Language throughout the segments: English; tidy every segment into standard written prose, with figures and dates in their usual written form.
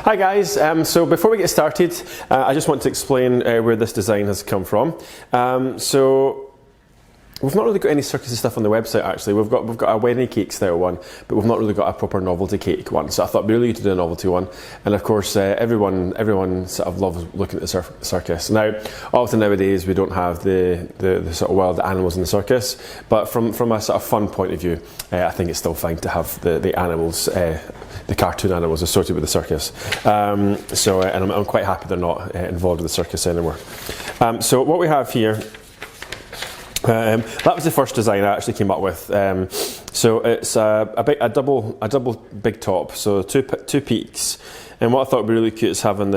Hi guys, so before we get started, I just want to explain where this design has come from. So we've not really got any Circus stuff on the website actually. We've got a wedding cake style one, but we've not really got a proper novelty cake one. So I thought it'd be really good to do a novelty one. And of course, everyone sort of loves looking at the circus. Now, often nowadays we don't have the sort of wild animals in the circus, but from a sort of fun point of view, I think it's still fine to have the animals, the cartoon animals associated with the circus. And I'm quite happy they're not involved with the circus anymore. So what we have here. That was the first design I actually came up with. So it's a double big top, so two peaks. And what I thought would be really cute is having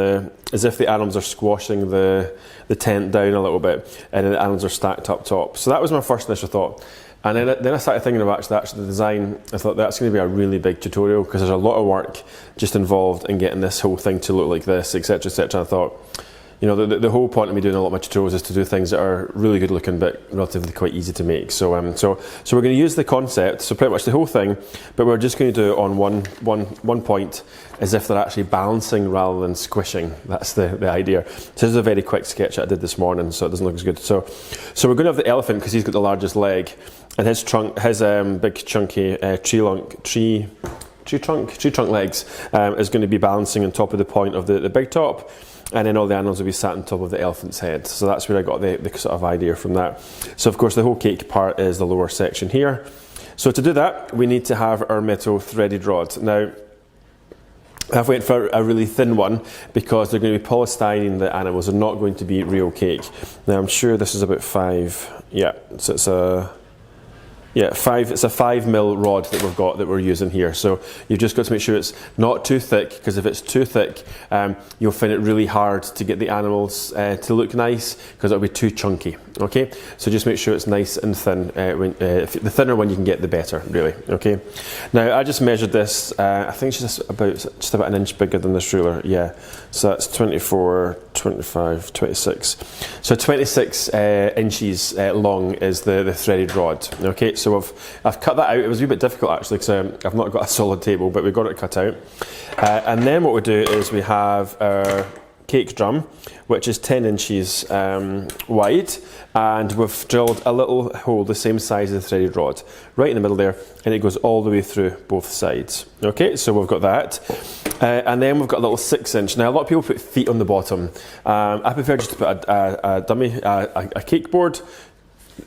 as if the animals are squashing the tent down a little bit, and then the animals are stacked up top. So that was my first initial thought. And then I started thinking about actually the design. I thought that's going to be a really big tutorial because there's a lot of work just involved in getting this whole thing to look like this, etc., etc. I thought, you know, the whole point of me doing a lot of my tutorials is to do things that are really good looking but relatively quite easy to make. So we're going to use the concept, so pretty much the whole thing, but we're just going to do it on one point as if they're actually balancing rather than squishing. That's the idea. So this is a very quick sketch that I did this morning, so it doesn't look as good. So we're going to have the elephant because he's got the largest leg, and his trunk, his big chunky tree trunk legs is going to be balancing on top of the point of the big top. And then all the animals will be sat on top of the elephant's head. So that's where I got the sort of idea from that. So of course the whole cake part is the lower section here. So to do that, we need to have our metal threaded rod. Now, I've went for a really thin one because they're going to be polystyrene, the animals. They're not going to be real cake. Now I'm sure this is about 5, yeah, so it's a... Yeah, it's a 5mm rod that we're using here. So you've just got to make sure it's not too thick, because if it's too thick, you'll find it really hard to get the animals to look nice because it'll be too chunky. Okay, so just make sure it's nice and thin. The thinner one you can get, the better, really. Okay. Now I just measured this. I think it's just about an inch bigger than this ruler. Yeah. So that's 24, 25, 26. So 26 inches long is the threaded rod. Okay. So I've cut that out. It was a wee bit difficult actually because I've not got a solid table, but we got it cut out. And then what we do is we have our cake drum, which is 10 inches wide, and we've drilled a little hole the same size as the threaded rod right in the middle there, and it goes all the way through both sides. Okay, so we've got that, and then we've got a little 6-inch. Now a lot of people put feet on the bottom. I prefer just to put a dummy, a cake board,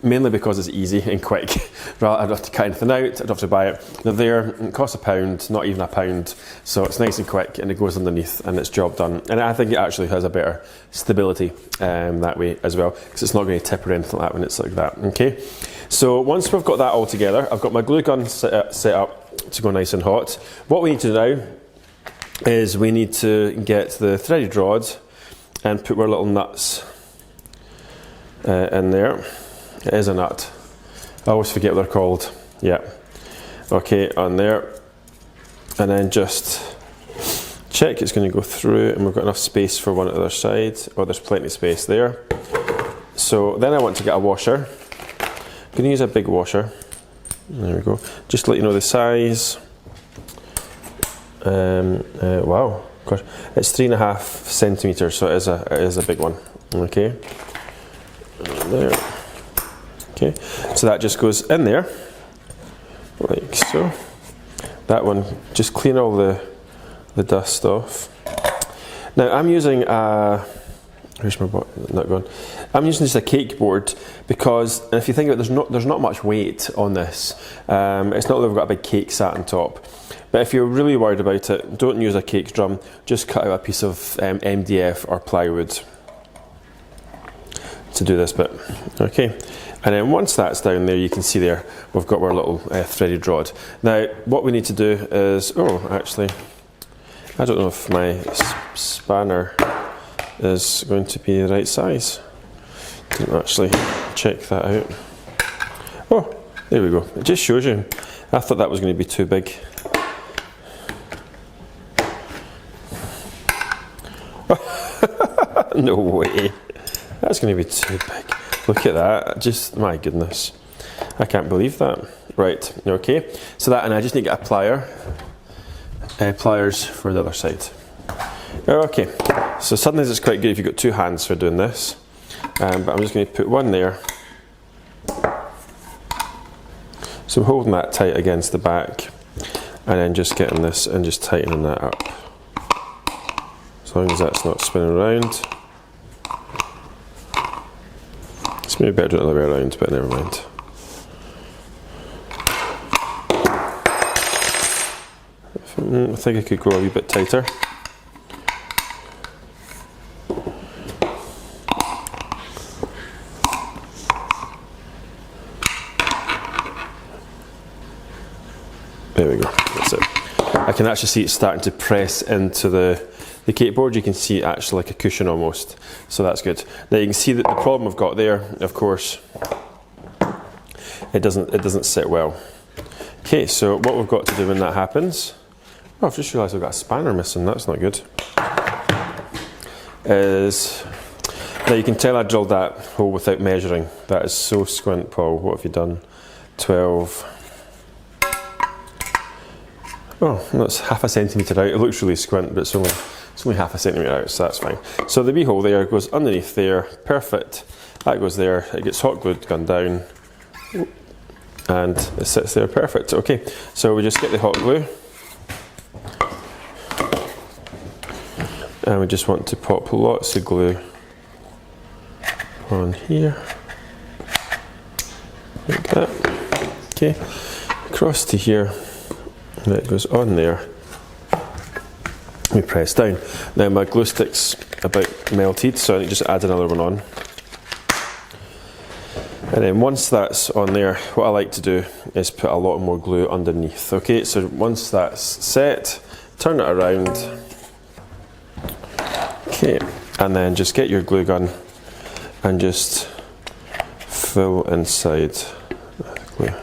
mainly because it's easy and quick. I don't have to cut anything out, I don't have to buy it. They're there, it costs £1, not even £1, so it's nice and quick, and it goes underneath and it's job done. And I think it actually has a better stability that way as well, because it's not going to tip or anything like that when it's like that. Okay, so once we've got that all together, I've got my glue gun set up to go nice and hot. What we need to do now is we need to get the threaded rod and put our little nuts in there. It is a nut. I always forget what they're called. Yeah. Okay, on there. And then just check it's going to go through, and we've got enough space for one at the other side. Oh, there's plenty of space there. So then I want to get a washer. I'm going to use a big washer. There we go. Just to let you know the size. Wow. Gosh. It's 3.5 centimetres, so it is a big one. Okay. There. Okay, so that just goes in there, like so. That one, just clean all the dust off. Now I'm using where's my not gone? I'm using just a cake board because, and if you think about it, there's not much weight on this. It's not that we've got a big cake sat on top. But if you're really worried about it, don't use a cake drum. Just cut out a piece of MDF or plywood to do this bit. Okay. And then once that's down there, you can see there, we've got our little threaded rod. Now, what we need to do is, actually, I don't know if my spanner is going to be the right size. Didn't actually check that out. Oh, there we go. It just shows you. I thought that was going to be too big. No way. That's going to be too big. Look at that, just, my goodness. I can't believe that. Right, okay. So that, and I just need to get a pliers for the other side. Okay, so sometimes it's quite good if you've got two hands for doing this, but I'm just going to put one there. So I'm holding that tight against the back, and then just getting this and just tightening that up. As long as that's not spinning around. It's maybe better doing it the other way around, but never mind. I think I could go a wee bit tighter. There we go, that's it. I can actually see it starting to press into the cake board. You can see it actually like a cushion almost, so that's good. Now you can see that the problem I've got there, of course, it doesn't sit well. Okay, so what we've got to do when that happens, oh, I've just realised I've got a spanner missing, that's not good, is, now you can tell I drilled that hole without measuring. That is so squint, Paul. What have you done? 12. Oh, that's half a centimetre out. It looks really squint, but it's only half a centimetre out, so that's fine. So the wee hole there goes underneath there, perfect. That goes there, it gets hot glued gun down, and it sits there perfect. Okay, so we just get the hot glue, and we just want to pop lots of glue on here, like that. Okay, across to here. And it goes on there. We press down. Now my glue stick's about melted, so I need to just add another one on. And then once that's on there, what I like to do is put a lot more glue underneath. Okay, so once that's set, turn it around. Okay, and then just get your glue gun and just fill inside the glue.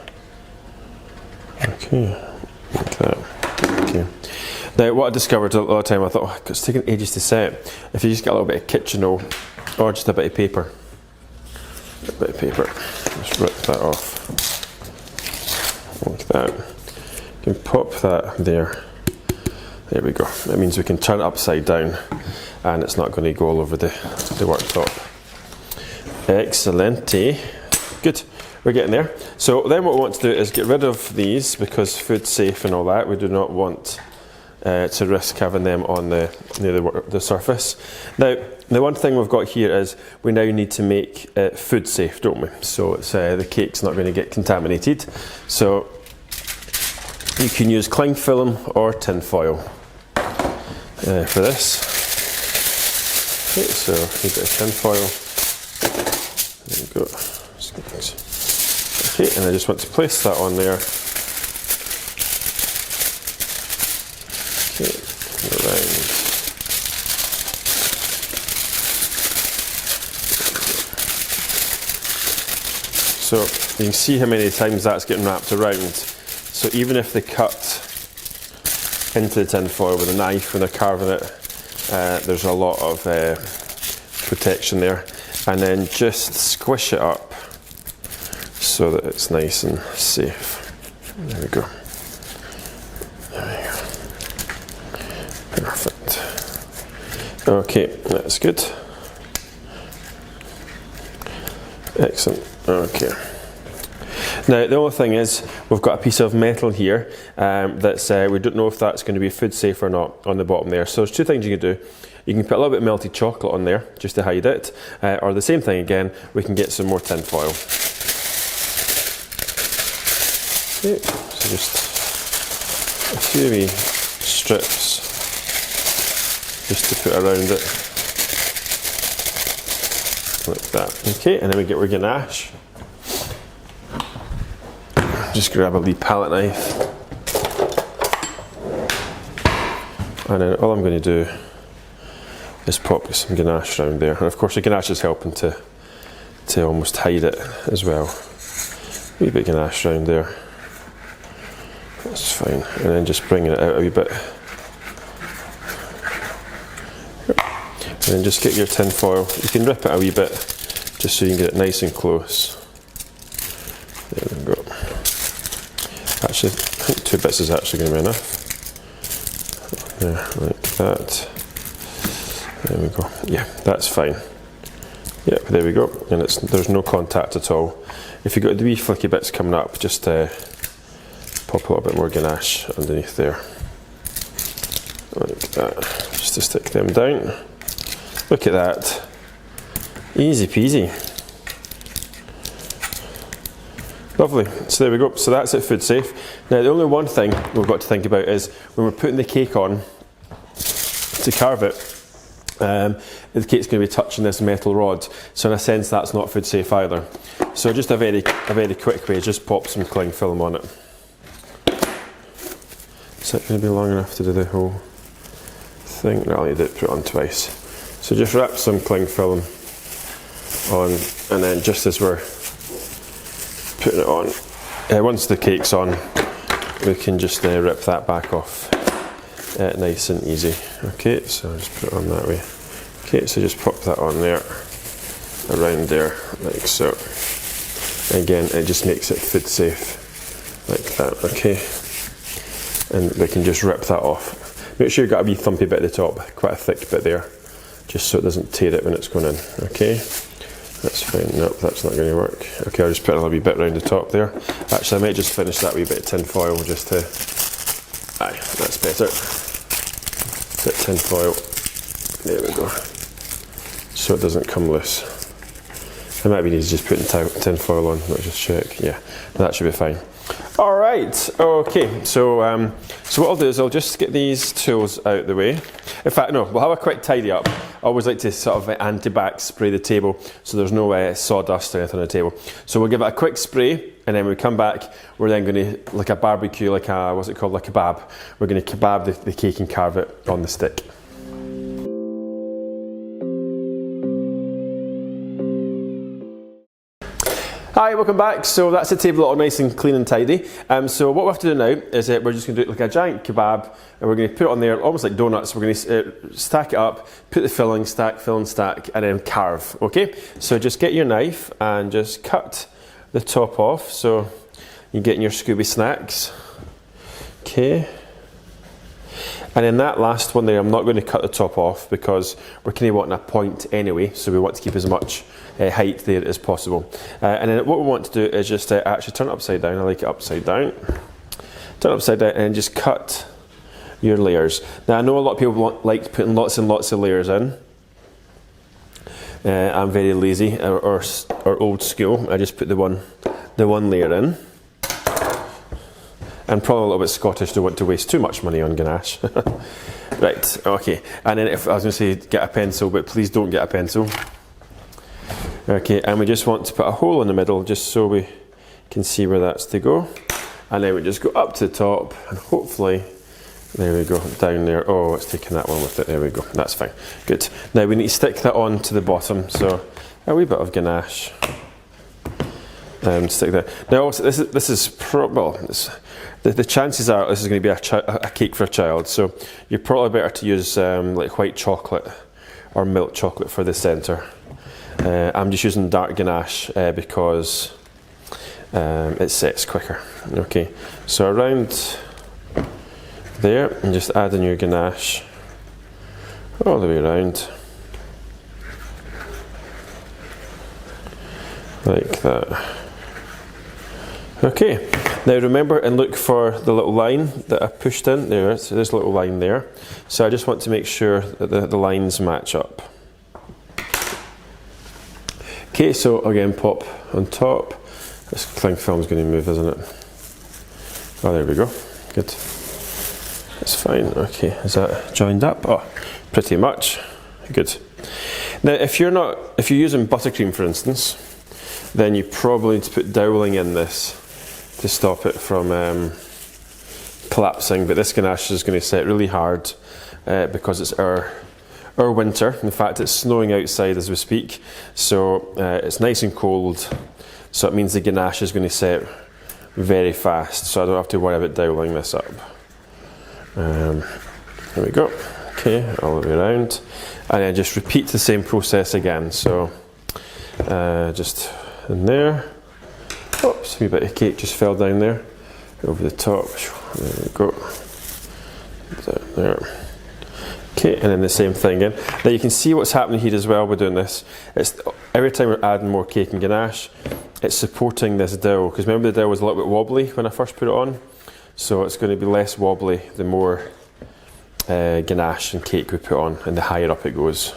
Okay. Like that. Okay. Now, what I discovered a lot of time, I thought, oh, it's taking ages to set. If you just get a little bit of kitchen roll or just a bit of paper, just rip that off like that. You can pop that there. There we go. That means we can turn it upside down, and it's not going to go all over the worktop. Excellent. Good. We're getting there. So then what we want to do is get rid of these, because food's safe and all that. We do not want to risk having them on the surface. Now, the one thing we've got here is we now need to make it food safe, don't we? So it's, the cake's not going to get contaminated. So you can use cling film or tin foil for this. Okay, so a bit of tin foil. There we go. Okay, and I just want to place that on there. Okay, around. So you can see how many times that's getting wrapped around. So even if they cut into the tin foil with a knife when they're carving it, there's a lot of protection there. And then just squish it up so that it's nice and safe. There we go. There we go. Perfect. Okay, that's good. Excellent. Okay. Now, the only thing is, we've got a piece of metal here that's, we don't know if that's going to be food safe or not on the bottom there. So there's two things you can do. You can put a little bit of melted chocolate on there, just to hide it. Or the same thing again, we can get some more tin foil. Okay, so just a few wee strips, just to put around it. Like that. Okay, and then we get our ganache. Just grab a wee palette knife, and then all I'm going to do is pop some ganache around there, and of course the ganache is helping to almost hide it as well. A wee bit of ganache around there, that's fine, and then just bringing it out a wee bit, and then just get your tin foil. You can rip it a wee bit just so you can get it nice and close. There we go. Actually, I think 2 bits is actually going to be enough. There, like that. There we go. Yeah, that's fine. Yep, there we go. And there's no contact at all. If you've got the wee flicky bits coming up, just pop a little bit more ganache underneath there. Like that. Just to stick them down. Look at that. Easy peasy. Lovely. So there we go. So that's it, food safe. Now the only one thing we've got to think about is when we're putting the cake on to carve it, the cake's going to be touching this metal rod. So in a sense that's not food safe either. So just a very quick way, just pop some cling film on it. Is that going to be long enough to do the whole thing? No, I'll need to put it on twice. So just wrap some cling film on, and then just as we're putting it on, once the cake's on, we can just rip that back off nice and easy. Okay, so I'll just put it on that way. Okay, so just pop that on there, around there, like so. Again, it just makes it food safe, like that, okay? And we can just rip that off. Make sure you've got a wee thumpy bit at the top, quite a thick bit there, just so it doesn't tear it when it's going in, okay? That's fine. Nope, that's not going to work. Okay, I'll just put a little wee bit around the top there. Actually, I might just finish that wee bit of tin foil just to... Aye, that's better. Bit of tin foil. There we go. So it doesn't come loose. It might be easy just putting tin foil on. Let's just check. Yeah, that should be fine. All right. Okay. So what I'll do is I'll just get these tools out of the way. In fact, no, we'll have a quick tidy up. I always like to sort of anti-bac spray the table so there's no sawdust or anything on the table. So we'll give it a quick spray, and then when we come back, we're then going to, like a barbecue, like a, what's it called, like a kebab. We're going to kebab the cake and carve it on the stick. Hi, welcome back. So that's the table all nice and clean and tidy. So what we have to do now is we're just going to do it like a giant kebab, and we're going to put it on there almost like donuts. We're going to stack it up, put the filling, stack, and then carve. Okay, so just get your knife and just cut the top off so you're getting your Scooby snacks. Okay. And then that last one there, I'm not going to cut the top off because we're kind of wanting a point anyway, so we want to keep as much height there as possible. And then what we want to do is just actually turn it upside down. I like it upside down. Turn it upside down and just cut your layers. Now I know a lot of people like putting lots and lots of layers in. I'm very lazy or old school. I just put the one layer in. And probably a little bit Scottish, don't want to waste too much money on ganache. Right, okay. And then if I was going to say get a pencil, but please don't get a pencil. Okay, and we just want to put a hole in the middle just so we can see where that's to go. And then we just go up to the top and hopefully, there we go, down there. Oh, it's taking that one with it. There we go, that's fine. Good. Now we need to stick that on to the bottom, so a wee bit of ganache. Stick there. Now also, this is the chances are this is going to be a cake for a child, so you're probably better to use like white chocolate or milk chocolate for the centre. I'm just using dark ganache because it sets quicker. Okay, so around there, and just add in your ganache all the way around, like that. Okay, now remember and look for the little line that I pushed in. There's a little line there. So I just want to make sure that the lines match up. Okay, so again, pop on top. This cling film is going to move, isn't it? Oh, there we go. Good. That's fine. Okay, is that joined up? Oh, pretty much. Good. Now, if you're using buttercream, for instance, then you probably need to put doweling in this to stop it from collapsing. But this ganache is going to set really hard because it's our winter. In fact, it's snowing outside as we speak, so it's nice and cold. So it means the ganache is going to set very fast. So I don't have to worry about doweling this up. There we go. Okay, all the way around, and then just repeat the same process again. So just in there. Oops, a wee bit of cake just fell down there, over the top. There we go. There. Okay, and then the same thing again. Now you can see what's happening here as well by doing this. It's every time we're adding more cake and ganache, it's supporting this dough, because remember the dough was a little bit wobbly when I first put it on, so it's going to be less wobbly the more ganache and cake we put on, and the higher up it goes.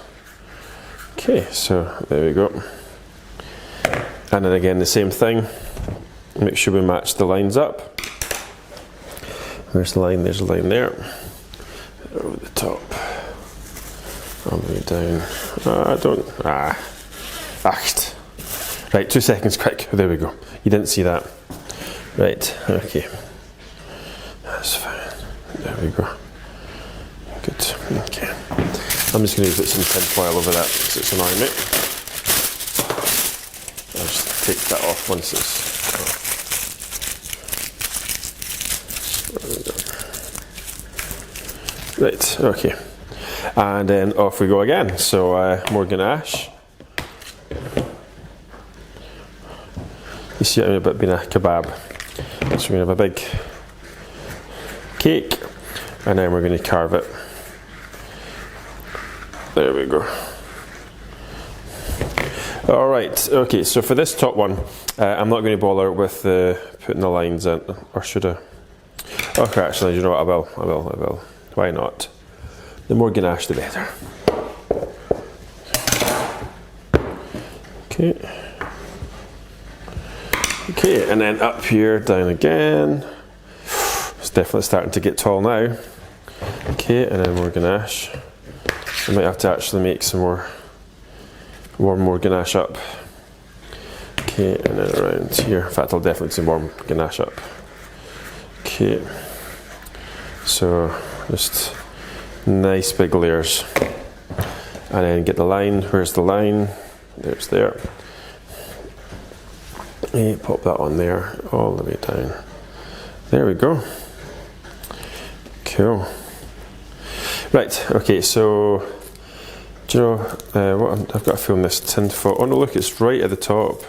Okay, so there we go. And then again the same thing. Make sure we match the lines up. Where's the line? There's a line there. Over the top. All the way down. Right, 2 seconds quick. There we go. You didn't see that. Right, okay. That's fine. There we go. Good. Okay. I'm just going to put some tin foil over that because it's annoying me. I'll just take that off once it's off. Right, okay. And then off we go again. So more ganache. You see it a bit being a kebab. So we're going to have a big cake, and then we're going to carve it. There we go. Alright, okay, so for this top one, I'm not going to bother with putting the lines in, or should I? Okay, actually, you know what, I will. Why not? The more ganache, the better. Okay. Okay, and then up here, down again. It's definitely starting to get tall now. Okay, and then more ganache. I might have to actually make some more, warm more ganache up. Okay, and then around here. In fact, I'll definitely some warm ganache up. Okay, so just nice big layers. And then get the line. Where's the line? There's there. Okay, pop that on there, all the way down. There we go. Cool. Right, okay, so do you know I've got to film this tin foil. Oh no, look, it's right at the top.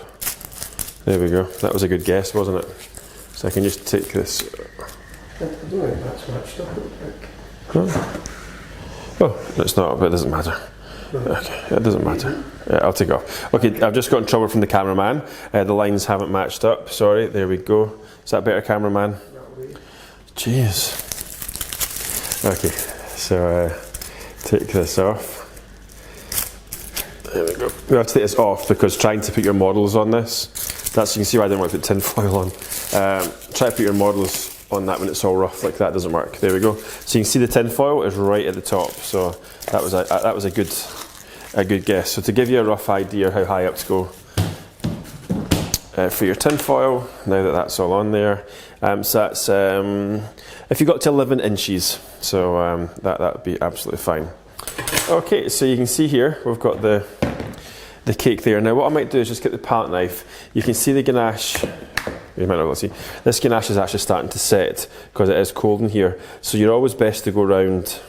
There we go. That was a good guess, wasn't it? So I can just take this. I don't think that's matched up. Huh? Oh, it's not, but it doesn't matter. Okay, it doesn't matter. Yeah, I'll take it off. Okay, I've just got in trouble from the cameraman. The lines haven't matched up. Sorry, there we go. Is that better, cameraman? Jeez. Okay, so take this off. There we go. We have to take this off because trying to put your models on this, that's, you can see why I didn't want to put tin foil on. Try to put your models on that when it's all rough like that, doesn't work. There we go. So you can see the tin foil is right at the top. So that was a good guess. So to give you a rough idea how high up to go for your tin foil, now that that's all on there. So that's if you got to 11 inches, so that would be absolutely fine. Okay, so you can see here we've got the cake there. Now what I might do is just get the palette knife. You can see the ganache. You might not be able to see. This ganache is actually starting to set because it is cold in here. So you're always best to go around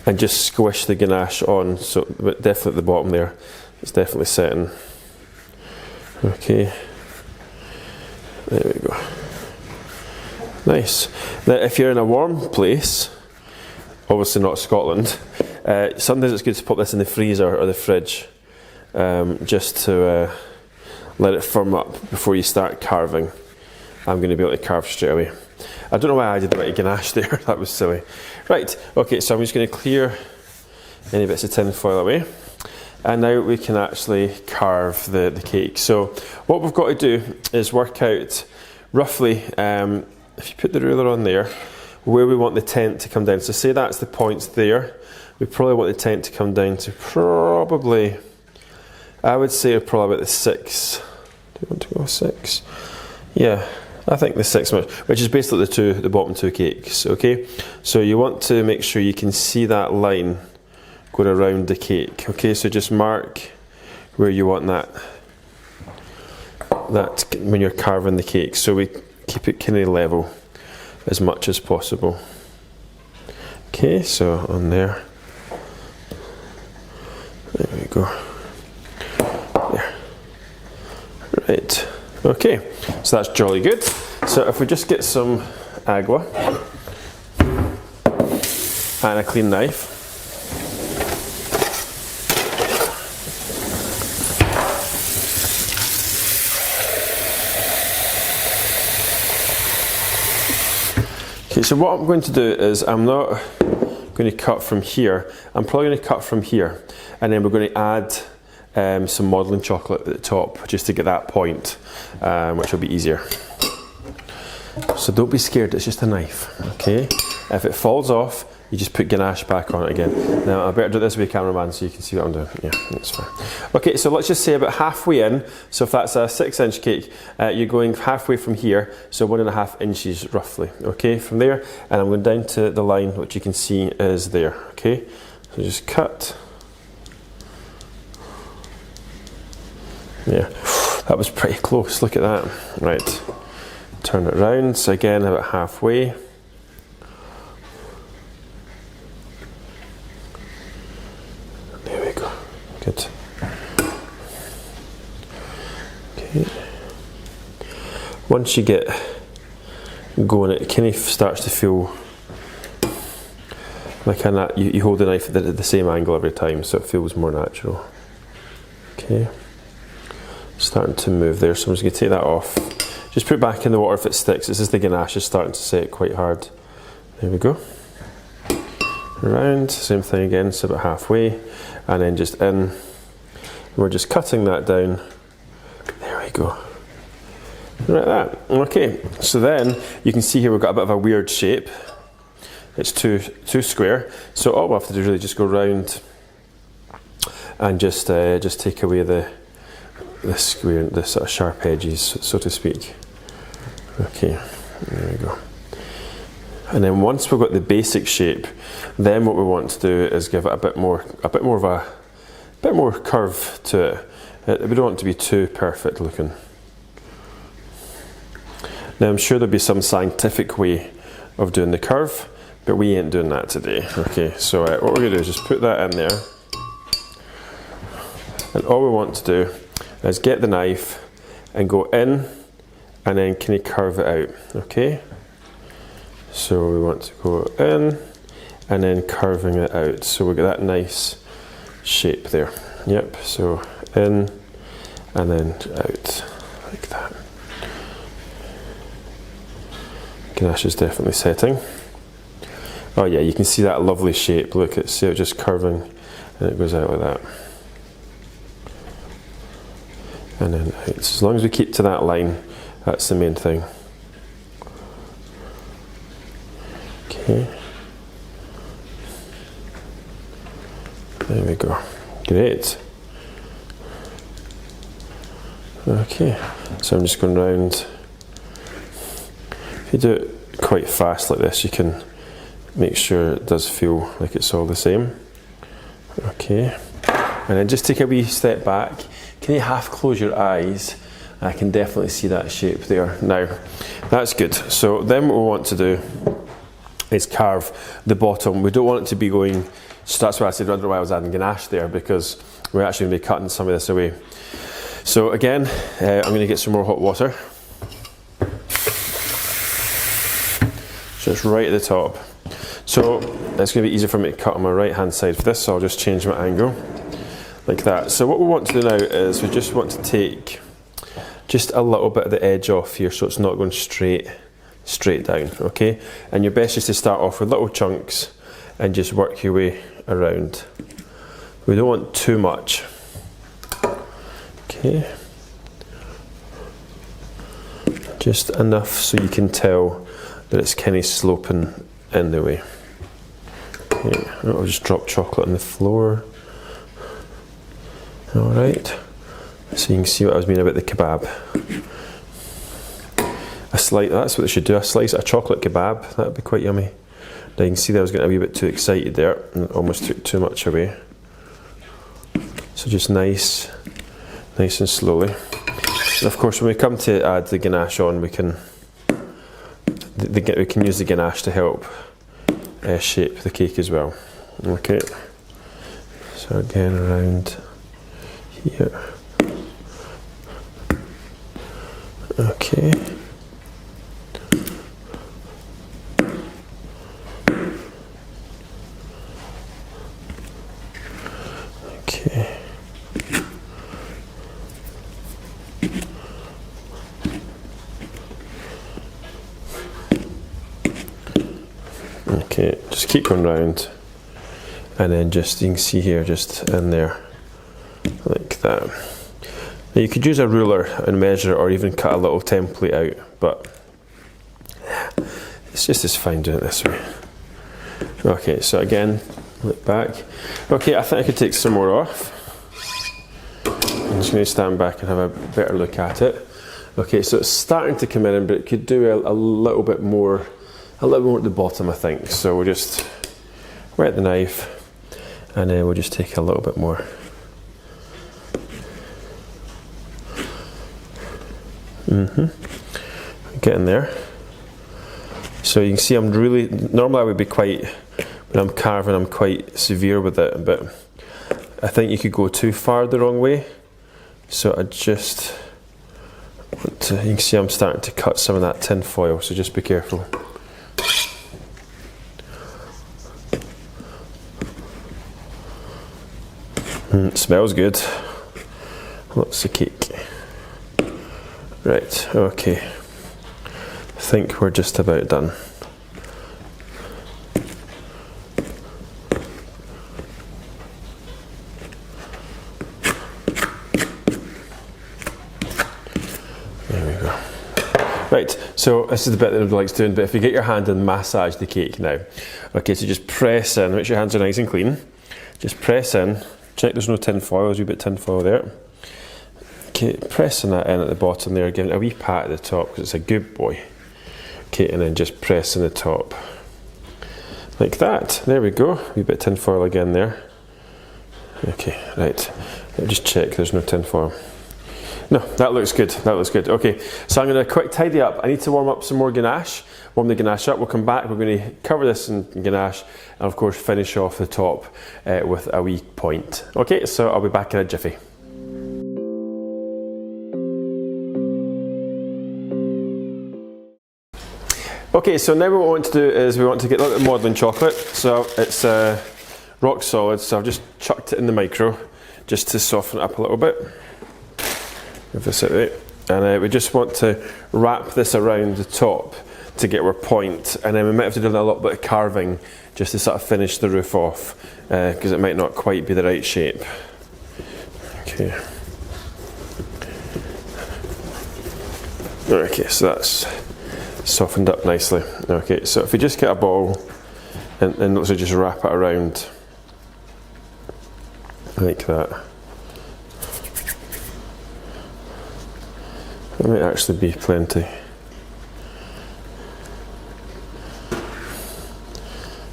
and just squish the ganache on. So definitely at the bottom there, it's definitely setting. Okay, there we go. Nice. Now if you're in a warm place, obviously not Scotland, sometimes it's good to pop this in the freezer or the fridge, just to let it firm up before you start carving. I'm going to be able to carve straight away. I don't know why I did a bit of ganache there, that was silly. Right, okay, so I'm just going to clear any bits of tin foil away. And now we can actually carve the cake. So what we've got to do is work out roughly, if you put the ruler on there, where we want the tent to come down. So say that's the points there. We probably want the tent to come down to probably, I would say probably about the 6. Do you want to go 6? Yeah, I think the 6 much, which is basically the bottom two cakes, okay? So you want to make sure you can see that line going around the cake, okay? So just mark where you want that when you're carving the cake. So we keep it kind of level as much as possible. Okay, so on there. There we go. There. Right. Okay, so that's jolly good. So if we just get some agua. and a clean knife. Okay, so what I'm going to do is I'm not going to cut from here. I'm probably going to cut from here, and then we're going to add some modelling chocolate at the top just to get that point, which will be easier. So don't be scared, it's just a knife, okay? If it falls off, you just put ganache back on it again. Now I better do this with a cameraman so you can see what I'm doing. Yeah, that's fine. Okay, so let's just say about halfway in, so if that's a 6-inch cake, you're going halfway from here, so 1.5 inches roughly, okay, from there, and I'm going down to the line which you can see is there, okay? So just cut. Yeah, that was pretty close, look at that. Right, turn it round, so again about halfway. There we go, good. Okay. Once you get going, it kind of starts to feel like you hold the knife at the same angle every time, so it feels more natural. Okay. Starting to move there, so I'm just going to take that off. Just put it back in the water if it sticks. This is the ganache is starting to set quite hard. There we go. Around, same thing again, so about halfway, and then just in. We're just cutting that down. There we go. Like that. Okay, so then you can see here we've got a bit of a weird shape. It's too square. So all we have to do is really just go round and just take away the square, the sort of sharp edges, so to speak. Okay, there we go. And then once we've got the basic shape, then what we want to do is give it a bit more curve to it. We don't want it to be too perfect looking. Now I'm sure there'll be some scientific way of doing the curve, but we ain't doing that today. Okay, so what we're going to do is just put that in there, and all we want to do is get the knife and go in and then kind of curve it out, okay? So we want to go in and then curving it out, so we get that nice shape there. Yep, so in and then out, like that. Ganache is definitely setting. Oh yeah, you can see that lovely shape, look, see it just curving and it goes out like that. And then out. So as long as we keep to that line, that's the main thing. Okay. There we go. Great. Okay, so I'm just going round. If you do it quite fast like this, you can make sure it does feel like it's all the same. Okay, and then just take a wee step back. Can you half close your eyes? I can definitely see that shape there. Now, that's good. So then what we want to do is carve the bottom. We don't want it to be going, so that's why I said, I don't know why I was adding ganache there, because we're actually going to be cutting some of this away. So again, I'm going to get some more hot water. So it's right at the top. So it's going to be easier for me to cut on my right hand side for this, so I'll just change my angle like that. So what we want to do now is we just want to take just a little bit of the edge off here, so it's not going straight down, okay? And your best is to start off with little chunks and just work your way around. We don't want too much. Okay. Just enough so you can tell that it's kind of sloping in the way. Okay. I'll just drop chocolate on the floor. Alright, so you can see what I was meaning about the kebab. That's what they should do, a slice of a chocolate kebab, that would be quite yummy. Now you can see that I was getting a wee bit too excited there and almost took too much away. So just nice and slowly. And of course when we come to add the ganache on, we can use the ganache to help shape the cake as well. Okay, so again around here. Okay. Okay, just keep going round, and then just, you can see here, just in there, like that. Now you could use a ruler and measure, or even cut a little template out, but it's just as fine doing it this way. Okay, so again, look back. Okay, I think I could take some more off. I'm just going to stand back and have a better look at it. Okay, so it's starting to come in, but it could do a little bit more at the bottom, I think. So we'll just wet the knife, and then we'll just take a little bit more. Get in there. So you can see I'm really, normally I would be quite, when I'm carving, I'm quite severe with it, but I think you could go too far the wrong way. So I just want to, you can see I'm starting to cut some of that tin foil, so just be careful. It smells good. Lots of cake. Right, okay. I think we're just about done. There we go. Right, so this is the bit that everybody likes doing, but if you get your hand and massage the cake now. Okay, so just press in, make sure your hands are nice and clean. Just press in, check there's no tin foil, there's a wee bit of tin foil there. Okay, pressing that in at the bottom there, giving it a wee pat at the top because it's a good boy. Okay, and then just pressing the top. Like that. There we go. A wee bit of tin foil again there. Okay, right. Let me just check there's no tin foil. No, that looks good. That looks good. Okay, so I'm going to quick tidy up. I need to warm up some more ganache. Warm the ganache up. We'll come back. We're going to cover this in ganache and, of course, finish off the top with a wee point. Okay, so I'll be back in a jiffy. Okay, so now what we want to do is we want to get a little bit of modelling chocolate. So it's rock solid, so I've just chucked it in the micro just to soften it up a little bit. Move this out of the way. And we just want to wrap this around the top to get our point, and then we might have to do a little bit of carving just to sort of finish the roof off because it might not quite be the right shape. Okay. Okay, so that's softened up nicely. Okay, so if we just get a ball and also just wrap it around like that. There might actually be plenty.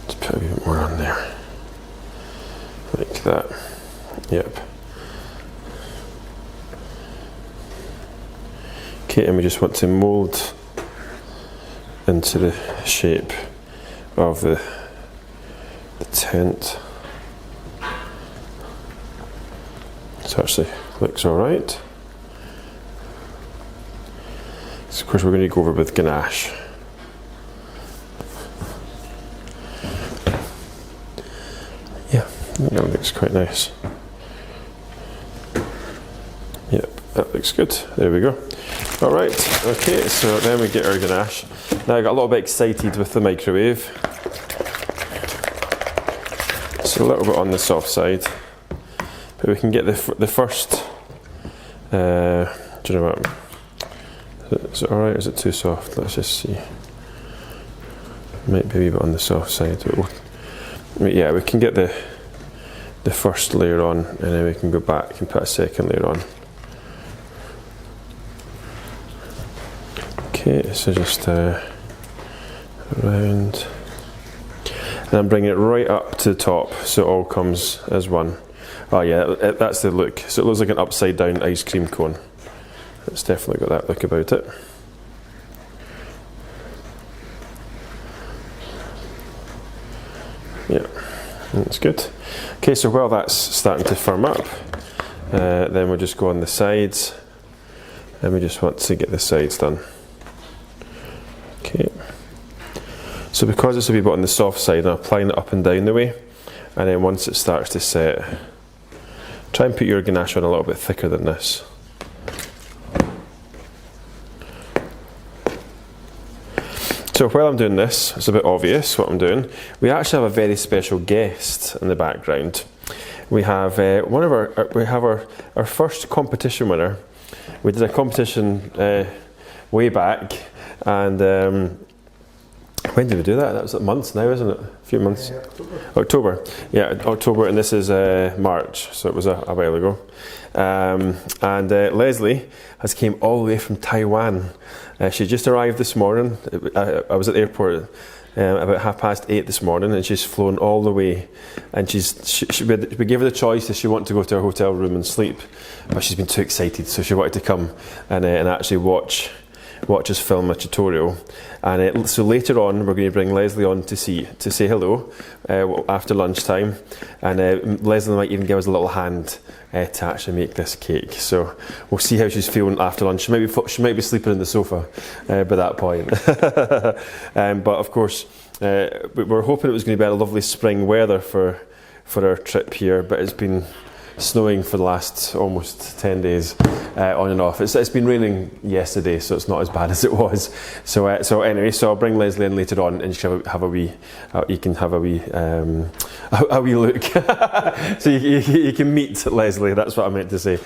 Just put a bit more on there. Like that. Yep. Okay, and we just want to mould into the shape of the tent. It actually looks alright. So of course we're going to go over with ganache. Yeah, that looks quite nice. Yep, that looks good. There we go. Alright, okay, so then we get our ganache. Now I got a little bit excited with the microwave. So a little bit on the soft side. But we can get the first, do you know what? Is it alright or is it too soft? Let's just see. Might be a wee bit on the soft side. But yeah, we can get the first layer on and then we can go back and put a second layer on. Okay, so just around, and I'm bringing it right up to the top so it all comes as one. Oh yeah, that's the look. So it looks like an upside down ice cream cone. It's definitely got that look about it. Yeah, that's good. Okay, so while that's starting to firm up, then we'll just go on the sides, and we just want to get the sides done. Okay, so because it's a wee bit on the soft side, I'm applying it up and down the way, and then once it starts to set, try and put your ganache on a little bit thicker than this. So while I'm doing this, it's a bit obvious what I'm doing. We actually have a very special guest in the background. We have our first competition winner. We did a competition way back, and when did we do that? That was months now, isn't it? A few months. October. Yeah, October, and this is March, so it was a while ago. And Leslie has came all the way from Taiwan. She just arrived this morning. I was at the airport about 8:30 this morning, and she's flown all the way. And we gave her the choice if she wanted to go to her hotel room and sleep, but she's been too excited, so she wanted to come and actually watch us film a tutorial. And so later on, we're going to bring Leslie on to say hello after lunchtime, and Leslie might even give us a little hand to actually make this cake. So we'll see how she's feeling after lunch. She might be sleeping in the sofa by that point. But of course, we're hoping it was going to be a lovely spring weather for our trip here, but it's been snowing for the last almost 10 days on and off. It's been raining yesterday, so it's not as bad as it was. So anyway, I'll bring Leslie in later on, and you can have a wee look. So you can meet Leslie. That's what I meant to say.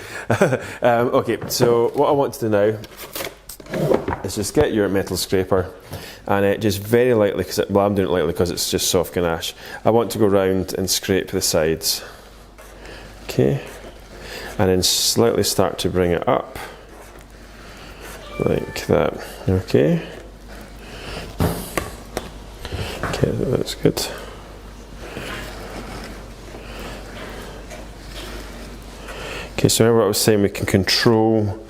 Okay, so what I want to do now is just get your metal scraper, and just very lightly, I'm doing it lightly because it's just soft ganache. I want to go round and scrape the sides. Okay, and then slightly start to bring it up like that. Okay, that's good. Okay, so remember what I was saying, we can control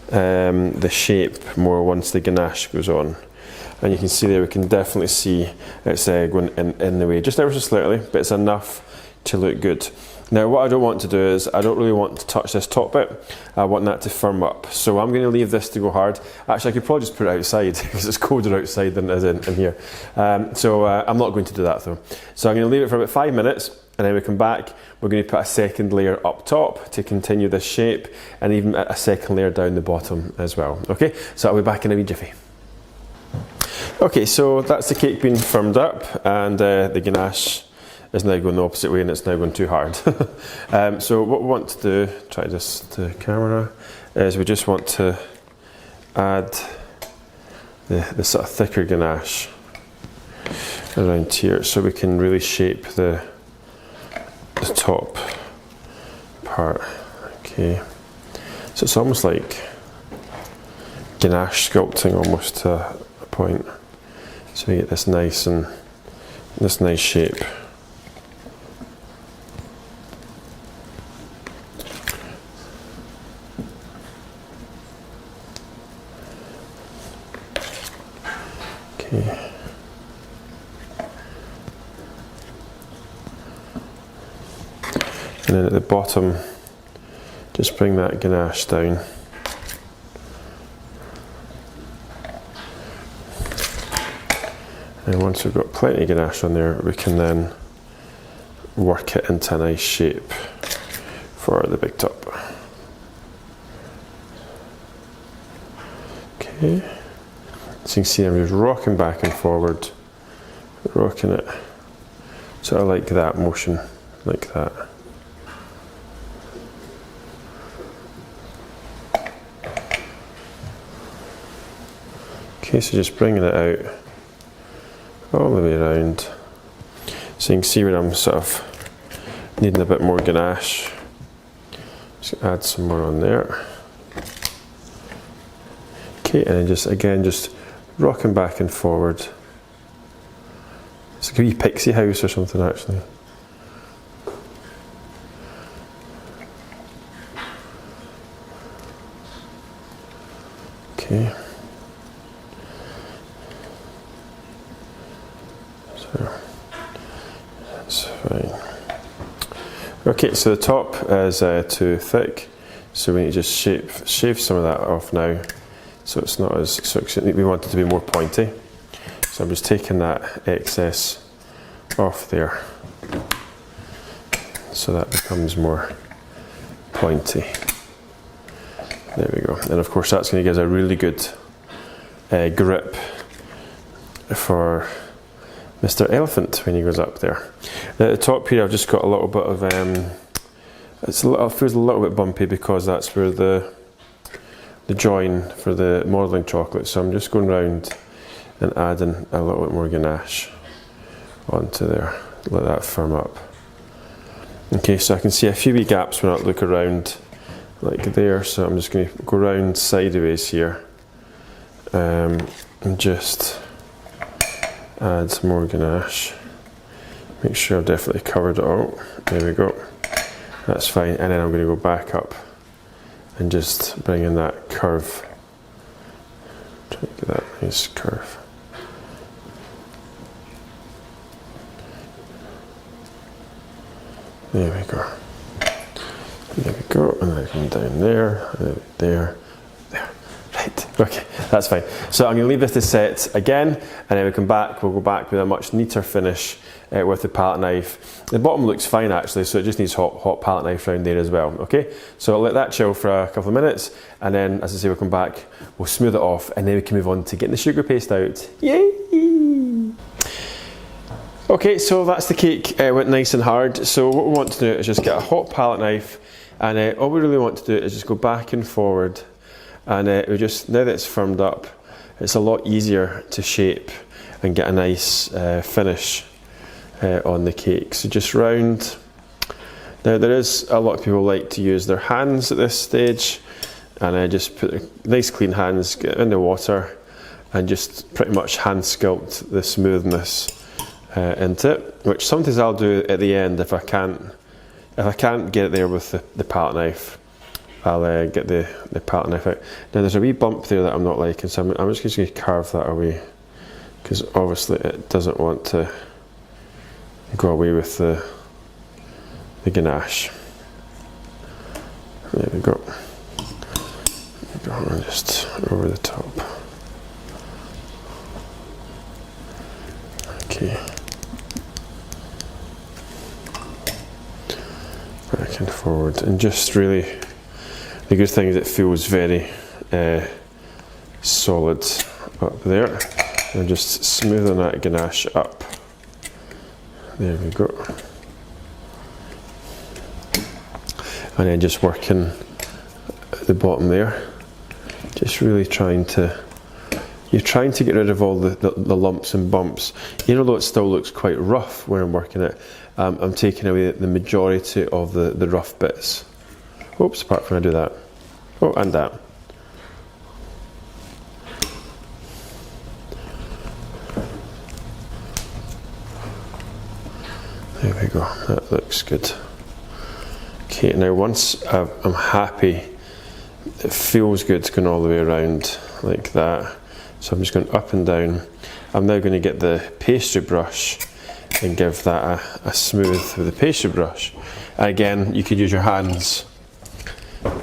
the shape more once the ganache goes on. And you can see there, we can definitely see it's going in the way, just ever so slightly, but it's enough to look good. Now what I don't want to do is, I don't really want to touch this top bit. I want that to firm up. So I'm going to leave this to go hard. Actually, I could probably just put it outside because it's colder outside than it is in here. So I'm not going to do that though. So I'm going to leave it for about 5 minutes, and then we come back. We're going to put a second layer up top to continue this shape, and even a second layer down the bottom as well. Okay, so I'll be back in a wee jiffy. Okay, so that's the cake being firmed up, and the ganache is now going the opposite way, and it's now going too hard. So what we want to do, try this to camera, is we just want to add the sort of thicker ganache around here, so we can really shape the top part. Okay, so it's almost like ganache sculpting almost to a point. So we get this nice shape. Okay. And then at the bottom, just bring that ganache down. And once we've got plenty of ganache on there, we can then work it into a nice shape for the big top. Okay, so you can see I'm just rocking back and forward, rocking it, sort of like that motion, like that. Okay, so just bringing it out all the way around. So you can see where I'm sort of needing a bit more ganache. Just add some more on there. Okay, and then just rocking back and forward. It's like a wee pixie house or something actually. Okay. That's fine. Okay, so the top is too thick, so we need to just shave some of that off now, so it's not as, we want it to be more pointy. So I'm just taking that excess off there, so that becomes more pointy. There we go. And of course that's going to give us a really good grip for Mr. Elephant when he goes up there. Now at the top here I've just got a little bit of, it feels a little bit bumpy because that's where the join for the modelling chocolate, so I'm just going round and adding a little bit more ganache onto there, let that firm up. Okay, so I can see a few wee gaps when I look around like there, so I'm just going to go round sideways here and just add some more ganache. Make sure I've definitely covered it all. There we go. That's fine, and then I'm going to go back up and just bring in that curve. Try to get that nice curve. There we go. There we go, and then come down there, there. Right, okay, that's fine. So I'm going to leave this to set again, and then we'll go back with a much neater finish with the palette knife. The bottom looks fine actually, so it just needs hot palette knife around there as well, okay? So I'll let that chill for a couple of minutes, and then, as I say, we'll come back, we'll smooth it off, and then we can move on to getting the sugar paste out. Yay! Okay, so that's the cake, went nice and hard. So what we want to do is just get a hot palette knife, and all we really want to do is just go back and forward, and we just, now that it's firmed up, it's a lot easier to shape and get a nice finish on the cake. So just round. Now there is a lot of people like to use their hands at this stage, and just put their nice clean hands, get in the water, and just pretty much hand sculpt the smoothness into it, which sometimes I'll do at the end if I can't get it there with the palette knife. I'll get the palette knife out. Now there's a wee bump there that I'm not liking, so I'm just going to carve that away, because obviously it doesn't want to go away with the ganache. There we go. And just over the top. Okay. Back and forward, and just really, the good thing is it feels very solid up there. And just smoothing that ganache up. There we go. And then just working at the bottom there. Just really trying to get rid of all the lumps and bumps. Even though it still looks quite rough when I'm working it, I'm taking away the majority of the rough bits. Oops, apart from I do that. Oh, and that. There we go, that looks good. Okay, now once I'm happy, it feels good going all the way around like that. So I'm just going up and down. I'm now going to get the pastry brush and give that a smooth with the pastry brush. And again, you could use your hands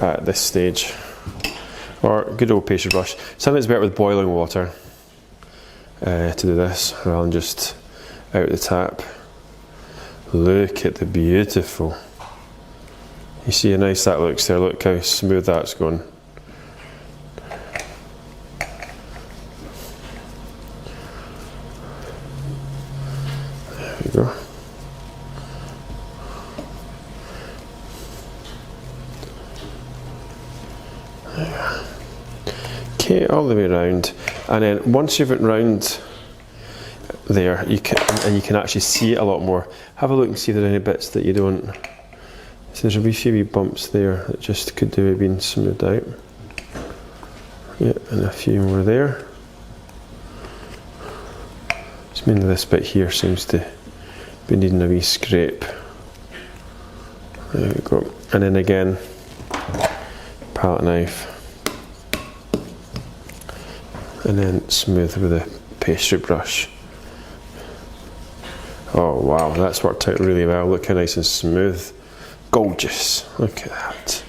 at this stage, or good old pastry brush. Sometimes better with boiling water to do this rather than just out the tap. Look at the beautiful. You see how nice that looks there. Look how smooth that's going. There we go. There. Okay, all the way around, and then once you've went round there, you can actually see it a lot more. Have a look and see if there's any bits that you don't. So there's a wee few bumps there that just could do with being smoothed out. Yeah, and a few more there. It's mainly this bit here seems to be needing a wee scrape. There we go. And then again, palette knife. And then smooth with a pastry brush. Oh wow, that's worked out really well. Look how nice and smooth. Gorgeous. Look at that.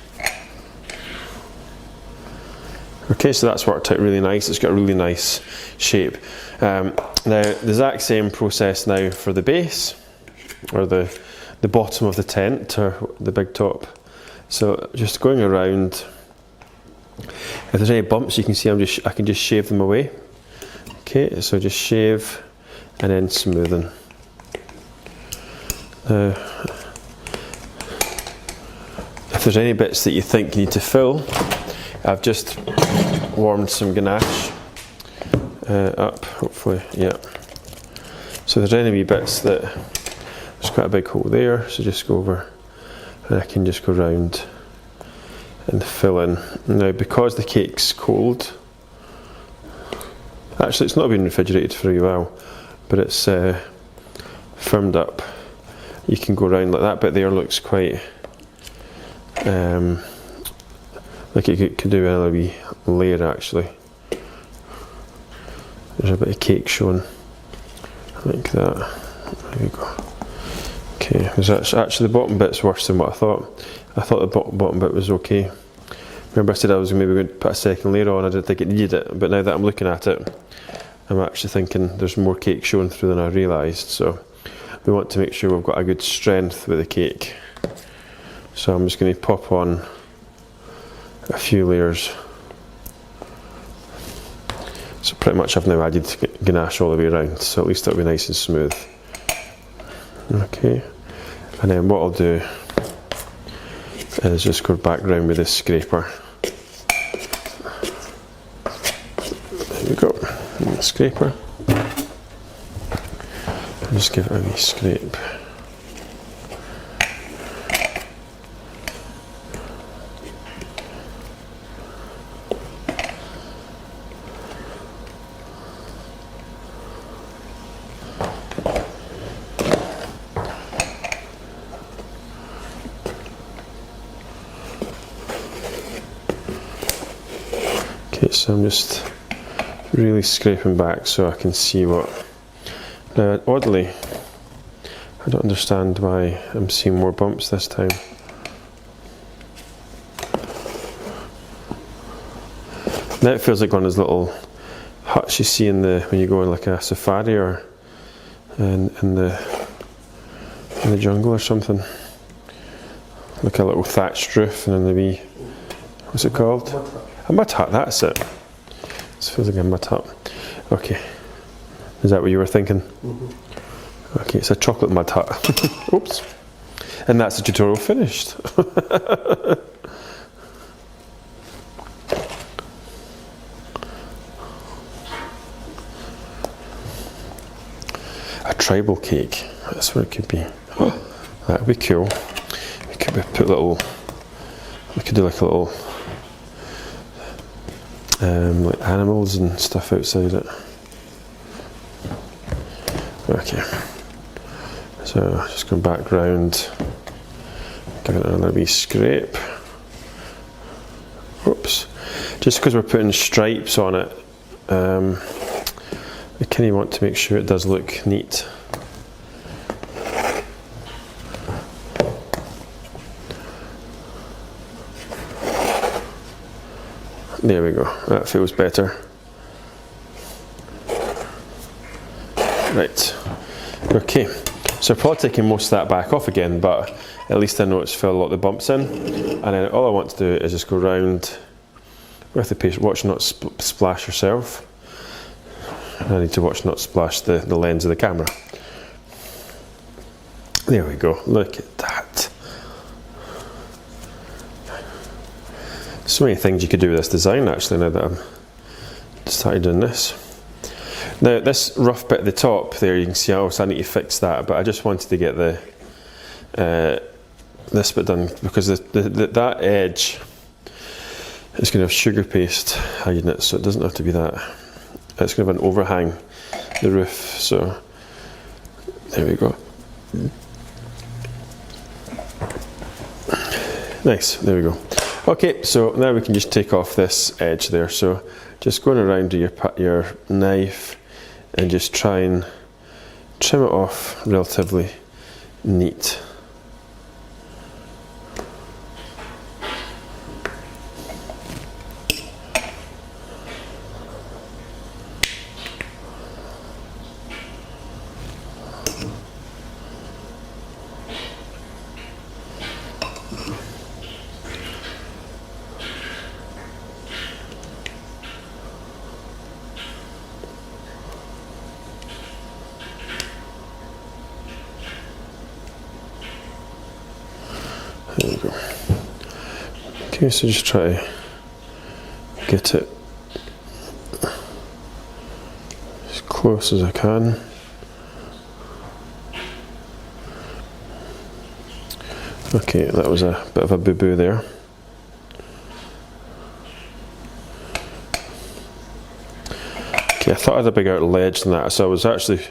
Okay, so that's worked out really nice. It's got a really nice shape. Now, the exact same process now for the base, or the bottom of the tent, or the big top. So just going around. If there's any bumps, you can see I can just shave them away. Okay, so just shave and then smoothen. Now, if there's any bits that you think you need to fill, I've just warmed some ganache up, hopefully, yeah. So there's any wee bits that, there's quite a big hole there, so just go over and I can just go round and fill in. Now, because the cake's cold, actually it's not been refrigerated for a while, but it's firmed up. You can go around like that bit there, looks quite like it could do another wee layer actually. There's a bit of cake showing, like that. There we go. Okay, actually the bottom bit's worse than what I thought. I thought the bottom bit was okay. Remember I said I was maybe going to put a second layer on, I didn't think it needed it, but now that I'm looking at it, I'm actually thinking there's more cake showing through than I realised, so we want to make sure we've got a good strength with the cake. So I'm just going to pop on a few layers. So pretty much I've now added ganache all the way around, so at least it'll be nice and smooth. Okay, and then what I'll do is just go back round with this scraper. There we go, and the scraper. And just give it a wee scrape. Okay, so I'm just really scraping back so I can see what. Now, oddly, I don't understand why I'm seeing more bumps this time. Now it feels like one of those little huts you see in when you go on like a safari or in the jungle or something. Like a little thatched roof and then the wee, what's it called? A mud hut, that's it. This feels like a mud hut. Okay. Is that what you were thinking? Mm-hmm. Okay, it's a chocolate mud hut. Oops. And that's the tutorial finished. A tribal cake. That's what it could be. That would be cool. We could put little. We could do like a little. Like animals and stuff outside it. Okay, so just going back round, give it another wee scrape. Oops, just because we're putting stripes on it, I kind of want to make sure it does look neat. There we go, that feels better. Right, okay, so I'm probably taking most of that back off again, but at least I know it's filled a lot of the bumps in, and then all I want to do is just go round with the paste. Watch not splash yourself. I need to watch not splash the lens of the camera. There we go, look at that. So many things you could do with this design actually now that I've started doing this. Now this rough bit at the top there, you can see I need to fix that, but I just wanted to get this bit done because that edge is going to have sugar paste hiding it, so it doesn't have to be that. It's going to have an overhang, the roof, so there we go. Nice, there we go. Okay, so now we can just take off this edge there, so just going around with your knife and just try and trim it off relatively neat. Okay, so just try to get it as close as I can. Okay, that was a bit of a boo-boo there. Okay, I thought I had a bigger ledge than that, so I was actually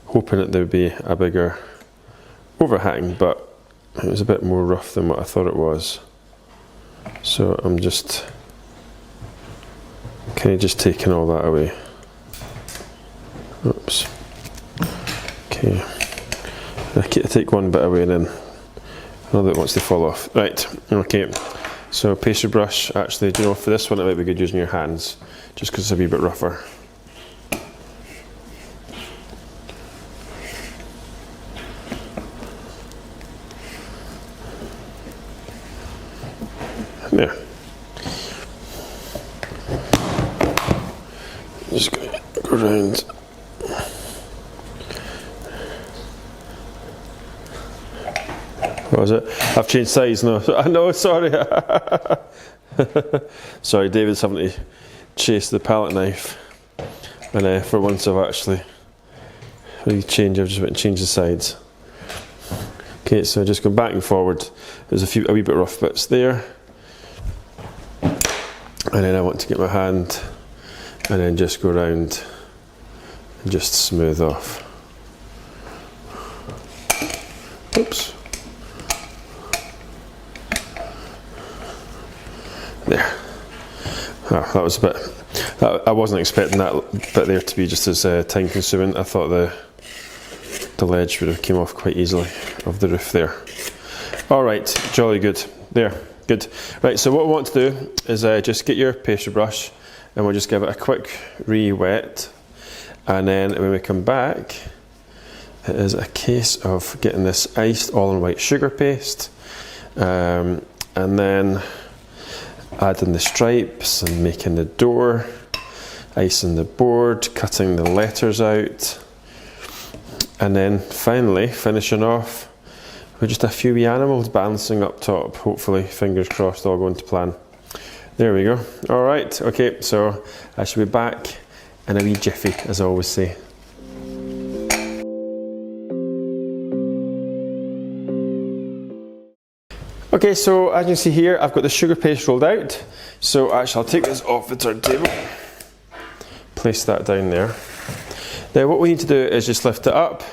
hoping that there would be a bigger overhang, but it was a bit more rough than what I thought it was. So I'm just kind of just taking all that away. Oops. Okay, I take one bit away and then another that wants to fall off. Right, okay. So pastry brush, actually, do you know, for this one it might be good using your hands, just because it's a wee bit rougher. There. Just going to go around. What was it? I've changed size. No, I know. Sorry. Sorry, David's having to chase the palette knife, and for once I've actually I've just went and changed the sides. Okay, so just going back and forward. There's a wee bit rough bits there. And then I want to get my hand and then just go around and just smooth off. Oops. There. Oh, that was a bit, I wasn't expecting that bit there to be just as time consuming. I thought the ledge would have came off quite easily of the roof there. Alright, jolly good. There. Good. Right, so what we want to do is just get your pastry brush and we'll just give it a quick re-wet, and then when we come back it is a case of getting this iced all in white sugar paste, and then adding the stripes and making the door, icing the board, cutting the letters out, and then finally finishing off with just a few wee animals balancing up top. Hopefully, fingers crossed, all going to plan. There we go. Alright, okay, so I shall be back in a wee jiffy, as I always say. Okay, so as you can see here, I've got the sugar paste rolled out. So actually I'll take this off the turntable, place that down there. Now what we need to do is just lift it up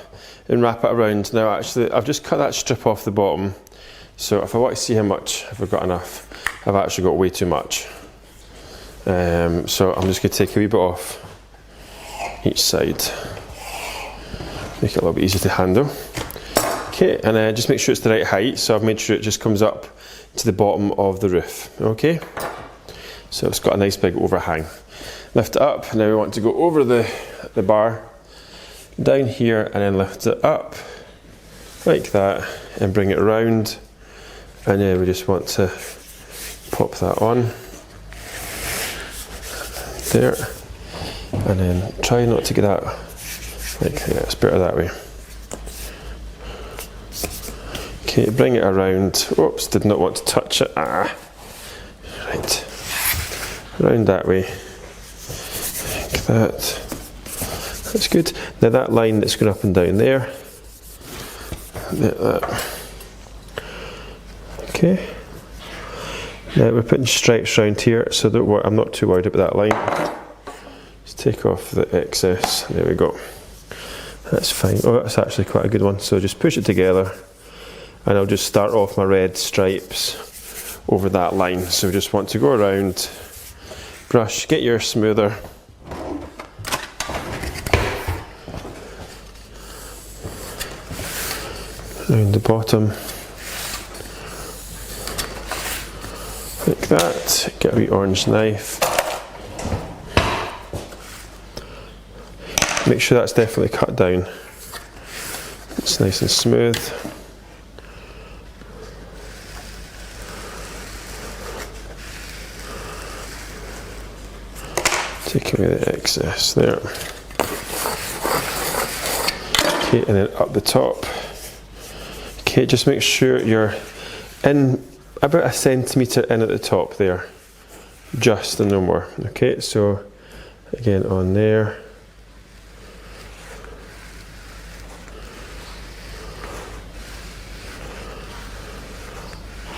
and wrap it around. Now actually I've just cut that strip off the bottom, so if I want to see how much, if I've got enough, I've actually got way too much. So I'm just going to take a wee bit off each side, make it a little bit easier to handle. Okay, and just make sure it's the right height, so I've made sure it just comes up to the bottom of the roof. Okay, so it's got a nice big overhang. Lift it up, now we want to go over the bar, down here, and then lift it up like that and bring it around, and then we just want to pop that on there, and then try not to get that, like, yeah, it's better that way. Okay, bring it around. Oops, did not want to touch it. Right, around that way, like that. That's good. Now that line that's going up and down there, like that. Okay. Now we're putting stripes around here, so don't worry, I'm not too worried about that line. Just take off the excess. There we go. That's fine. Oh, that's actually quite a good one. So just push it together, and I'll just start off my red stripes over that line. So we just want to go around, brush, get your smoother. Around the bottom, like that. Get a wee orange knife. Make sure that's definitely cut down. It's nice and smooth. Take away the excess there. Okay, and then up the top. Okay, just make sure you're in about a centimetre in at the top there, just and no more. Okay, so again on there.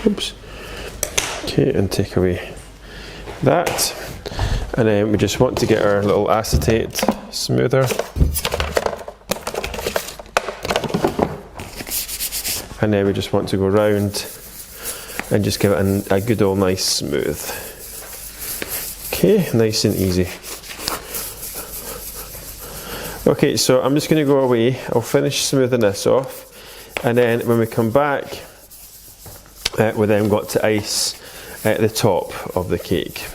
Oops. Okay, and take away that. And then we just want to get our little acetate smoother. And then we just want to go round and just give it a good old nice smooth. Okay, nice and easy. Okay, so I'm just going to go away. I'll finish smoothing this off. And then when we come back, we then got to ice at the top of the cake.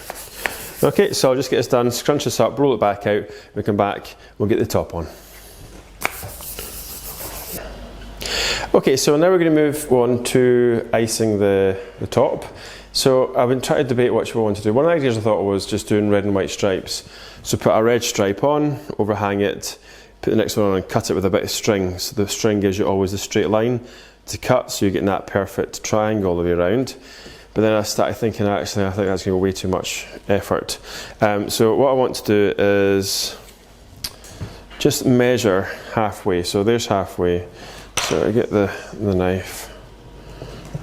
Okay, so I'll just get this done, scrunch this up, roll it back out, we come back, we'll get the top on. Okay, so now we're going to move on to icing the top. So I've been trying to debate which we want to do. One of the ideas I thought was just doing red and white stripes. So put a red stripe on, overhang it, put the next one on and cut it with a bit of string. So the string gives you always a straight line to cut, so you're getting that perfect triangle all the way around. But then I started thinking, actually, I think that's going to be way too much effort. So what I want to do is just measure halfway. So there's halfway. So I get the knife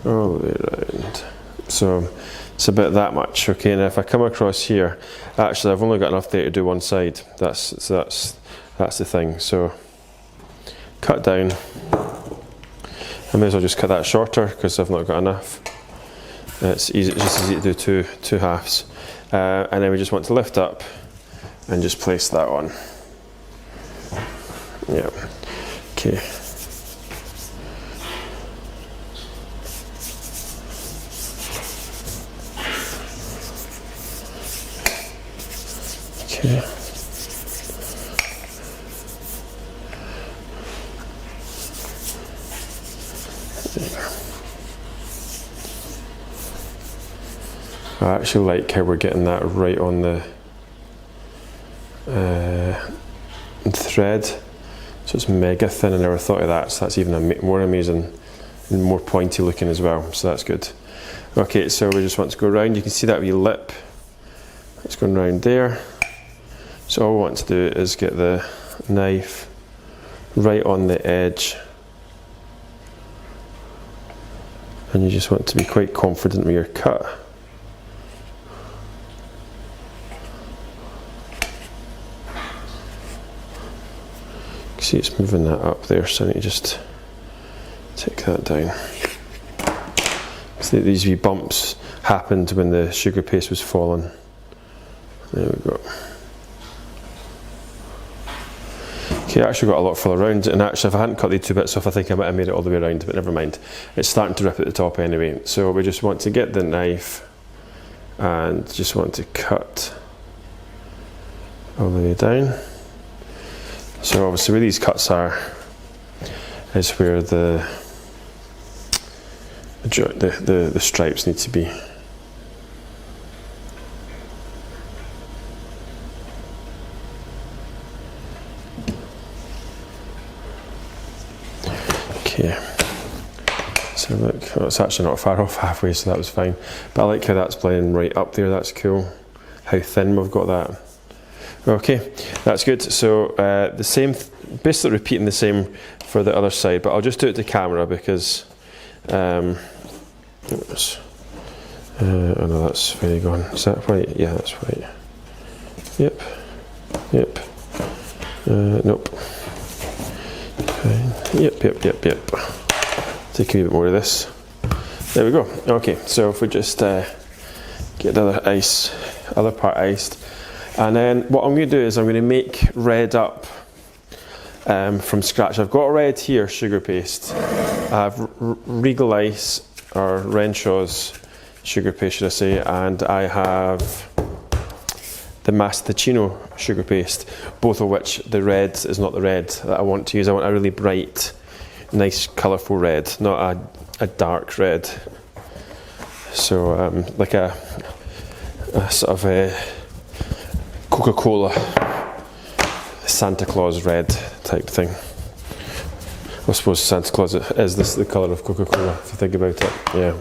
all the way around. So it's about that much. Okay, and if I come across here, actually I've only got enough there to do one side. That's the thing. So cut down. I may as well just cut that shorter because I've not got enough. It's easy, it's just easy to do two halves. And then we just want to lift up and just place that on. Yeah. Okay. Okay. I actually like how we're getting that right on the thread, so it's mega thin. I never thought of that, so that's even more amazing and more pointy looking as well, so that's good. Okay, so we just want to go around. You can see that wee lip, it's going round there. So all we want to do is get the knife right on the edge, and you just want to be quite confident with your cut. See, it's moving that up there, so I need to just take that down. So these wee bumps happened when the sugar paste was falling. There we go. Okay, I actually got a lot further around, and actually if I hadn't cut these two bits off, I think I might have made it all the way around, but never mind. It's starting to rip at the top anyway. So we just want to get the knife and just want to cut all the way down. So obviously where these cuts are is where the stripes need to be. Okay, so look, oh, it's actually not far off halfway, so that was fine. But I like how that's playing right up there, that's cool. How thin we've got that. Okay, that's good. So the same, basically repeating the same for the other side, but I'll just do it to camera because, oh no, that's very gone. Is that white? Yeah, that's white. Yep, yep, nope. Yep. Take a wee bit more of this. There we go. Okay, so if we just get the other part iced. And then what I'm going to do is I'm going to make red up from scratch. I've got red here, sugar paste. I have Regal Ice, or Renshaw's sugar paste should I say, and I have the Masticino sugar paste, both of which the red is not the red that I want to use. I want a really bright, nice colourful red, not a dark red. So like a sort of a Coca-Cola Santa Claus red type thing. I suppose Santa Claus is the colour of Coca-Cola if you think about it. Yeah.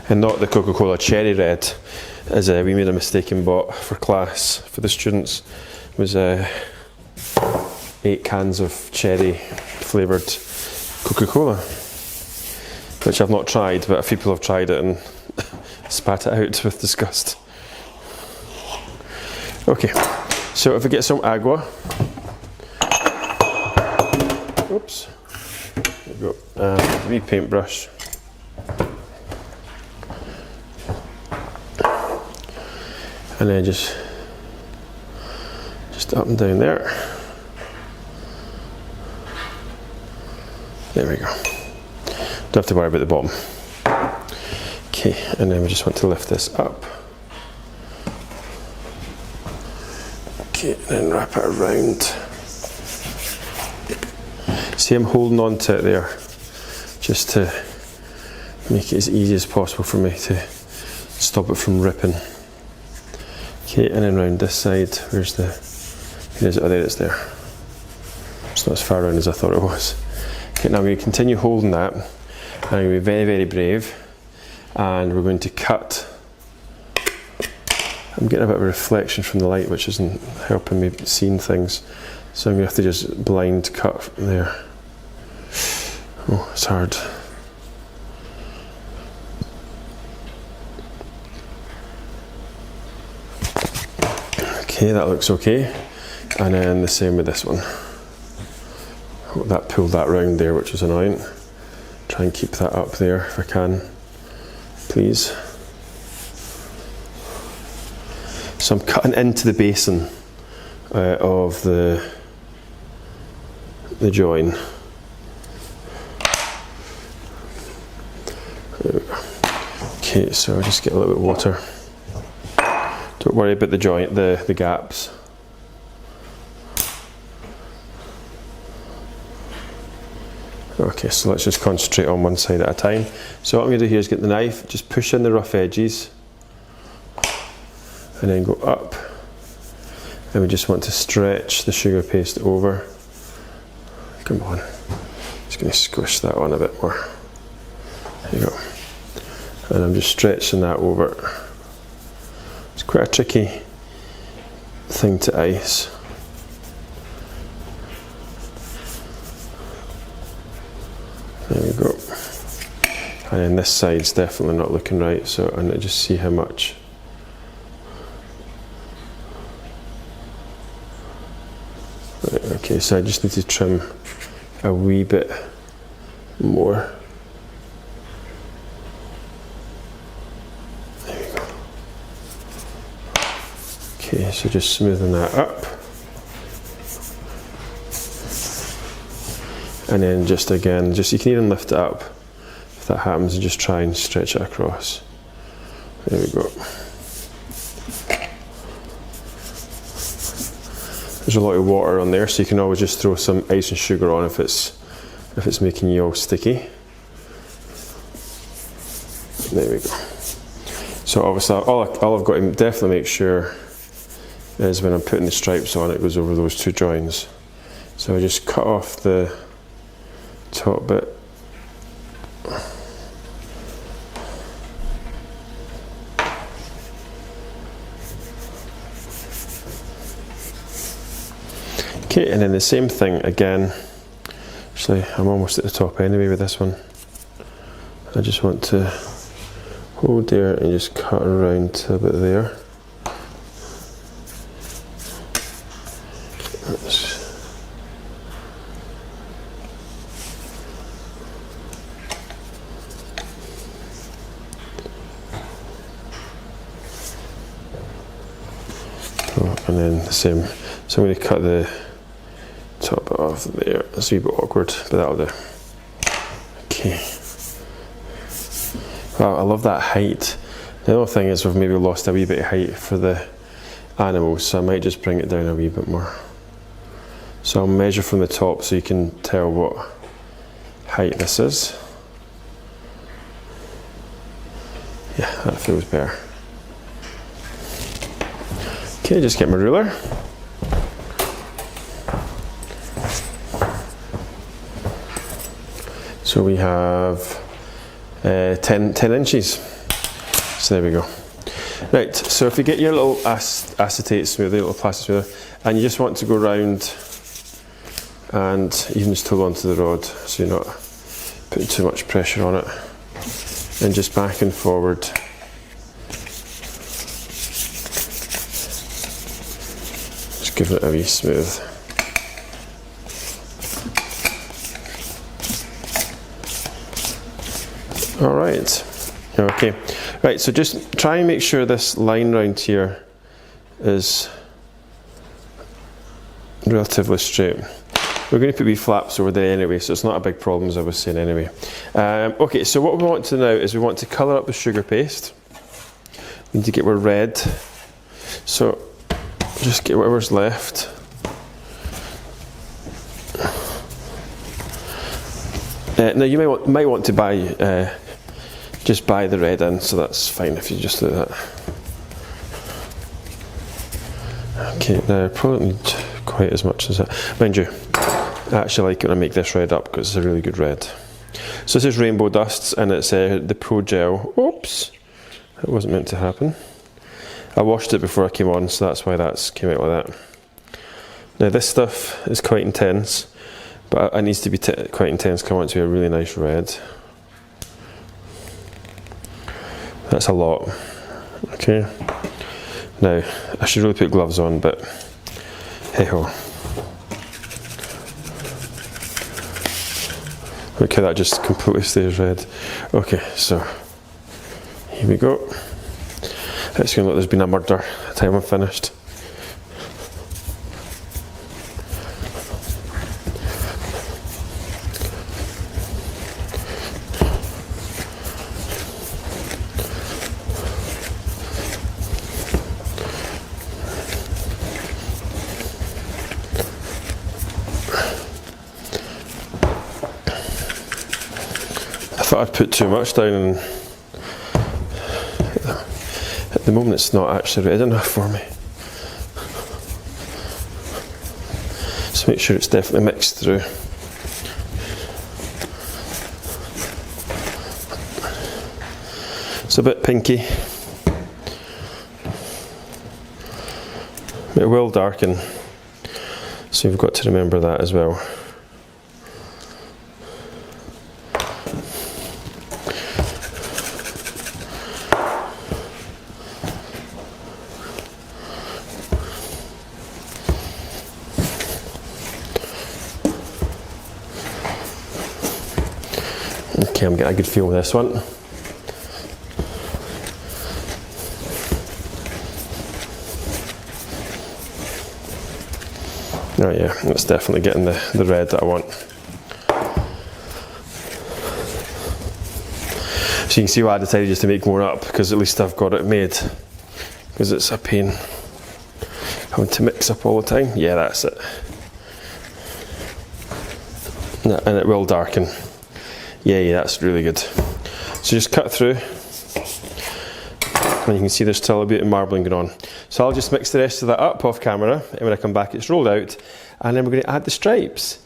and not the Coca-Cola Cherry Red, as we made a mistake and bought for class for the students. It was 8 cans of cherry flavoured Coca-Cola, which I've not tried, but a few people have tried it and spat it out with disgust. Okay, so if we get some agua, oops, there we go, a wee paintbrush, and then just up and down there. There we go. Don't have to worry about the bottom. Okay, and then we just want to lift this up. Okay, and then wrap it around. See, I'm holding on to it there, just to make it as easy as possible for me to stop it from ripping. Okay, and then round this side, where's the, here's it, oh there it's there. It's not as far around as I thought it was. Okay, now I'm going to continue holding that, and I'm going to be very, very brave, and we're going to cut. I'm getting a bit of a reflection from the light, which isn't helping me seeing things, so I'm going to have to just blind cut from there. Oh, it's hard. Okay, that looks okay, and then the same with this one. Oh, that pulled that round there, which was annoying. Try and keep that up there if I can, please. So I'm cutting into the basin of the join. Okay, so I'll just get a little bit of water. Don't worry about the joint, the gaps. Okay, so let's just concentrate on one side at a time. So what I'm going to do here is get the knife, just push in the rough edges, and then go up. And we just want to stretch the sugar paste over. Come on. Just going to squish that on a bit more. There you go. And I'm just stretching that over. It's quite a tricky thing to ice. There we go. And then this side's definitely not looking right, so I'm going to just see how much. Right, okay, so I just need to trim a wee bit more. There we go. Okay, so just smoothing that up. And then just again, you can even lift it up if that happens, and just try and stretch it across. There we go. There's a lot of water on there, so you can always just throw some ice and sugar on if it's making you all sticky. There we go. So obviously all I've got to definitely make sure is when I'm putting the stripes on, it goes over those two joins. So I just cut off the top bit. Okay, and then the same thing again. Actually, I'm almost at the top anyway with this one. I just want to hold there and just cut around to about there. And then the same, so I'm going to cut the top off there. It's a wee bit awkward, but that'll do. Okay. Wow, I love that height. The other thing is we've maybe lost a wee bit of height for the animals, so I might just bring it down a wee bit more. So I'll measure from the top so you can tell what height this is. Yeah, that feels better. Okay, just get my ruler. So we have 10 inches. So there we go. Right, so if you get your little acetate smoothie, little plastic smoother, and you just want to go round and you can just hold onto the rod so you're not putting too much pressure on it, and just back and forward. Just giving it a wee smooth. All right. Okay, right, so just try and make sure this line round here is relatively straight. We're going to put wee flaps over there anyway, so it's not a big problem, as I was saying anyway. Okay, so what we want to now is we want to colour up the sugar paste. We need to get our red, so just get whatever's left. Now you might want to buy just buy the red in, so that's fine if you just do that. Okay, now I probably need quite as much as that. Mind you, I actually like it when I make this red up because it's a really good red. So this is Rainbow Dusts, and it's the Pro Gel. Oops, that wasn't meant to happen. I washed it before I came on, so that's why that came out like that. Now this stuff is quite intense, but it needs to be quite intense because I want it to be a really nice red. That's a lot. Okay. Now, I should really put gloves on, but hey ho. Look how that just completely stays red. Okay, so here we go. It's going to look like there's been a murder by the time I'm finished. I thought I'd put too much down, and at the moment it's not actually red enough for me. So make sure it's definitely mixed through. It's a bit pinky. It will darken, so you've got to remember that as well. Okay, I'm getting a good feel with this one. Oh yeah, it's definitely getting the red that I want. So you can see why I decided just to make more up, because at least I've got it made. Because it's a pain having to mix up all the time. Yeah, that's it. And it will darken. Yeah, that's really good. So just cut through, and you can see there's still a bit of marbling going on. So I'll just mix the rest of that up off camera, and when I come back it's rolled out, and then we're going to add the stripes.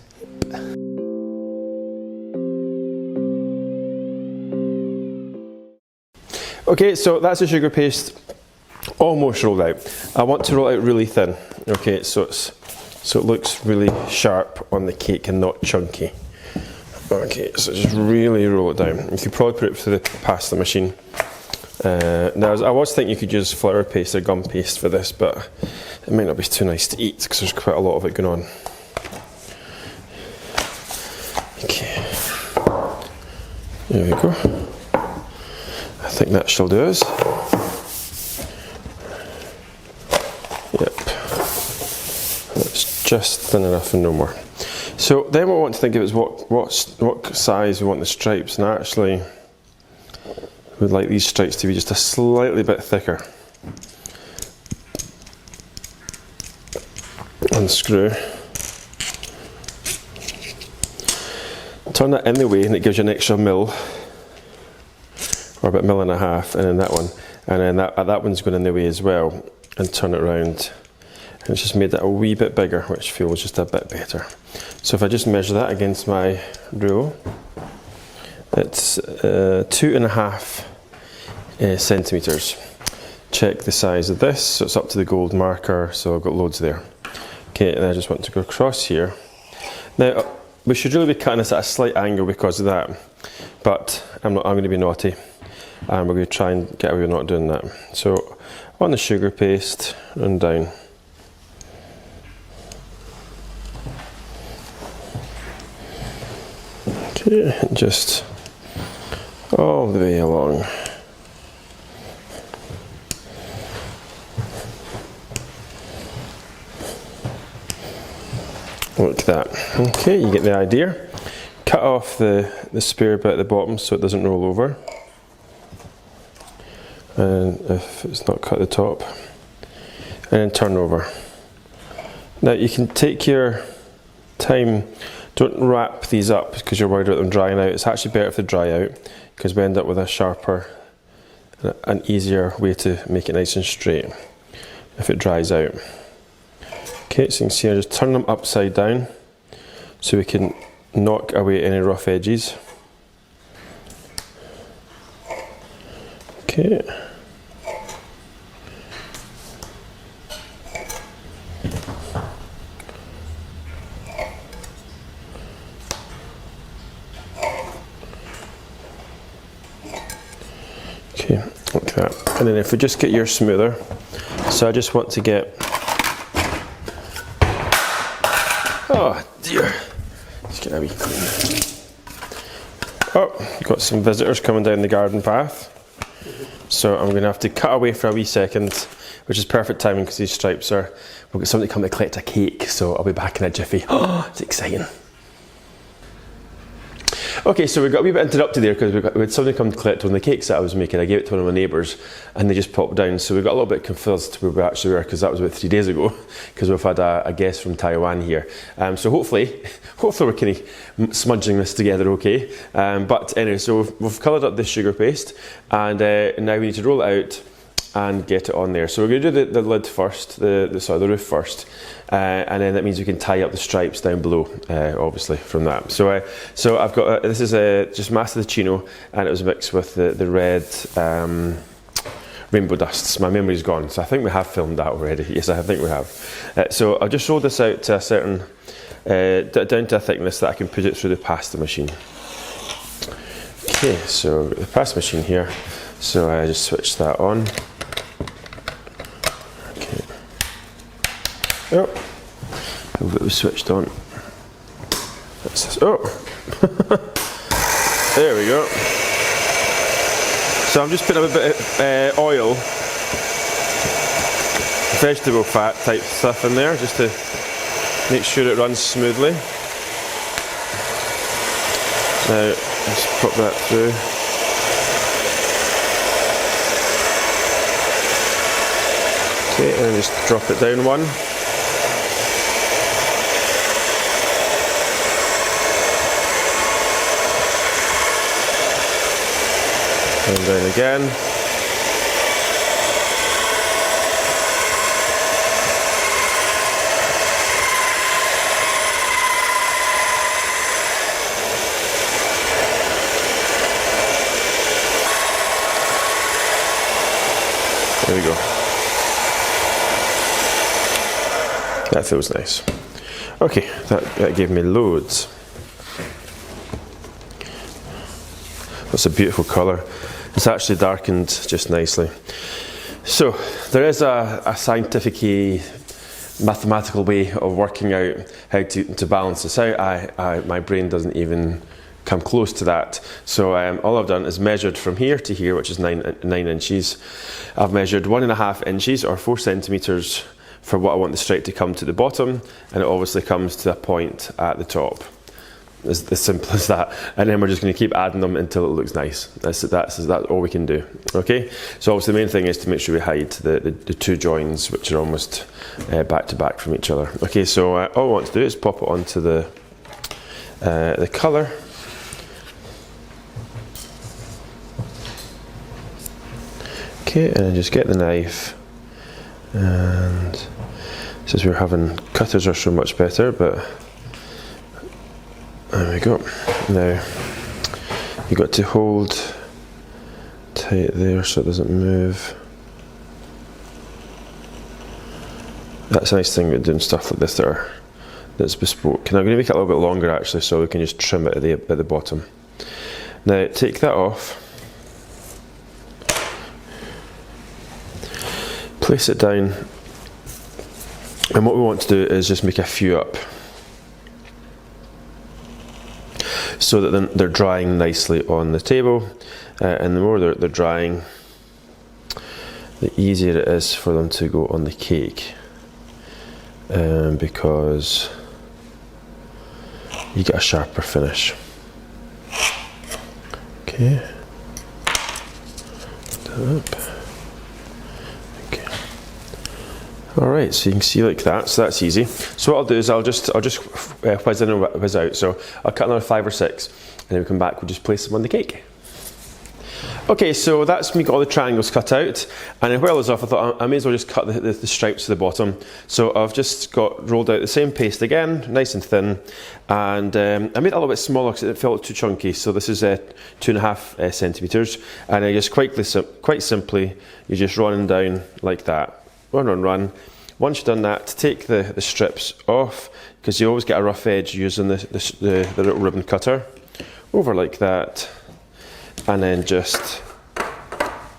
Okay, so that's the sugar paste almost rolled out. I want to roll it out really thin. Okay, so it looks really sharp on the cake and not chunky. Okay, so just really roll it down. You could probably put it through the pasta machine. Now, I was thinking you could use flour paste or gum paste for this, but it might not be too nice to eat because there's quite a lot of it going on. Okay, there we go. I think that shall do us. Yep, that's just thin enough and no more. So then what we want to think of is what size we want the stripes, and I actually would like these stripes to be just a slightly bit thicker. Unscrew. Turn that in the way and it gives you an extra mil, or about 1.5 mils, and then that one, and then that one's going in the way as well, and turn it round. And it's just made that a wee bit bigger, which feels just a bit better. So if I just measure that against my rule, it's 2.5 centimetres. Check the size of this, so it's up to the gold marker, so I've got loads there. Okay, and I just want to go across here. Now, we should really be cutting this at a slight angle because of that, but I'm going to be naughty, and we're going to try and get away with not doing that. So, on the sugar paste, run down. Okay, just all the way along. Like that. Okay, you get the idea. Cut off the spare bit at the bottom so it doesn't roll over. And if it's not cut at the top, and then turn over. Now you can take your time. Don't wrap these up because you're worried about them drying out. It's actually better if they dry out because we end up with a sharper, an easier way to make it nice and straight if it dries out. Okay, so you can see I just turn them upside down so we can knock away any rough edges. Okay. Okay, like that. And then if we just get yours smoother, so I just want to get, oh dear, let's get a wee clean. Oh, got some visitors coming down the garden path. So I'm going to have to cut away for a wee second, which is perfect timing because these stripes are, we've got somebody coming to collect a cake, so I'll be back in a jiffy. Oh, it's exciting. Okay, so we got a wee bit interrupted there because we had somebody come to collect one of the cakes that I was making. I gave it to one of my neighbours and they just popped down, so we got a little bit confused where we actually were because that was about 3 days ago because we've had a guest from Taiwan here. So hopefully we're kind of smudging this together okay. But anyway, so we've coloured up this sugar paste and now we need to roll it out and get it on there. So we're going to do the lid first, the roof first, and then that means we can tie up the stripes down below, obviously from that. So I've got this is just Masticino, and it was mixed with the red rainbow dusts. My memory's gone, so I think we have filmed that already. Yes, I think we have. So I'll just roll this out to a certain down to a thickness that I can put it through the pasta machine. Okay, so the pasta machine here. So I just switch that on. Oh, it was switched on. Oh, there we go. So I'm just putting a bit of oil, vegetable fat type stuff in there just to make sure it runs smoothly. Now, just pop that through. Okay, and just drop it down one. And down again. There we go. That feels nice. Okay, that gave me loads. That's a beautiful colour. It's actually darkened just nicely. So there is a scientific, mathematical way of working out how to balance this out. My brain doesn't even come close to that. So all I've done is measured from here to here, which is 9 inches. I've measured 1.5 inches or 4 centimetres for what I want the stripe to come to the bottom, and it obviously comes to a point at the top. It's as simple as that, and then we're just going to keep adding them until it looks nice. That's all we can do. Okay, so obviously the main thing is to make sure we hide the two joins, which are almost back to back from each other. Okay, so all I want to do is pop it onto the colour. Okay, and then just get the knife, and since we're having cutters are so much better, but there we go. Now you've got to hold tight there so it doesn't move. That's a nice thing about doing stuff like this that's bespoke. And I'm going to make it a little bit longer actually, so we can just trim it at the bottom. Now take that off, place it down, and what we want to do is just make a few up so that then they're drying nicely on the table, and the more they're drying, the easier it is for them to go on the cake, because you get a sharper finish. Okay. Up. Okay. All right, so you can see like that. So that's easy. So what I'll do is I'll just whiz in and whiz out. So I'll cut another 5 or 6, and then we come back. We'll just place them on the cake. Okay, so that's me got all the triangles cut out, and while I was off, I thought I may as well just cut the stripes to the bottom. So I've just rolled out the same paste again, nice and thin, and I made it a little bit smaller because it felt too chunky. So this is 2.5 centimeters, and I just quite simply, you just run down like that, run. Once you've done that, take the strips off, because you always get a rough edge using the little ribbon cutter, over like that. And then just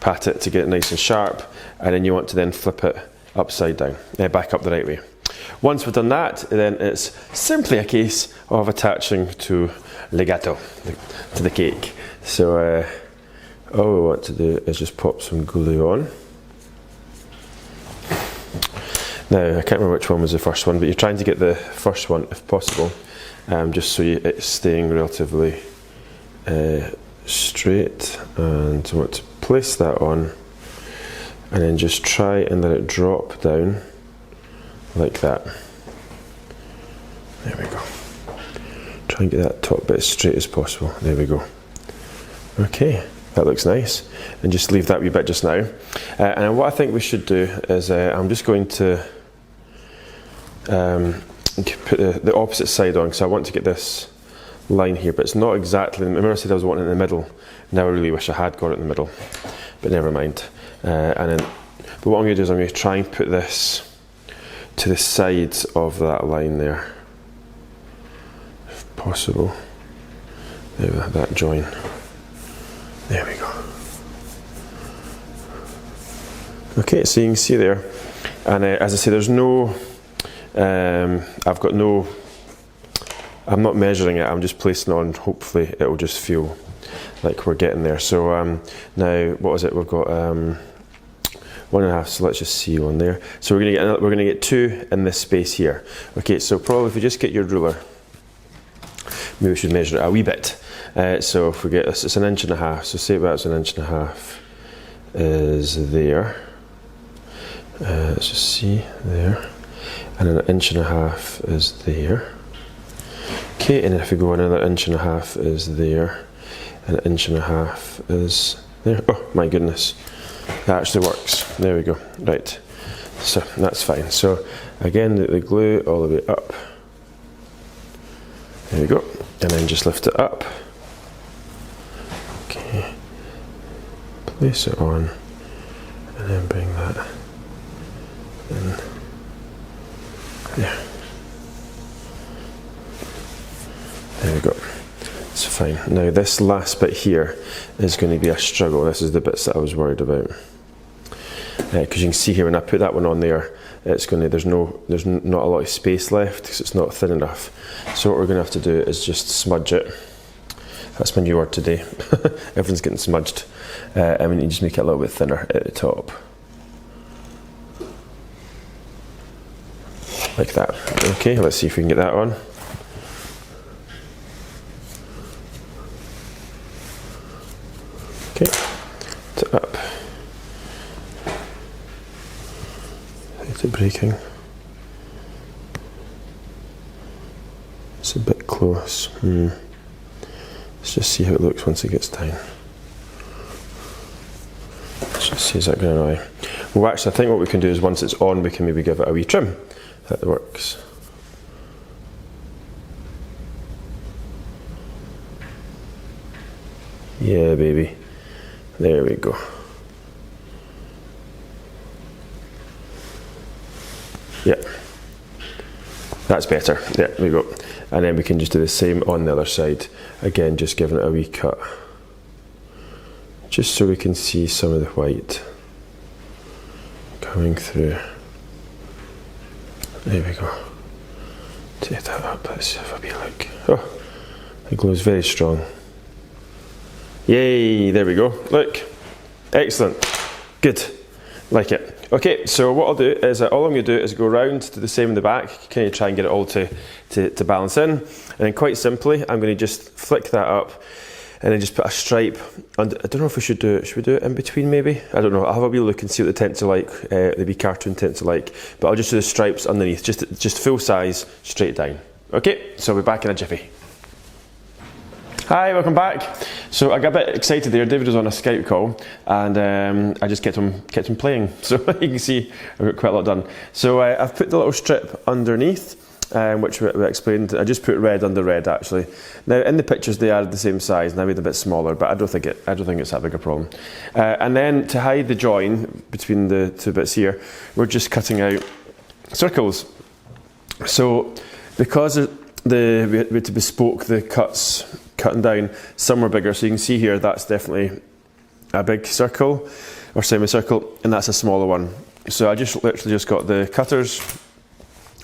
pat it to get it nice and sharp, and then you want to then flip it upside down, back up the right way. Once we've done that, then it's simply a case of attaching to legato, to the cake. So all we want to do is just pop some glue on. Now I can't remember which one was the first one, but you're trying to get the first one if possible, just so it's staying relatively straight, and you want to place that on, and then just try and let it drop down like that. There we go. Try and get that top bit as straight as possible. There we go. Okay, that looks nice. And just leave that wee bit just now. And what I think we should do is I'm just going to put the opposite side on, because I want to get this line here, but it's not exactly. Remember I said I was wanting it in the middle. Now I really wish I had got it in the middle, but never mind. But what I'm going to do is I'm going to try and put this to the sides of that line there, if possible. There, that join. There we go. Okay, so you can see there, and as I say, there's no. I've got no. I'm not measuring it, I'm just placing it on, hopefully it will just feel like we're getting there. So now, what was it, we've got 1.5, so let's just see one there. So we're going to get 2 in this space here. Okay, so probably if you just get your ruler, maybe we should measure it a wee bit. So if we get this, it's 1.5 inches, so say about 1.5 inches is there. Let's just see, there. And 1.5 inches is there. Okay, and if we go another 1.5 inches is there, and 1.5 inches is there. Oh my goodness, that actually works. There we go. Right, so that's fine. So again, the glue all the way up. There we go, and then just lift it up. Okay, place it on, and then bring that in. There. There we go. It's fine. Now this last bit here is going to be a struggle. This is the bits that I was worried about. Because you can see here when I put that one on there, it's going to there's not a lot of space left because it's not thin enough. So what we're going to have to do is just smudge it. That's my new word today. Everything's getting smudged. And we need to just make it a little bit thinner at the top. Like that. Okay, let's see if we can get that on. Okay, to up. Is it breaking? It's a bit close. Let's just see how it looks once it gets down. Let's just see, is that going to annoy? Well, actually, I think what we can do is once it's on, we can maybe give it a wee trim. That works. Yeah, baby. There we go. Yeah, that's better. Yeah, there we go. And then we can just do the same on the other side. Again, just giving it a wee cut. Just so we can see some of the white coming through. There we go. Take that up, let's have a wee look. Oh, the glue is very strong. Yay, there we go. Look, excellent, good, like it. Okay, so what I'll do is, all I'm going to do is go around to the same in the back, kind of try and get it all to balance in. And then quite simply, I'm going to just flick that up and then just put a stripe under. I don't know if we should do it in between maybe? I don't know, I'll have a wee look and see what the tints are like, the wee cartoon tints are like. But I'll just do the stripes underneath, just full size, straight down. Okay, so I'll be back in a jiffy. Hi, welcome back. So I got a bit excited there. David was on a Skype call, and I just kept him playing. So you can see I've got quite a lot done. So I've put the little strip underneath, which we explained. I just put red under red actually. Now in the pictures they are the same size, and I made it a bit smaller, but I don't think it's that big a problem. And then to hide the join between the two bits here, we're just cutting out circles. So because we had to bespoke the cutting down, some were bigger, so you can see here that's definitely a big circle or semicircle, and that's a smaller one. So I just literally just got the cutters,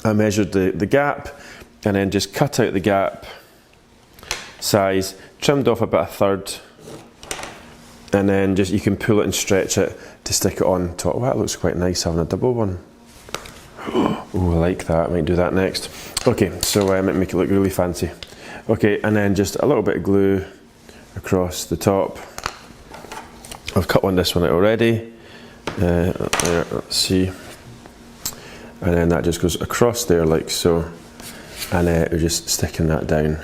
I measured the gap, and then just cut out the gap size, trimmed off about a third, and then just you can pull it and stretch it to stick it on top. Well, that looks quite nice having a double one. Oh, I like that. I might do that next. Okay, so I might make it look really fancy. Okay, and then just a little bit of glue across the top. I've cut this one out already. There, let's see. And then that just goes across there like so. And we're just sticking that down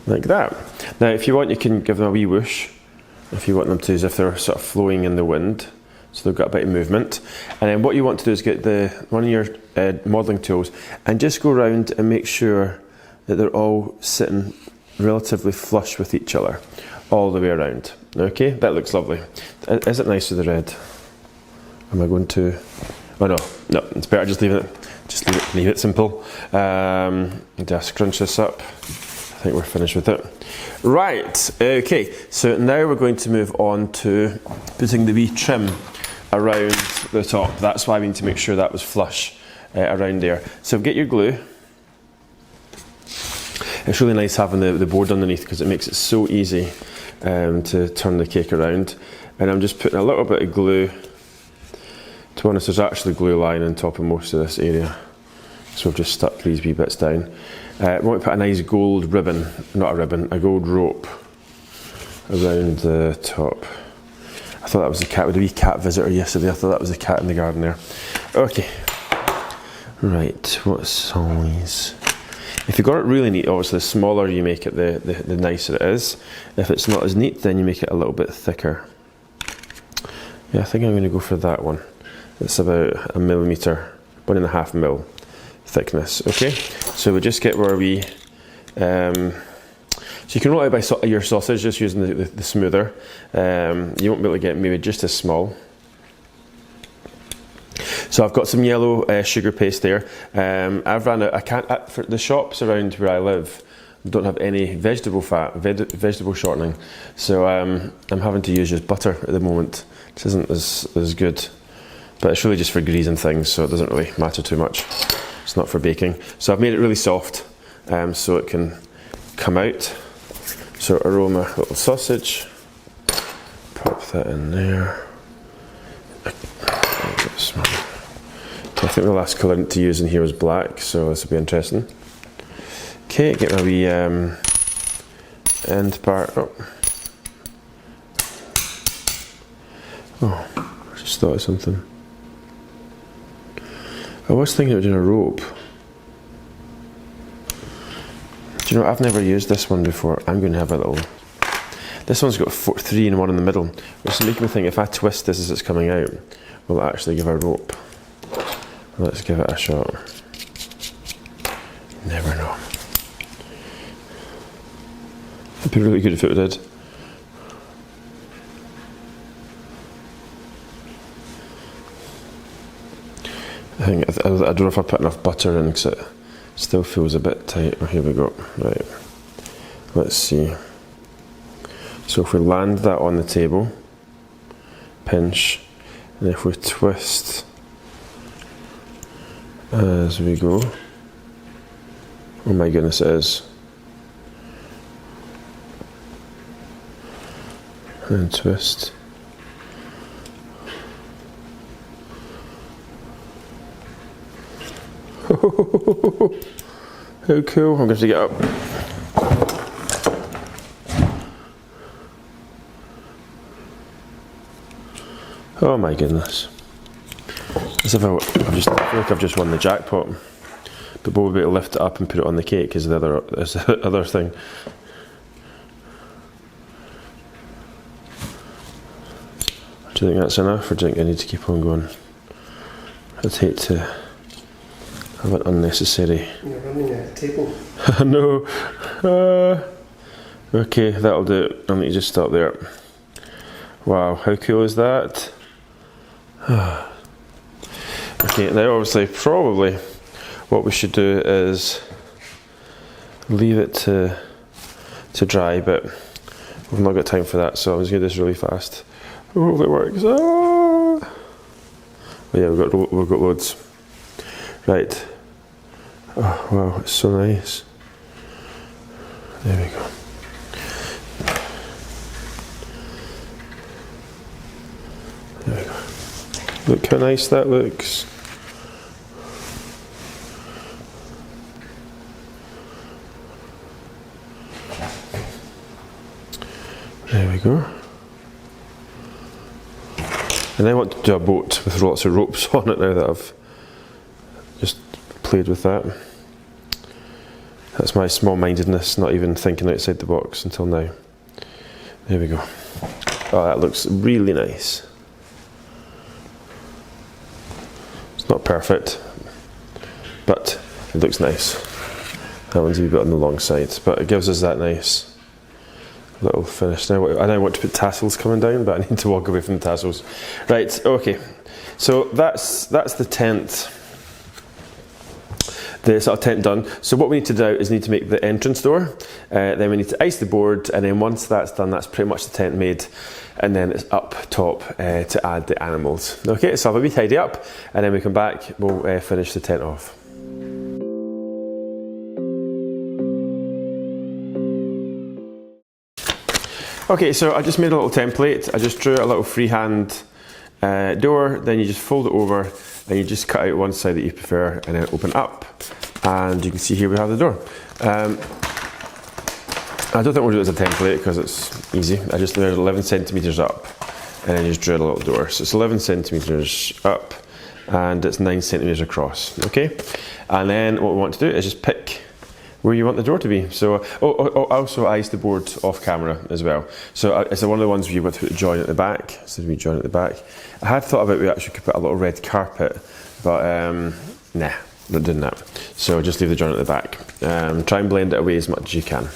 like that. Now, if you want, you can give them a wee whoosh. If you want them to, as if they're sort of flowing in the wind. So they've got a bit of movement. And then what you want to do is get one of your modelling tools and just go around and make sure that they're all sitting relatively flush with each other all the way around. Okay, that looks lovely. Is it nice with the red? Am I going to? Oh no, it's better just leave it simple. Just scrunch this up. I think we're finished with it. Right, okay, so now we're going to move on to putting the wee trim around the top. That's why we need to make sure that was flush around there. So get your glue. It's really nice having the board underneath because it makes it so easy to turn the cake around. And I'm just putting a little bit of glue. To be honest, there's actually glue lying on top of most of this area. So I've just stuck these wee bits down. We want to put a nice gold ribbon, not a ribbon, a gold rope around the top. I thought that was a cat, with a wee cat visitor yesterday. I thought that was a cat in the garden there. Okay. Right, what size? If you've got it really neat, obviously the smaller you make it, the nicer it is. If it's not as neat, then you make it a little bit thicker. Yeah, I think I'm going to go for that one. It's about 1 millimetre, 1.5 mil thickness. Okay, so we just get where we. So you can roll it out by your sausage, just using the smoother. You won't be able to get maybe just as small. So I've got some yellow sugar paste there. I've ran out. I can't. For the shops around where I live don't have any vegetable shortening, so I'm having to use just butter at the moment, which isn't as good. But it's really just for greasing things, so it doesn't really matter too much. It's not for baking. So I've made it really soft, so it can come out. So aroma little sausage. Pop that in there. I think the last colour to use in here is black, so this will be interesting. Okay, get my wee end part up. Oh, I just thought of something. I was thinking of doing a rope. Do you know, I've never used this one before. I'm going to have a little. This one's got 3 and 1 in the middle, which is making me think if I twist this as it's coming out, will it actually give a rope? Let's give it a shot. Never know. It'd be really good if it did. I don't know if I put enough butter in because it still feels a bit tight. Oh, here we go. Right. Let's see. So if we land that on the table, pinch, and if we twist as we go, oh my goodness, it is. And twist. How cool. I'm going to get up. Oh my goodness. As if I feel like I've just won the jackpot. But we'll be able to lift it up and put it on the cake is the other thing. Do you think that's enough, or do you think I need to keep on going? I'd hate to have an unnecessary... You're running out of table. No. Okay, that'll do it. I'll need to just stop there. Wow, how cool is that? Okay, now obviously probably what we should do is leave it to dry, but we've not got time for that, so I'm just going to do this really fast. Hopefully it works. Oh yeah, we've got loads. Right. Oh wow, it's so nice. There we go. There we go. Look how nice that looks. There we go. And I want to do a boat with lots of ropes on it now that I've just played with that. That's my small-mindedness, not even thinking outside the box until now. There we go. Oh, that looks really nice. It's not perfect, but it looks nice. That one's a wee bit on the long side, but it gives us that nice little finish. Now I want to put tassels coming down, but I need to walk away from the tassels. Right, okay. So that's the tent. The sort of tent done. So what we need to do is need to make the entrance door. Then we need to ice the board, and then once that's done, that's pretty much the tent made. And then it's up top to add the animals. Okay, so I'll have a wee tidy up, and then we come back. We'll finish the tent off. Okay, so I just made a little template. I just drew a little freehand door, then you just fold it over and you just cut out one side that you prefer and then open up. And you can see here we have the door. I don't think we'll do it as a template because it's easy. I just measured 11 centimetres up and then just drew a little door. So it's 11 centimetres up and it's 9 centimetres across, okay? And then what we want to do is just pick where you want the door to be. So, also I iced the board off camera as well. So it's one of the ones where you've got to put a join at the back. So we join at the back. I had thought about we actually could put a little red carpet, but nah, not doing that. So just leave the join at the back. Try and blend it away as much as you can.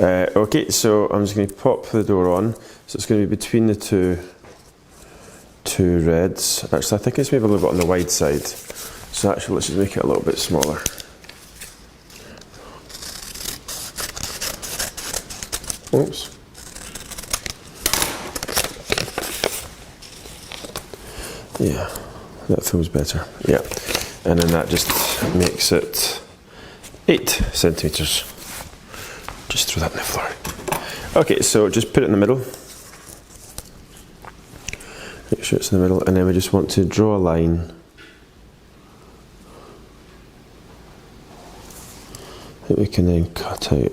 Okay, so I'm just going to pop the door on. So it's going to be between the two reds. Actually, I think it's maybe a little bit on the wide side. So actually, let's just make it a little bit smaller. Oops. Yeah, that feels better. Yeah, and then that just makes it 8 centimetres. Just throw that on the floor. Okay, so just put it in the middle. Make sure it's in the middle, and then we just want to draw a line. That we can then cut out.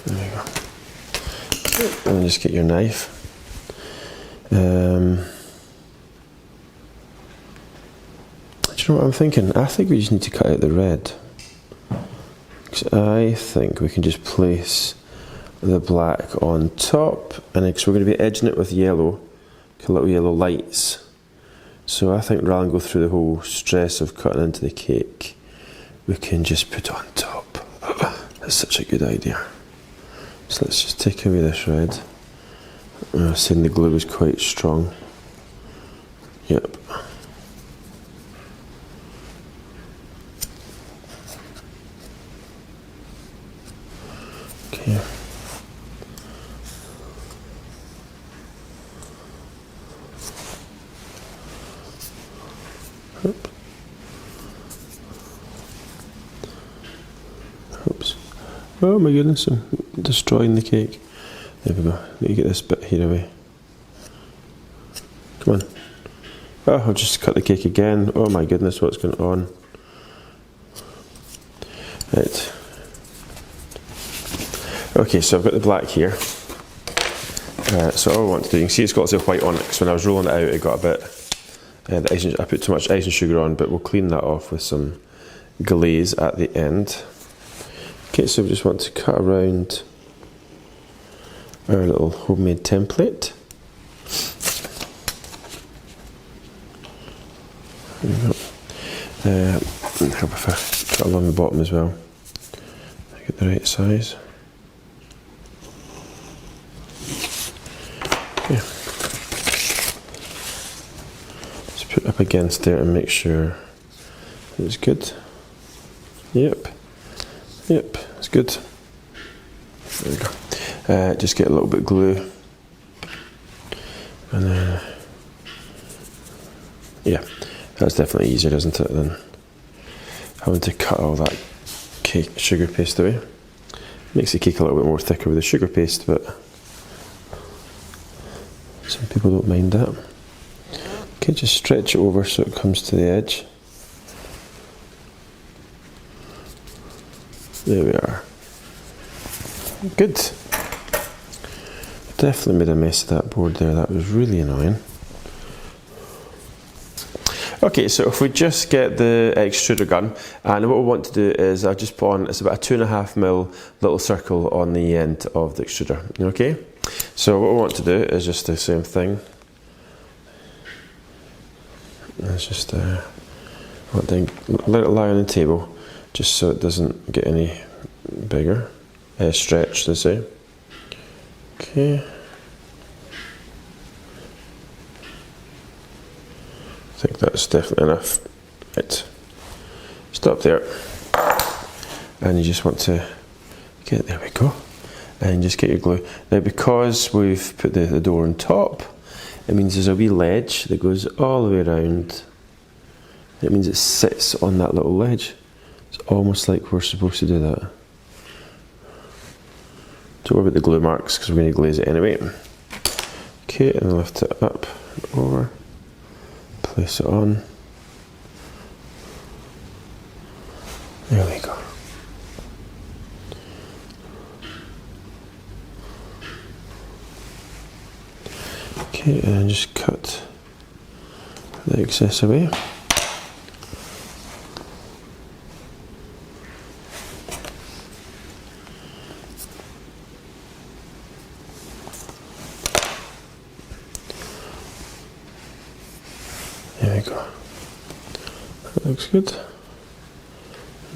There you go. And just get your knife. Do you know what I'm thinking? I think we just need to cut out the red. 'Cause I think we can just place the black on top, and because we're going to be edging it with yellow, little yellow lights. So I think rather than go through the whole stress of cutting into the cake, we can just put on top. That's such a good idea. So let's just take away this red. I was saying the glue was quite strong. Yep. Okay. Oop. Oops. Oh my goodness, I'm destroying the cake. There we go. Need to get this bit here away. Come on. Oh, I've just cut the cake again. Oh my goodness, what's going on? Right. Okay, so I've got the black here. So all I want to do, you can see it's got lots of white on it, because when I was rolling it out it got a bit, I put too much icing sugar on, but we'll clean that off with some glaze at the end. Okay, so we just want to cut around our little homemade template. There we go. Help if I cut along the bottom as well. Get the right size. Okay. Just put it up against there and make sure it's good. Yep. Yep, it's good. There we go. Just get a little bit of glue. And then, yeah, that's definitely easier, isn't it, than having to cut all that cake sugar paste away. Makes the cake a little bit more thicker with the sugar paste, but some people don't mind that. Okay, just stretch it over so it comes to the edge. There we are. Good. Definitely made a mess of that board there. That was really annoying. Okay, so if we just get the extruder gun, and what we want to do is I'll just put on, it's about a 2.5mm little circle on the end of the extruder. Okay? So what we want to do is just the same thing. Let's just let it lie on the table, just so it doesn't get any bigger. Stretch, they say. Okay. I think that's definitely enough. Right. Stop there. And you just want to get, there we go. And just get your glue. Now because we've put the door on top, it means there's a wee ledge that goes all the way around. It means it sits on that little ledge. It's almost like we're supposed to do that. Don't worry about the glue marks because we're going to glaze it anyway. Okay, and lift it up and over. Place it on. There we go. Okay, and just cut the excess away. There we go. That looks good.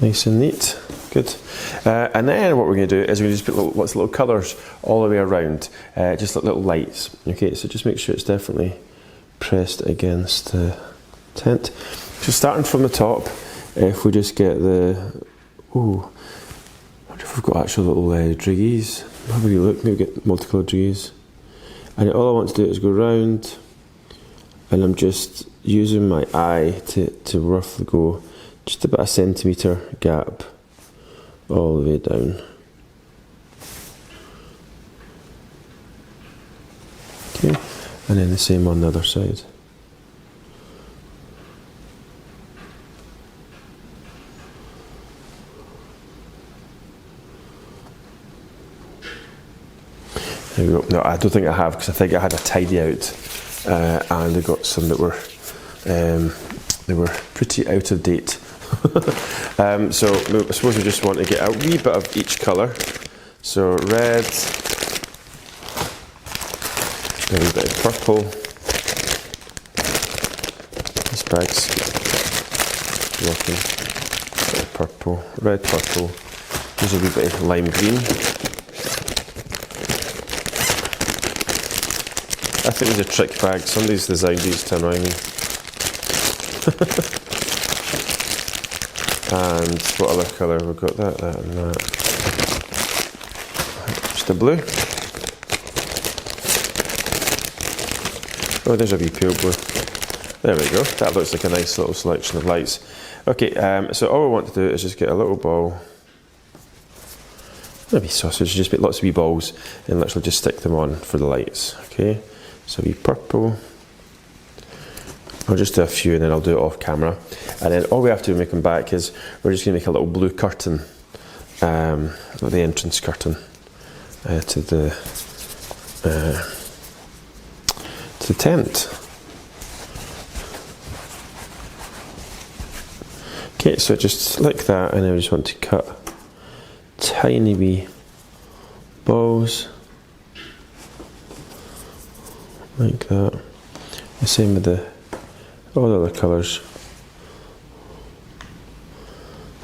Nice and neat. Good. And then what we're going to do is we're going to just put little colours all the way around, just like little lights. Okay, so just make sure it's definitely pressed against the tent. So starting from the top, if we just get the, oh, I wonder if we've got actual little driggies. Have a wee look, maybe get multicoloured driggies. And all I want to do is go round, and I'm just using my eye to roughly go just about a centimetre gap all the way down. Okay, and then the same on the other side. There we go. No, I don't think I have, because I think I had a tidy out, and I got some that were they were pretty out of date. So I suppose we just want to get a wee bit of each colour. So red, a wee bit of purple. This bag's working. purple, red, purple. There's a wee bit of lime green. I think these are trick bags. Somebody's designed these to annoy me. And what other colour? We've got that, and that. Just a blue. Oh, there's a wee pale blue. There we go. That looks like a nice little selection of lights. Okay, so all we want to do is just get a little ball. Maybe sausage, just make lots of wee balls and literally just stick them on for the lights. Okay, so wee purple. I'll just do a few and then I'll do it off camera. And then all we have to do to make them back is we're just going to make a little blue curtain, the entrance curtain to the tent. Okay, so just like that, and then we just want to cut tiny wee balls like that. The same with all the other colours.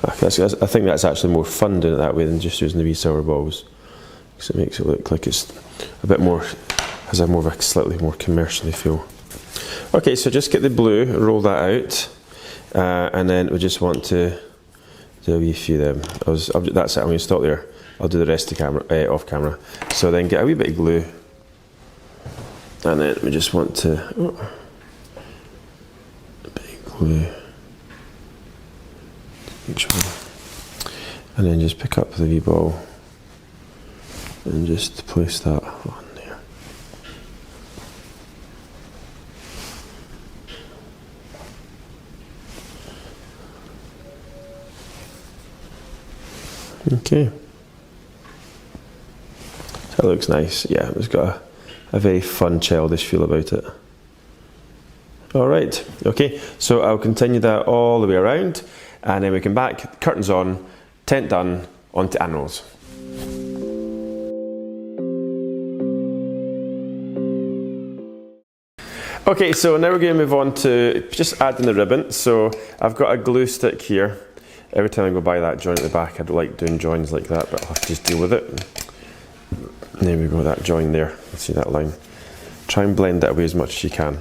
I think that's actually more fun doing it that way than just using the wee silver balls, because it makes it look like it's a bit more, has a more of a slightly more commercially feel. Okay, so just get the blue, roll that out, and then we just want to do a wee few of them. That's it, I'm going to stop there. I'll do the rest of the camera, off camera. So then get a wee bit of glue, and then we just want to, a bit of glue, each one, and then just pick up the wee ball, and just place that on there. Okay, that looks nice. Yeah, it's got a very fun, childish feel about it. Alright, okay, so I'll continue that all the way around, and then we come back, curtains on, tent done, on to animals. Okay, so now we're going to move on to just adding the ribbon. So I've got a glue stick here. Every time I go by that joint at the back, I don't like doing joins like that, but I'll have to just deal with it. There we go, that join there. Let's see that line. Try and blend that away as much as you can.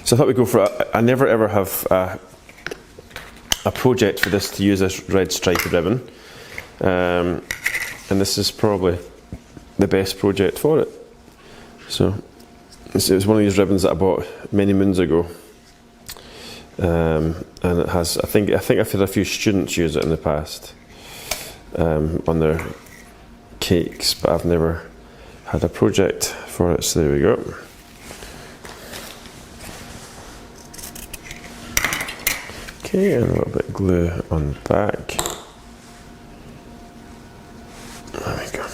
So I thought we'd go for I never ever have a project for this to use this red striped ribbon. And this is probably the best project for it. So it was one of these ribbons that I bought many moons ago. And it has, I think I've had a few students use it in the past on their cakes, but I've never had a project for it, so there we go. Okay, and a little bit of glue on the back. There we go.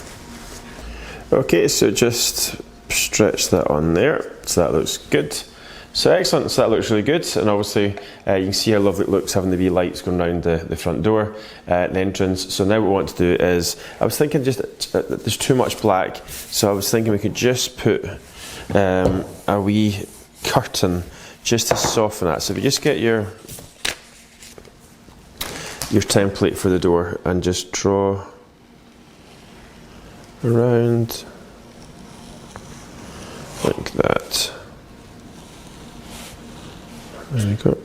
Okay, so just stretch that on there, so that looks good. So excellent, so that looks really good, and obviously you can see how lovely it looks having the wee lights going around the front door, the entrance. So now what we want to do is, I was thinking just there's too much black, so I was thinking we could just put a wee curtain just to soften that. So if you just get your template for the door and just draw around like that. There we go.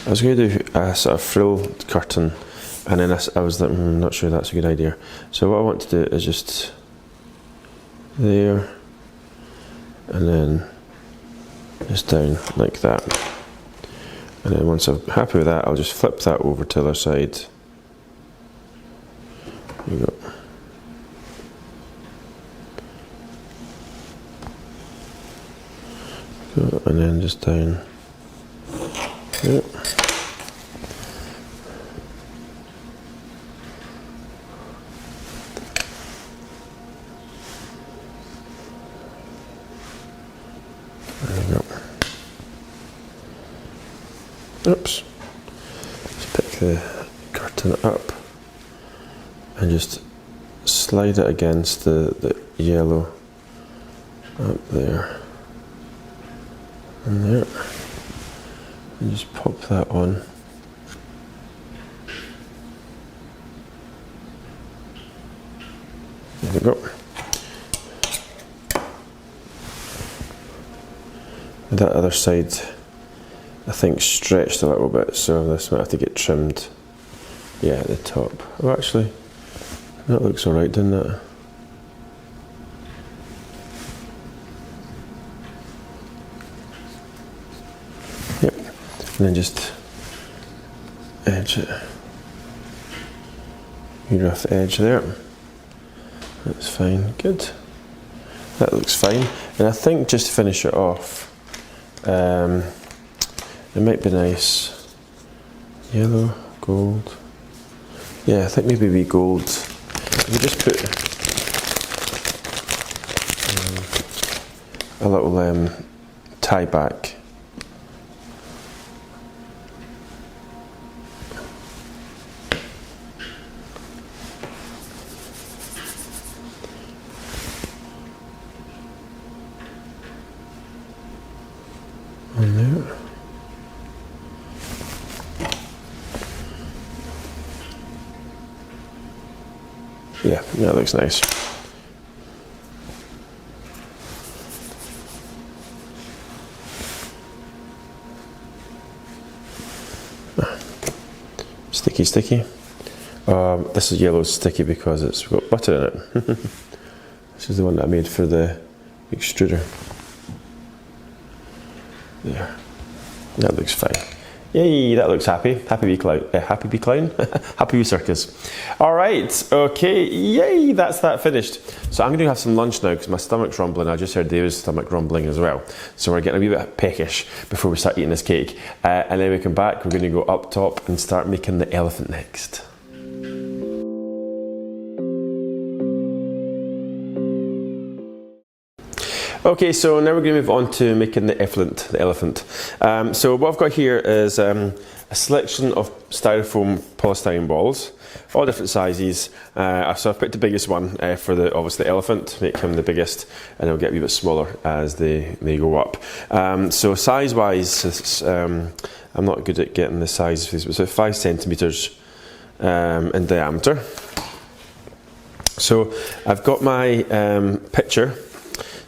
I was going to do a sort of frill curtain, and then I was like, not sure that's a good idea. So what I want to do is just there, and then just down like that. And then once I'm happy with that, I'll just flip that over to the other side. There you go. And then just down. Yep. There you go. Oops. Just pick the curtain up and just slide it against the yellow up there. And there. And just pop that on. There we go. That other side, I think, stretched a little bit, so this might have to get trimmed. Yeah, at the top. Oh, actually, that looks alright, doesn't it? Yep, and then just edge it. You rough edge there. That's fine, good. That looks fine. And I think just to finish it off, it might be nice. Yellow, gold. Yeah, I think maybe we gold. We just put a little tie back. On there. Yeah, that looks nice. Sticky, sticky. This is yellow sticky because it's got butter in it. This is the one that I made for the extruder. There. That looks fine. Yay, that looks happy. Happy wee clown. Happy wee clown? Happy wee circus. Alright, okay, yay, that's that finished. So I'm going to have some lunch now because my stomach's rumbling. I just heard David's stomach rumbling as well. So we're getting a wee bit peckish before we start eating this cake. And then we come back, we're going to go up top and start making the elephant next. Okay, so now we're going to move on to making the elephant. So what I've got here is a selection of styrofoam polystyrene balls, all different sizes. So I've picked the biggest one for obviously the elephant, make him the biggest, and it'll get a wee bit smaller as they go up. So size-wise, I'm not good at getting the size for these, but so 5 centimeters in diameter. So I've got my picture.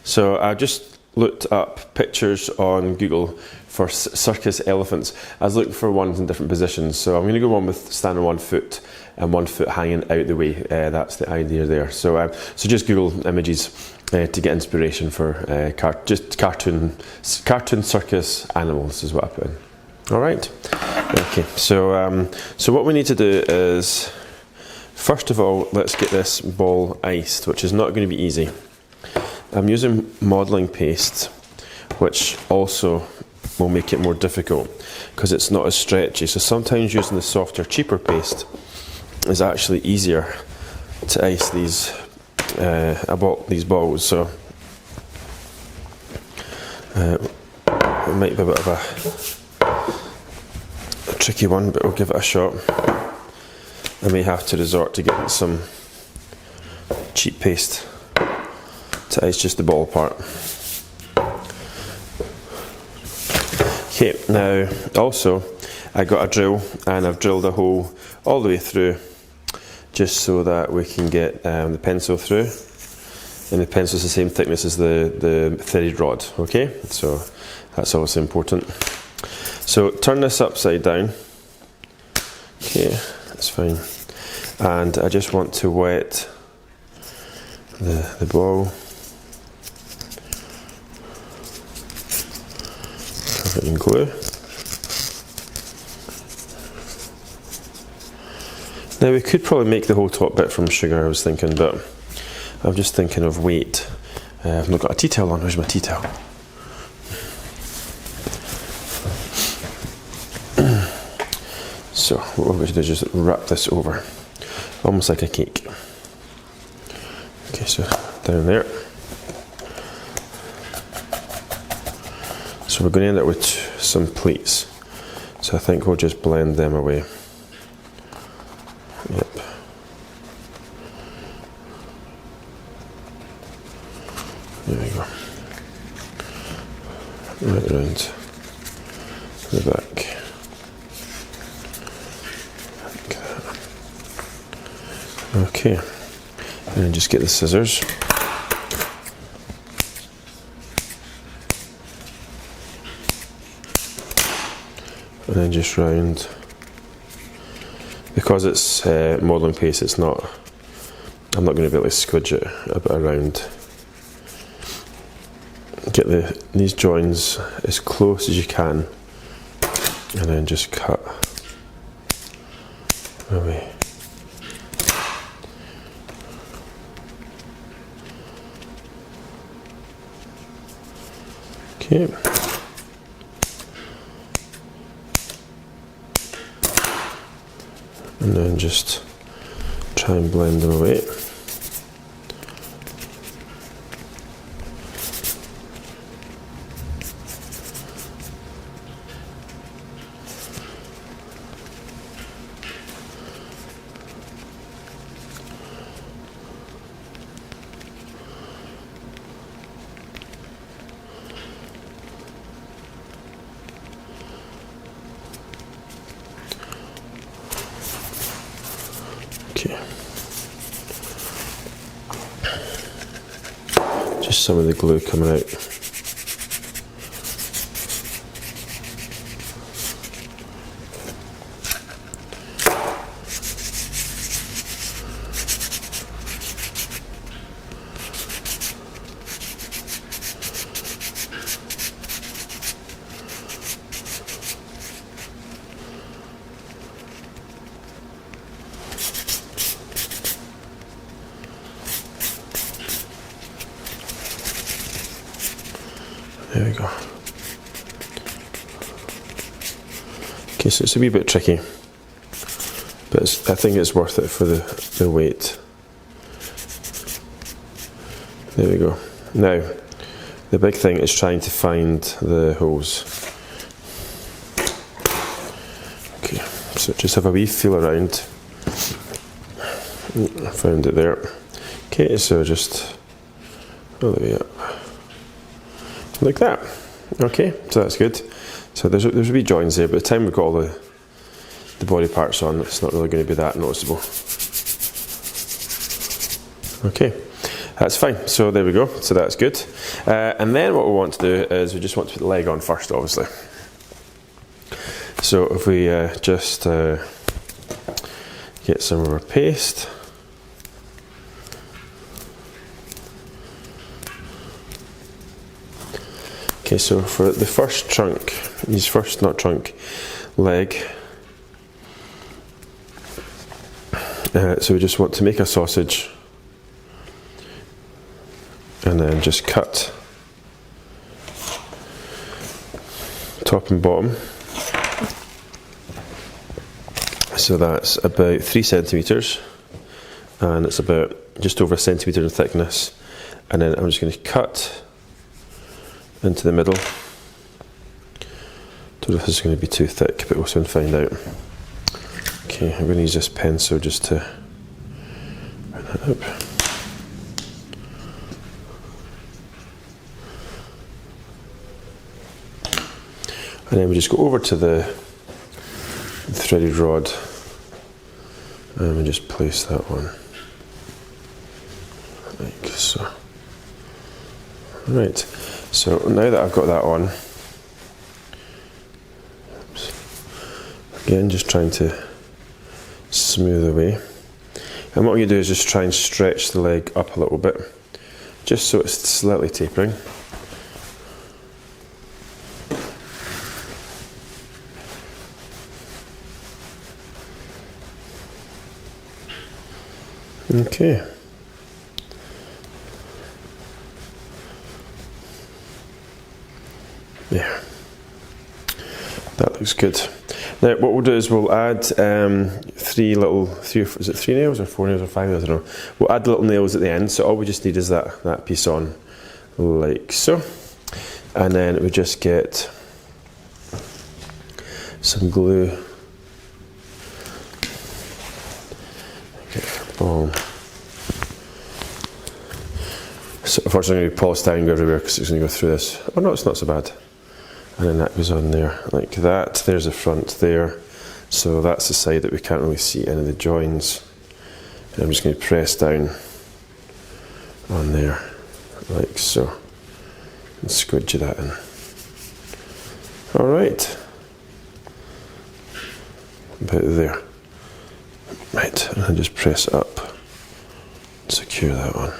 So I just looked up pictures on Google for circus elephants. I was looking for ones in different positions. So I'm going to go one with standing on 1 foot and 1 foot hanging out the way. That's the idea there. So just Google images to get inspiration for just cartoon circus animals is what I put in. All right. Okay. So what we need to do is, first of all, let's get this ball iced, which is not going to be easy. I'm using modelling paste, which also will make it more difficult because it's not as stretchy. So sometimes using the softer, cheaper paste is actually easier to ice these balls. So it might be a bit of a tricky one, but we'll give it a shot. I may have to resort to getting some cheap paste to ice just the ball part. Okay, now also I got a drill and I've drilled a hole all the way through just so that we can get the pencil through, and the pencil is the same thickness as the threaded rod. Okay, so that's also important. So turn this upside down. Okay, that's fine, and I just want to wet the ball. In glue. Now we could probably make the whole top bit from sugar, I was thinking, but I'm just thinking of weight. I've not got a tea towel on. Where's my tea towel? So what we're going to do is just wrap this over, almost like a cake. Okay, so down there. So we're going to end up with some pleats. So I think we'll just blend them away. Yep. There we go. Right around the back. Like that. Okay, and then just get the scissors. And then just round. Because it's modelling paste, I'm not going to be able to squidge it a bit around. Get these joins as close as you can, and then just cut away. Okay. And then just try and blend them away. Okay. Just some of the glue coming out. There we go. Okay, so it's a wee bit tricky, but I think it's worth it for the weight. There we go. Now, the big thing is trying to find the holes. Okay, so just have a wee feel around. I found it there. Okay, so just all the way up. Like that. Okay, so that's good. So there's a wee joins there, but by the time we've got all the body parts on, it's not really going to be that noticeable. Okay, that's fine. So there we go. So that's good. And then what we want to do is we just want to put the leg on first, obviously. So if we just get some of our paste. Okay, so for the first trunk, leg, so we just want to make a sausage and then just cut top and bottom. So that's about 3 centimetres, and it's about just over a centimetre in thickness, and then I'm just going to cut into the middle. Don't know if this is going to be too thick, but we'll soon find out. Okay, I'm going to use this pencil just to bring that up. And then we just go over to the threaded rod and we just place that on, like so. Right, so now that I've got that on, again just trying to smooth away, and what I'm going to do is just try and stretch the leg up a little bit, just so it's slightly tapering. Okay. There. That looks good. Now what we'll do is we'll add three nails or 4 nails or 5 nails, I don't know. We'll add little nails at the end, so all we just need is that piece on, like so. And then we just get some glue. Okay, boom. So unfortunately, I'm going to be polystyrene everywhere because it's going to go through this. Oh no, it's not so bad. And then that goes on there like that. There's the front there. So that's the side that we can't really see any of the joins. And I'm just going to press down on there like so. And squidge that in. Alright. About there. Right, and I just press up. Secure that one.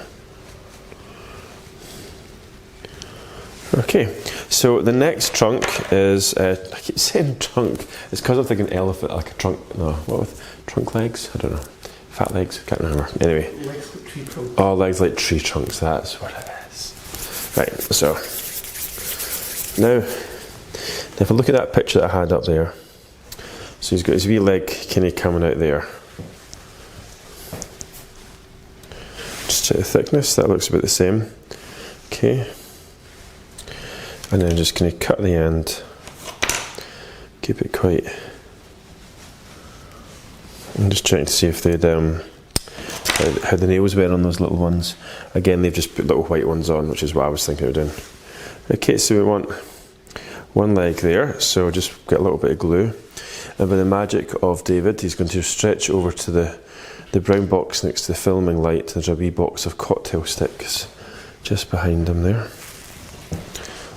Okay, so the next trunk is, I keep saying trunk, it's because I'm thinking elephant, like a trunk, no, what with trunk legs? I don't know. Fat legs? Can't remember. Anyway. Legs like tree trunks. Oh, legs like tree trunks, that's what it is. Right, so, now, if I look at that picture that I had up there, so he's got his wee leg kind of coming out there. Just check the thickness, that looks about the same. Okay. And then just going to cut the end, keep it quite. I'm just trying to see if they'd how the nails were on those little ones. Again, they've just put little white ones on, which is what I was thinking of doing. Okay, so we want one leg there, so just get a little bit of glue. And by the magic of David, he's going to stretch over to the brown box next to the filming light. There's a wee box of cocktail sticks just behind him there.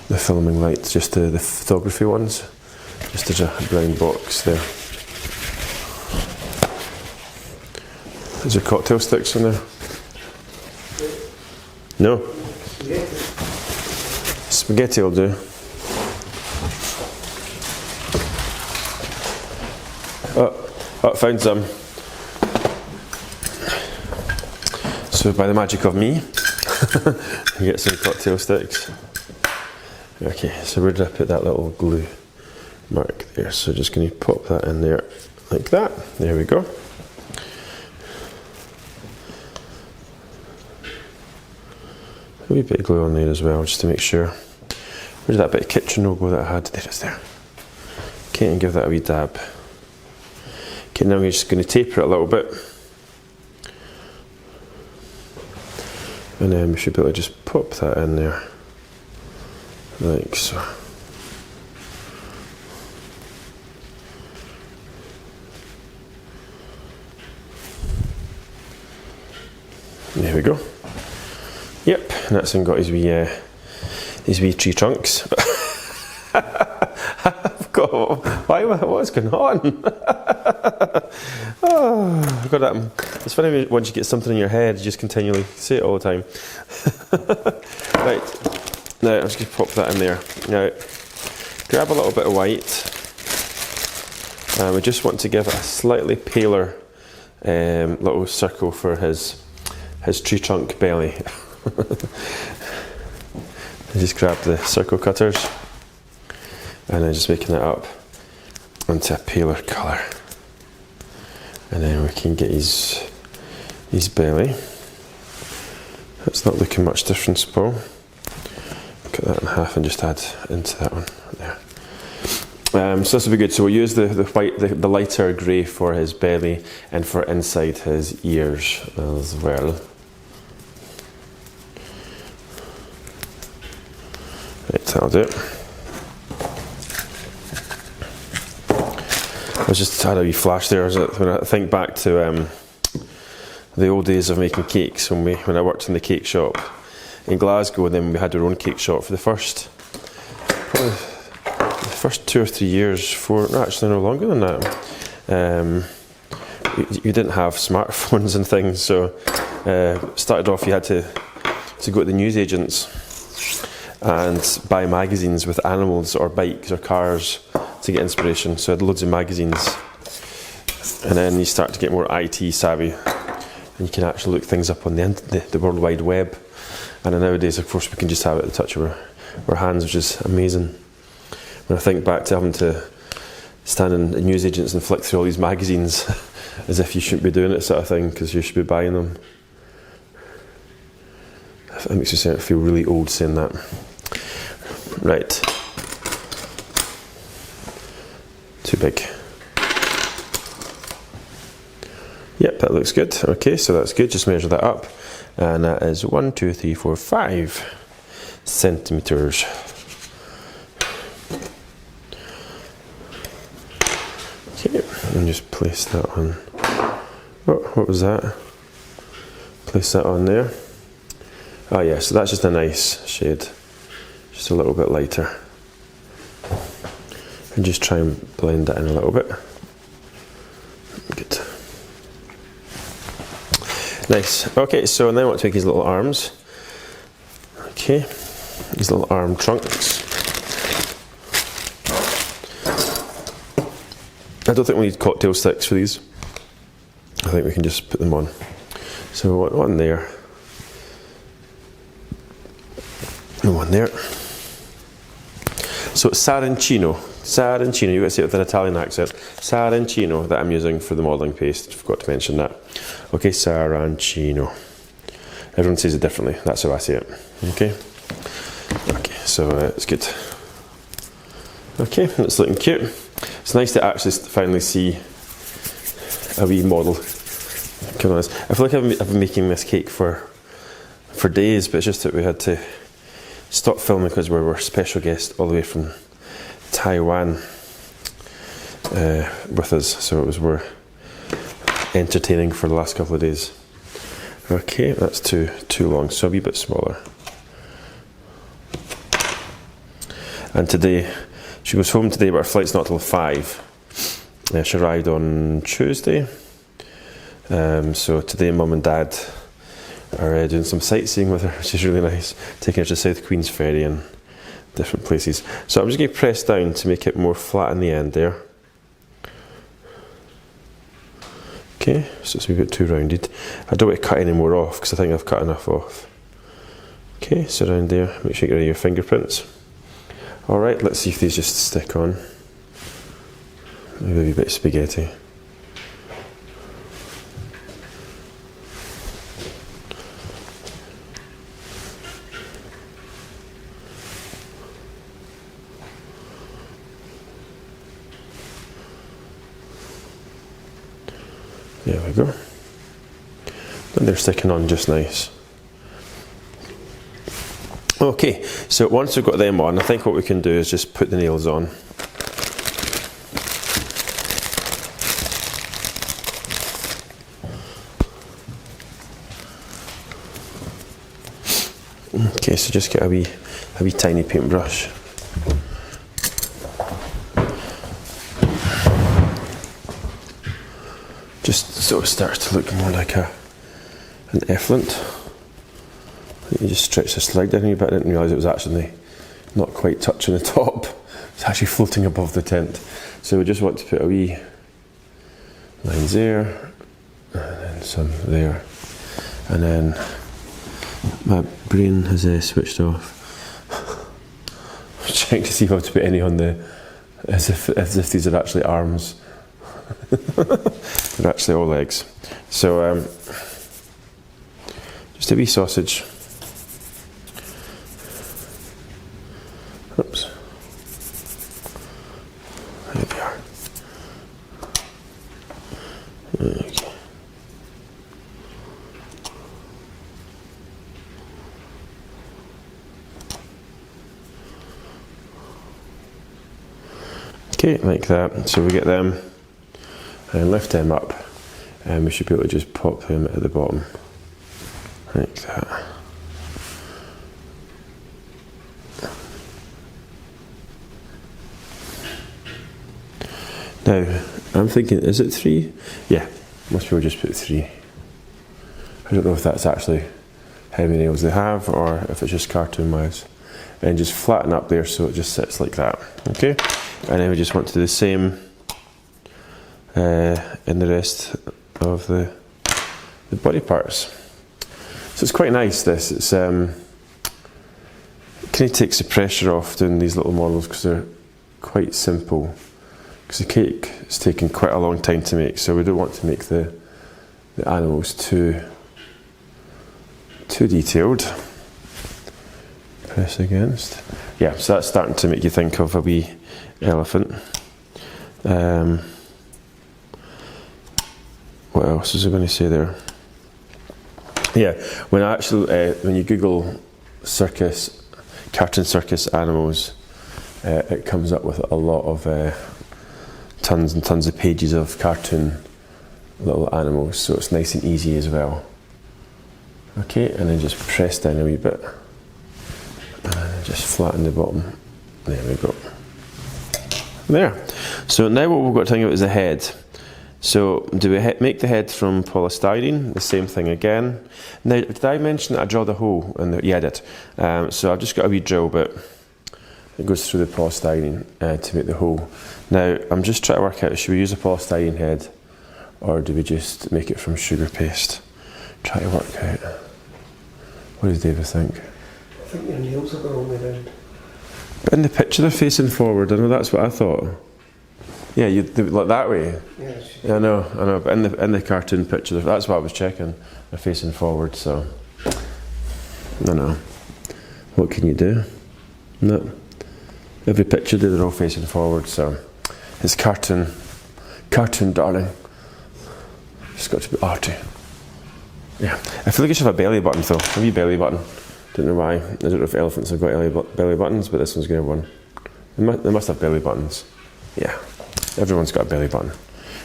The filming lights, just the photography ones. Just there's a brown box there. There's your cocktail sticks in there. No? Spaghetti will do. Oh, found some. So by the magic of me, you get some cocktail sticks. Okay, so where did I put that little glue mark there? So just going to pop that in there like that. There we go. A wee bit of glue on there as well, just to make sure. Where's that bit of kitchen logo that I had? There it's there. Okay, and give that a wee dab. Okay, now we're just going to taper it a little bit. And then we should be able to just pop that in there. Like so. There we go. Yep, and that's him got his wee tree trunks. I've got, what's going on? Oh, I've got that. It's funny once you get something in your head, you just continually say it all the time. Right. Now, I'm just going to pop that in there. Now, grab a little bit of white. We just want to give it a slightly paler little circle for his tree trunk belly. I just grab the circle cutters and then just making it up into a paler colour. And then we can get his belly. That's not looking much different, Paul. Cut that in half and just add into that one there. So this will be good. So we'll use the white, the lighter grey for his belly and for inside his ears as well. Right, that'll do it. I was just had a wee flash there when I think back to the old days of making cakes when I worked in the cake shop in Glasgow, and then we had our own cake shop for the first 2 or 3 years, actually no longer than that. You didn't have smartphones and things, so started off you had to go to the newsagents and buy magazines with animals or bikes or cars to get inspiration. So I had loads of magazines, and then you start to get more IT savvy, and you can actually look things up on the World Wide Web. And then nowadays, of course, we can just have it at the touch of our hands, which is amazing. When I think back to having to stand in newsagents and flick through all these magazines as if you shouldn't be doing it, sort of thing, because you should be buying them. It makes me feel really old saying that. Right. Too big. Yep, that looks good. Okay, so that's good. Just measure that up. And that is 1, 2, 3, 4, 5 centimeters. And just place that on. Oh, what was that? Place that on there. Oh yeah, so that's just a nice shade. Just a little bit lighter. And just try and blend that in a little bit. Good. Nice. Okay, so then I want to make his little arms. Okay, these little arm trunks. I don't think we need cocktail sticks for these. I think we can just put them on. So one there. And one there. So Sarancino, you've got to say it with an Italian accent. Sarancino that I'm using for the modelling paste. Forgot to mention that. Okay, Sarancino. Everyone says it differently. That's how I say it. Okay. Okay, so it's good. Okay, it's looking cute. It's nice to actually finally see a wee model. Come on, I feel like I've been making this cake for days, but it's just that we had to stop filming because we were a special guest all the way from Taiwan with us, so we're entertaining for the last couple of days. Okay, that's too long, so a wee bit smaller. And today, she goes home today, but her flight's not till 5. She arrived on Tuesday. So today Mum and Dad are doing some sightseeing with her, which is really nice. Taking her to South Queen's Ferry and different places. So I'm just going to press down to make it more flat in the end there. Okay, so it's a bit too rounded. I don't want to cut any more off because I think I've cut enough off. Okay, so around there, make sure you get rid of your fingerprints. Alright, let's see if these just stick on. Maybe a bit of spaghetti. There we go. And they're sticking on just nice. Okay, so once we've got them on, I think what we can do is just put the nails on. Okay, so just get a wee tiny paintbrush. Just so it starts to look more like an effluent. You just stretch the slide down a bit. I didn't realise it was actually not quite touching the top. It's actually floating above the tent. So we just want to put a wee lines there, and then some there. And then my brain has switched off. I'm trying to see how to put any on the, as if these are actually arms. They're actually all legs. So just a wee sausage. Oops. There we are. Okay. Okay, like that. So we get them and lift them up, and we should be able to just pop them at the bottom, like that. Now, I'm thinking, is it 3? Yeah, most people just put 3. I don't know if that's actually how many nails they have, or if it's just cartoon wise. And just flatten up there so it just sits like that, okay? And then we just want to do the same in the rest of the body parts. So it's quite nice, this. It's kind of takes the pressure off doing these little models because they're quite simple. Because the cake is taking quite a long time to make, so we don't want to make the animals too detailed. Press against. Yeah, so that's starting to make you think of a wee elephant. What else was I going to say there? Yeah, when you Google circus, cartoon circus animals, it comes up with a lot of tons and tons of pages of cartoon little animals, so it's nice and easy as well. Okay, and then just press down a wee bit, and then just flatten the bottom. There we go. There. So now what we've got to think about is the head. So do we make the head from polystyrene? The same thing again. Now, did I mention that I drilled a hole in the? Yeah, I did. So I've just got a wee drill bit. It goes through the polystyrene to make the hole. Now I'm just trying to work out, should we use a polystyrene head, or do we just make it from sugar paste? Try to work out. What does David think? I think your nails are the wrong way round. But in the picture they're facing forward. I know that's what I thought. Yeah, you do it like that way. Yeah, I know. But in the cartoon picture, that's what I was checking. They're facing forward, so I know. What can you do? No. Every picture they're all facing forward, so it's cartoon, darling. It's got to be arty. Yeah, I feel like it should have a belly button though. A wee belly button. Don't know why. I don't know if elephants have got belly buttons, but this one's going to have one. They must have belly buttons. Yeah, everyone's got a belly button.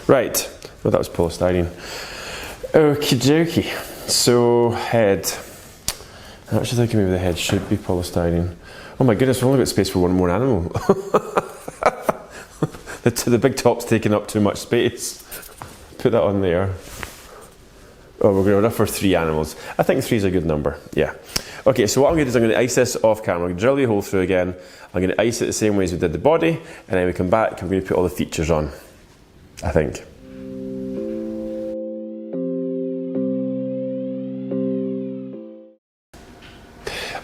Right. Well, that was polystyrene. Okie dokie. So head. I'm actually thinking maybe the head should be polystyrene. Oh my goodness, we've only got space for one more animal. The big top's taking up too much space. Put that on there. Oh, we're going to offer 3 animals. I think 3 is a good number. Yeah. Okay, so what I'm going to do is I'm going to ice this off camera. I'm going to drill the hole through again. I'm going to ice it the same way as we did the body, and then we come back and we're going to put all the features on, I think.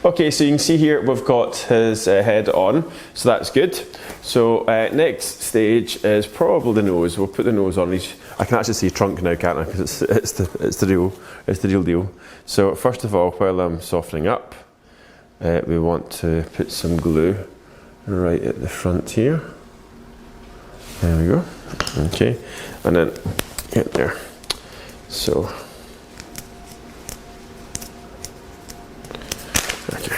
Okay, so you can see here we've got his head on, so that's good. So next stage is probably the nose. We'll put the nose on. I can actually see trunk now, can't I? Because it's the real deal. So first of all, while I'm softening up, we want to put some glue right at the front here. There we go. Okay, and then get there. So. Okay.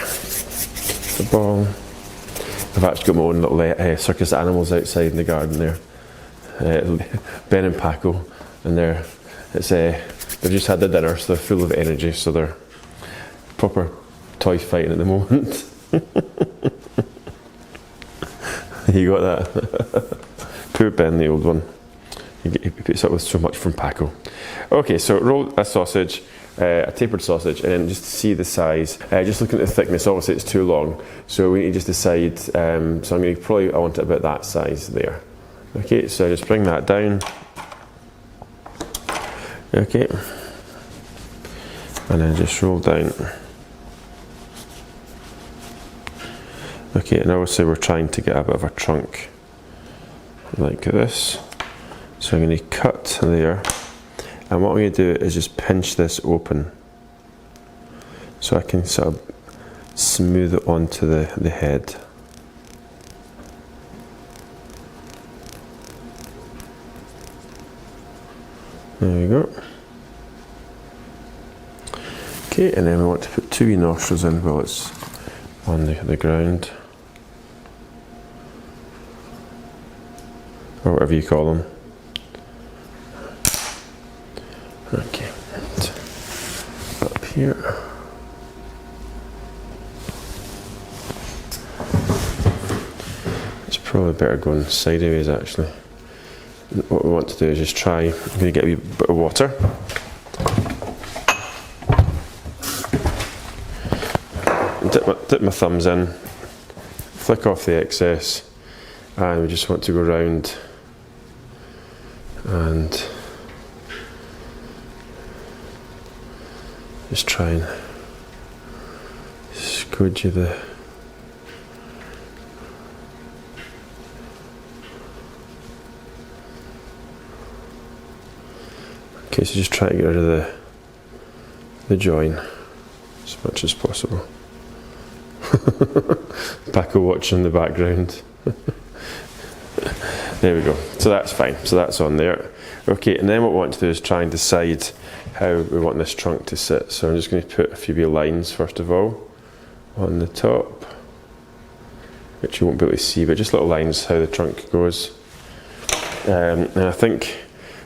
The ball. I've actually got my own little circus animals outside in the garden there. Ben and Paco, and they've just had their dinner, so they're full of energy. So they're proper toy fighting at the moment. You got that? Poor Ben, the old one. He puts up with so much from Paco. Okay, so roll a sausage. A tapered sausage, and then just to see the size, just looking at the thickness, obviously it's too long, so we need to just decide, so I'm going to I want it about that size there. Okay, so just bring that down. Okay, and then just roll down. Okay, and obviously we're trying to get a bit of a trunk like this, so I'm going to cut there. And what I'm going to do is just pinch this open so I can sort of smooth it onto the head. There we go. Okay, and then we want to put 2 wee nostrils in while it's on the ground. Or whatever you call them. Okay, up here. It's probably better going sideways actually. What we want to do is just try, I'm going to get a wee bit of water. Dip my thumbs in, flick off the excess, and we just want to go round and just try and squidge the okay, so just try to get rid of the join as much as possible. Paco watching in the background. There we go, so that's fine, so that's on there. Okay, and then what we want to do is try and decide how we want this trunk to sit. So I'm just going to put a few lines first of all on the top, which you won't be able to see, but just little lines how the trunk goes. And I think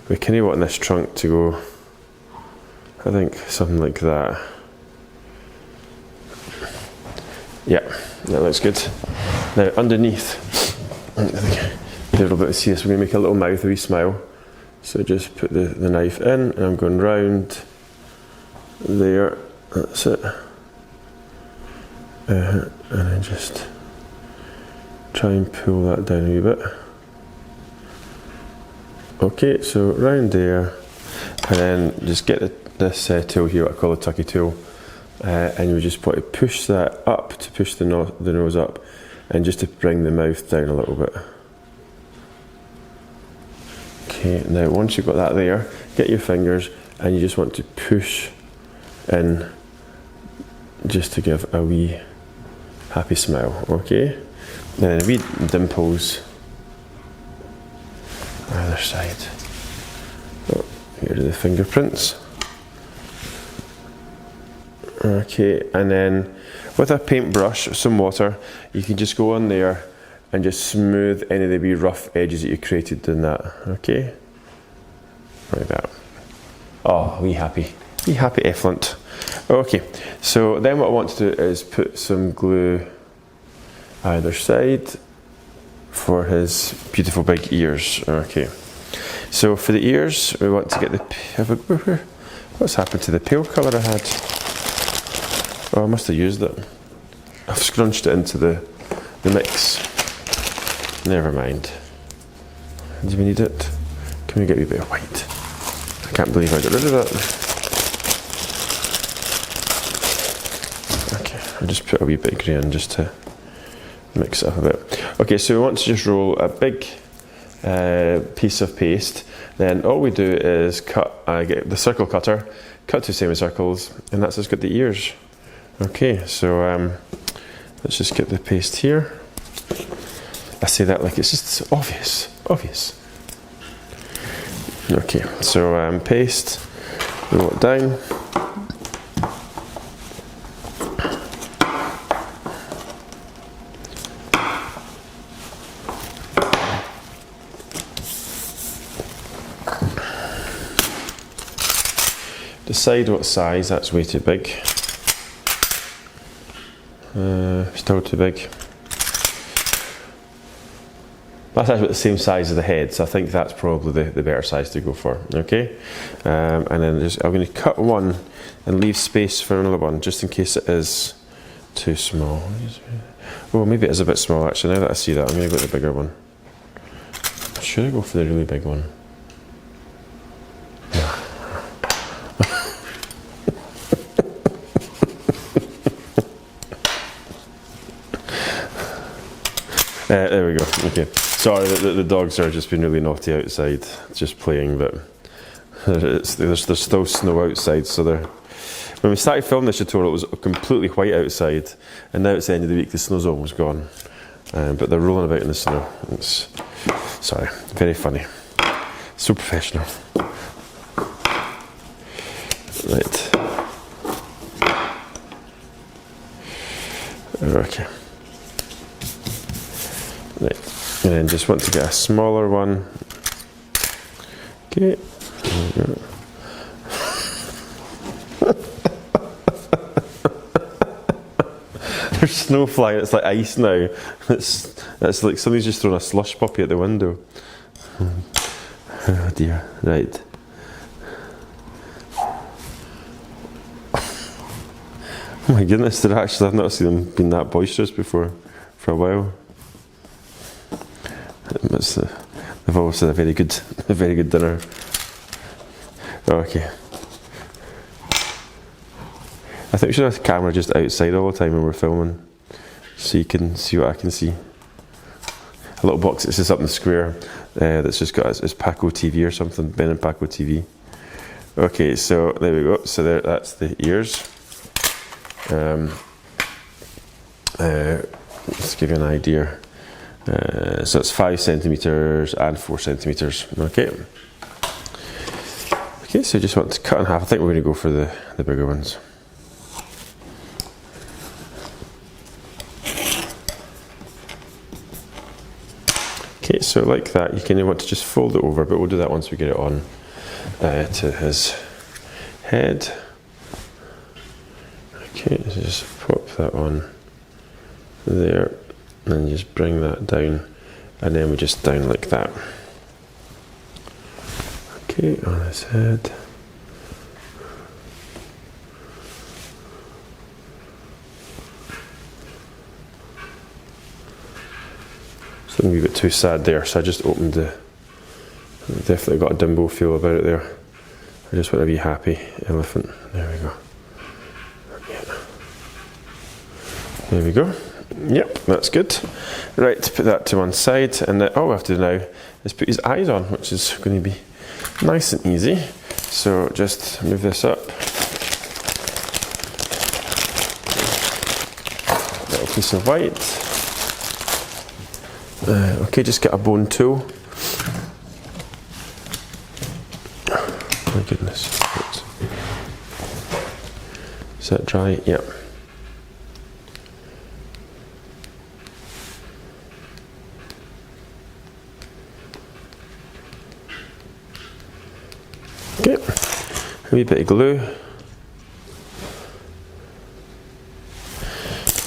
we kind of want this trunk to go, I think something like that. Yeah, that looks good. Now underneath, I think you'll be able to see this, we're going to make a little mouth, a wee smile. So just put the knife in, and I'm going round there, that's it. And then just try and pull that down a wee bit. Okay, so round there, and then just get this tool here, what I call a tucky tool, and you just want to push that up to push the nose up, and just to bring the mouth down a little bit. Okay, now once you've got that there, get your fingers and you just want to push in just to give a wee happy smile, okay? And then a wee dimples either side. Oh, here are the fingerprints. Okay, and then with a paintbrush, some water, you can just go on there and just smooth any of the wee rough edges that you created in that, okay? Like that. Oh, wee happy effluent. Okay, so then what I want to do is put some glue either side for his beautiful big ears. Okay, so for the ears, we want to get the, what's happened to the pale colour I had? Oh, I must have used it. I've scrunched it into the mix. Never mind. Do we need it? Can we get a bit of white? I can't believe I got rid of that. Okay, I'll just put a wee bit of green just to mix it up a bit. Okay, so we want to just roll a big piece of paste. Then all we do is get the circle cutter, cut 2 semicircles, and that's just got the ears. Okay, so let's just get the paste here. I say that like it's just obvious. Okay, so paste, roll it down. Decide what size, that's way too big. Still too big. That's actually the same size as the head, so I think that's probably the better size to go for, okay? And then I'm going to cut one and leave space for another one, just in case it is too small. Oh, maybe it is a bit small actually, now that I see that, I'm going to go with the bigger one. Should I go for the really big one? There we go, okay. Sorry, the dogs are just being really naughty outside, just playing, but there's still snow outside, so when we started filming this tutorial, it was completely white outside, and now it's the end of the week, the snow's almost gone. But they're rolling about in the snow. Sorry, very funny. So professional. Right. Okay. Right. And then just want to get a smaller one. Okay. There's snow flying, it's like ice now. It's like somebody's just thrown a slush puppy at the window. Oh dear, right. Oh my goodness, I've not seen them being that boisterous before, for a while. They've always had a very good dinner. Okay. I think we should have the camera just outside all the time when we're filming, so you can see what I can see. A little box that sits up in the square that's just got it's Paco TV or something, Ben and Paco TV. Okay, so there we go. So that's the ears. Let's give you an idea. So it's 5 centimeters and 4 centimeters. Okay. Okay, so you just want to cut in half. I think we're going to go for the bigger ones. Okay, so like that, you kind of want to just fold it over, but we'll do that once we get it on to his head. Okay, so just pop that on there, and just bring that down, and then we just down like that. Okay, on his head. A wee bit too sad there, so I just opened the. Definitely got a Dumbo feel about it there. I just want to be happy elephant. There we go. Yeah. There we go. Yep, that's good. Right, put that to one side, and all we have to do now is put his eyes on, which is going to be nice and easy. So just move this up. Little piece of white. Okay, just get a bone tool. My goodness. Is that dry? Yep. Okay, a wee bit of glue.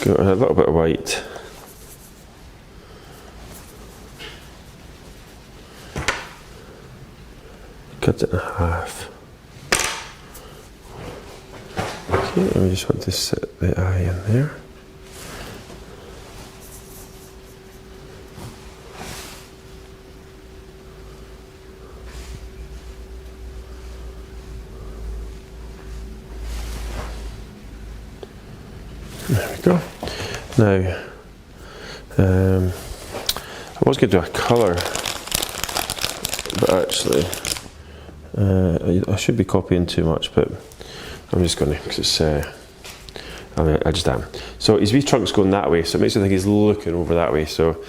Got a little bit of white. Cut it in half. Okay, and we just want to set the eye in there. There we go. Now, I was going to do a colour, but actually, I should be copying too much, but I'm just going to, because it's, I just am. So his wee trunk's going that way, so it makes me think he's looking over that way, so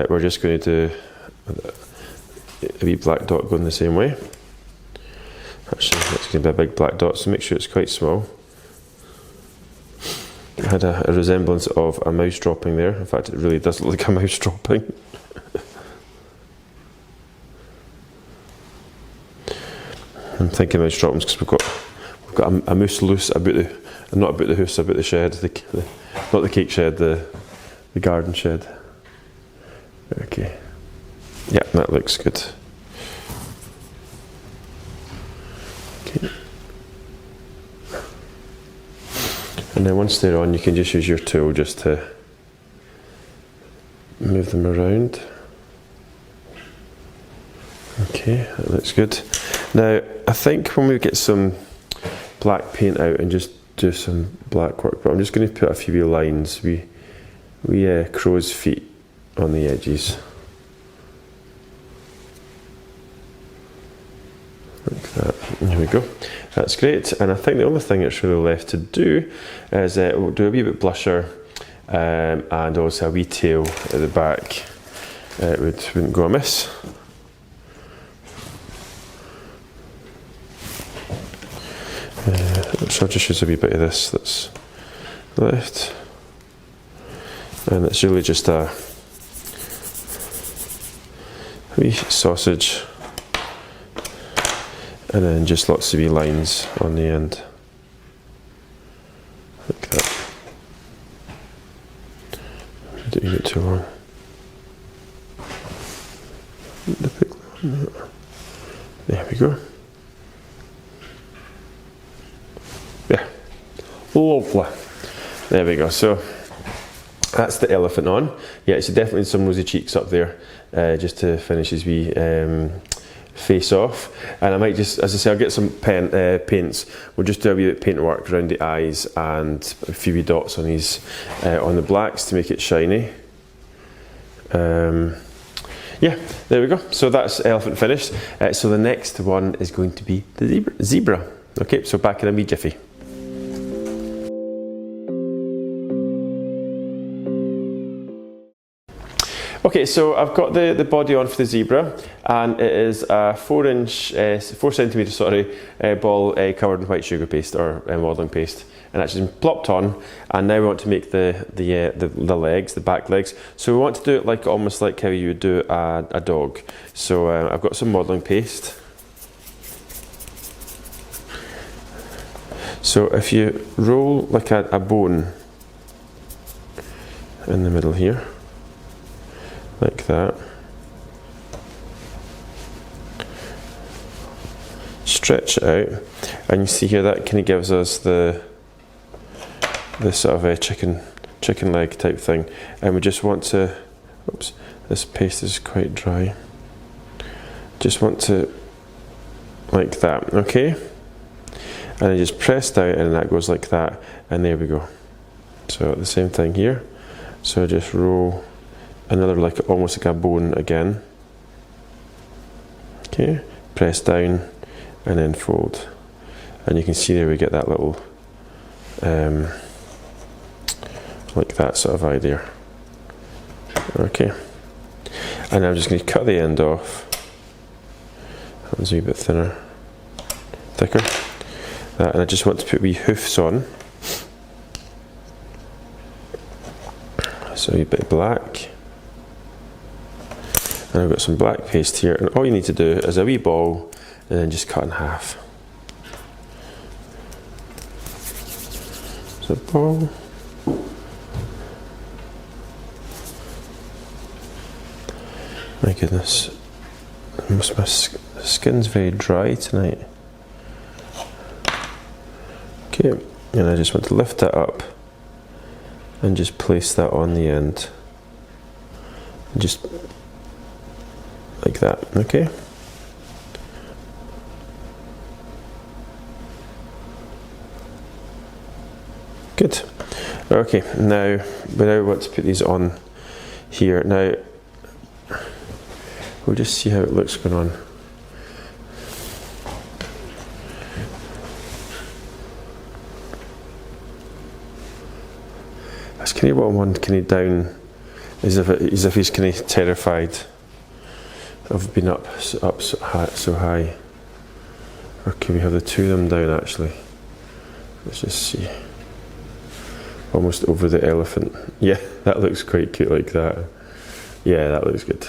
we're just going to do a wee black dot going the same way. Actually, that's going to be a big black dot, so make sure it's quite small. I had a resemblance of a mouse dropping there. In fact, it really does look like a mouse dropping. I'm thinking mouse droppings because we've got a moose loose about the, not about the house, about the shed, not the cake shed, the garden shed. Okay. Yeah, that looks good. Okay. And then once they're on, you can just use your tool just to move them around. Okay, that looks good. Now, I think when we get some black paint out and just do some black work, but I'm just going to put a few lines, we crow's feet on the edges. Like that. There we go. That's great. And I think the only thing that's really left to do is we'll do a wee bit blusher and also a wee tail at the back. It wouldn't go amiss. So I'll just use a wee bit of this that's left. And it's really just a wee sausage. And then just lots of wee lines on the end. Like that. I didn't get too long. The pickle on there. There we go. Yeah. Lovely. There we go. So that's the elephant on. Yeah, so definitely some rosy cheeks up there, just to finish his wee face off. And I might just, as I say, I'll get some paints. We'll just do a wee bit of paint work around the eyes and a few wee dots on his on the blacks to make it shiny. Yeah, there we go. So that's elephant finished. So the next one is going to be the zebra. Okay, so back in a wee jiffy. Okay, so I've got the body on for the zebra, and it is a 4 centimetre, sorry, ball covered in white sugar paste or modelling paste, and that's just been plopped on. And now we want to make the legs, the back legs. So we want to do it like almost like how you would do a dog. So I've got some modelling paste. So if you roll like a bone in the middle here, like that, stretch it out, and you see here that kind of gives us the sort of a chicken leg type thing. And we just want to, oops, this paste is quite dry, just want to like that, okay, and then just press down and that goes like that, and there we go. So the same thing here, so just roll another like almost like a bone again, okay, press down and then fold, and you can see there we get that little like that sort of idea. Okay, and I'm just going to cut the end off. That one's a wee bit thinner, thicker, and I just want to put wee hoofs on, so a wee bit black. And I've got some black paste here, and all you need to do is a wee ball and then just cut in half. So ball. My goodness, my skin's very dry tonight. Okay, and I just want to lift that up and just place that on the end. Just like that, okay? Good. Okay, now we now want to put these on here. Now, we'll just see how it looks going on. That's kind of what I want, kind of down, as if he's kind of terrified of being up so high. Or can we have the two of them down actually? Let's just see. Almost over the elephant. Yeah, that looks quite cute like that. Yeah, that looks good.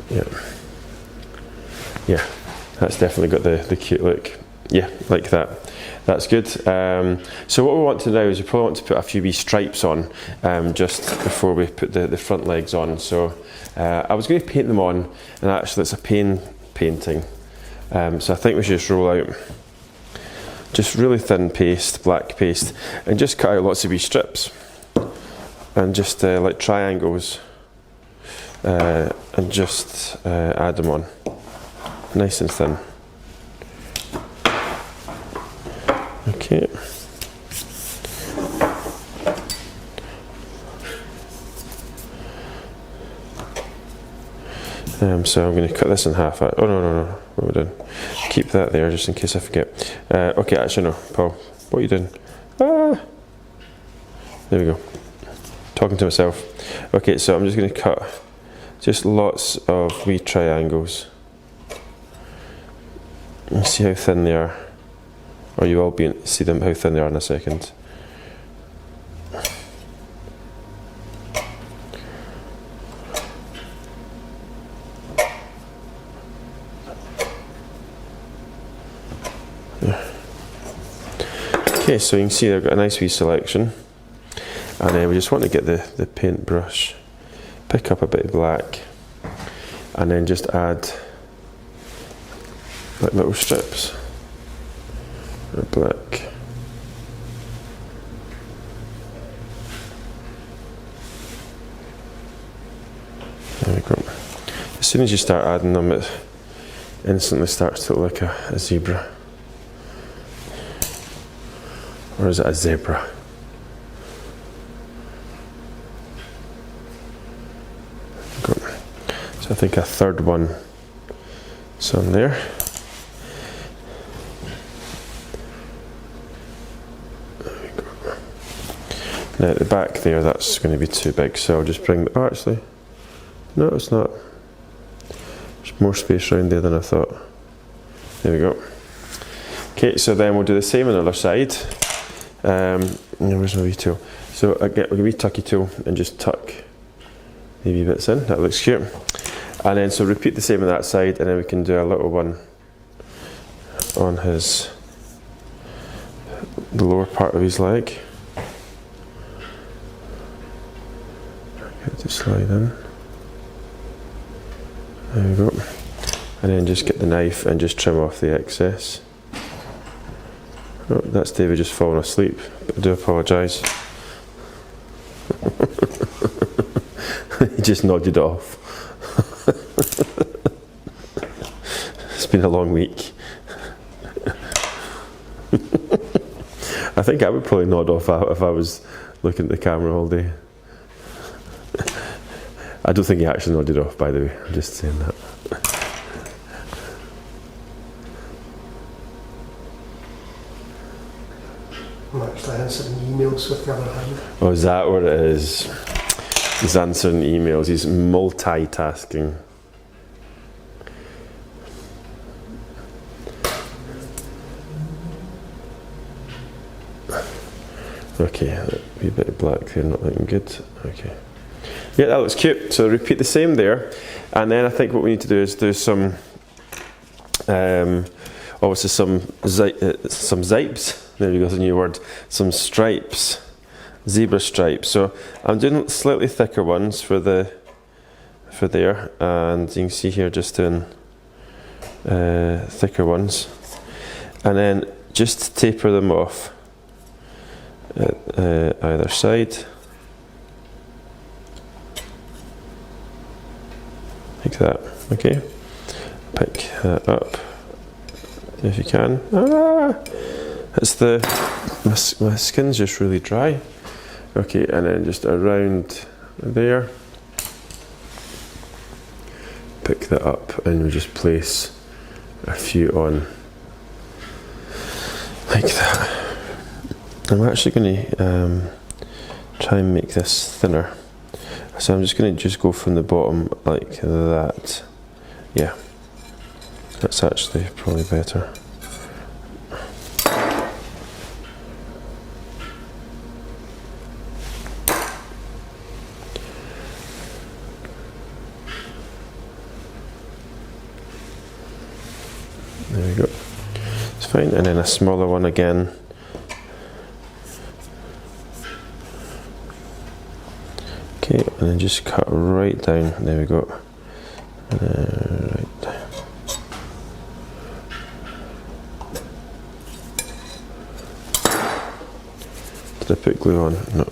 Yeah. Yeah, that's definitely got the cute look. Yeah, like that. That's good. So what we want to now is we probably want to put a few wee stripes on just before we put the front legs on. So I was going to paint them on, and actually it's a painting. So I think we should just roll out just really thin paste, black paste, and just cut out lots of wee strips, and just like triangles, and just add them on, nice and thin. Okay. So I'm going to cut this in half. Oh no, what are we doing? Keep that there just in case I forget. Okay, actually no, Paul, what are you doing? Ah, there we go. Talking to myself. Okay, so I'm just going to cut just lots of wee triangles. You see how thin they are, or you will see them how thin they are in a second. Okay, so you can see they've got a nice wee selection, and then we just want to get the paintbrush, pick up a bit of black, and then just add like little strips of black. There we go. As soon as you start adding them, it instantly starts to look like a zebra. Or is it a zebra? So I think a third one is on there. Now at the back there, that's going to be too big, so I'll just bring, oh actually, no it's not. There's more space around there than I thought. There we go. Okay, so then we'll do the same on the other side. Where's my wee tool? So I get a wee tucky tool and just tuck the wee bits in, that looks cute. And then so repeat the same on that side, and then we can do a little one on the lower part of his leg. Get it to slide in. There we go. And then just get the knife and just trim off the excess. Oh, that's David just falling asleep. I do apologise. He just nodded off. It's been a long week. I think I would probably nod off if I was looking at the camera all day. I don't think he actually nodded off, by the way. I'm just saying that. I'm actually answering emails with the other hand. Oh, is that what it is? He's answering emails. He's multitasking. Okay, a wee bit of black there, not looking good. Okay. Yeah, that looks cute. So repeat the same there. And then I think what we need to do is do some, obviously some zipes. There we go, the new word. Some stripes, zebra stripes. So I'm doing slightly thicker ones for there, and you can see here just doing thicker ones, and then just taper them off at either side, like that. Okay, pick that up if you can. It's my skin's just really dry. Okay, and then just around there, pick that up, and we just place a few on like that. I'm actually going to try and make this thinner, so I'm just going to just go from the bottom like that. Yeah, that's actually probably better. There we go. It's fine, and then a smaller one again. Okay, and then just cut right down. There we go. Right down. Did I put glue on? No.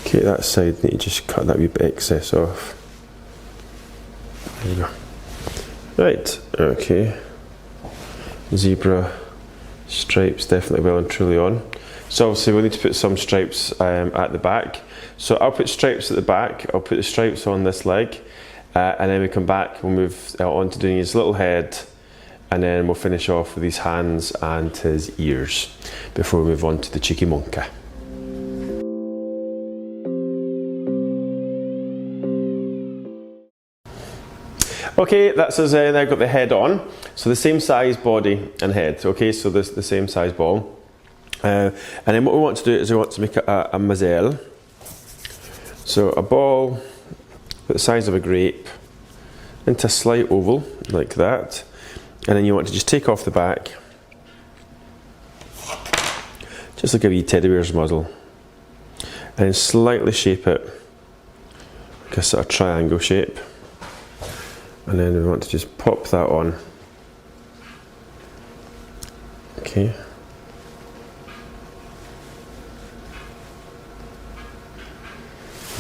Okay, that side, need to just cut that wee bit excess off. There you go. Right, okay. Zebra stripes definitely well and truly on. So obviously we need to put some stripes at the back. So I'll put stripes at the back, I'll put the stripes on this leg, and then we come back, we'll move on to doing his little head, and then we'll finish off with his hands and his ears before we move on to the cheeky monkey. Okay, that's us now got the head on. So the same size body and head. Okay, so this the same size ball. And then what we want to do is we want to make a mazelle. So a ball the size of a grape into a slight oval like that. And then you want to just take off the back, just like a wee teddy bear's muzzle, and then slightly shape it like a sort of triangle shape. And then we want to just pop that on. Okay.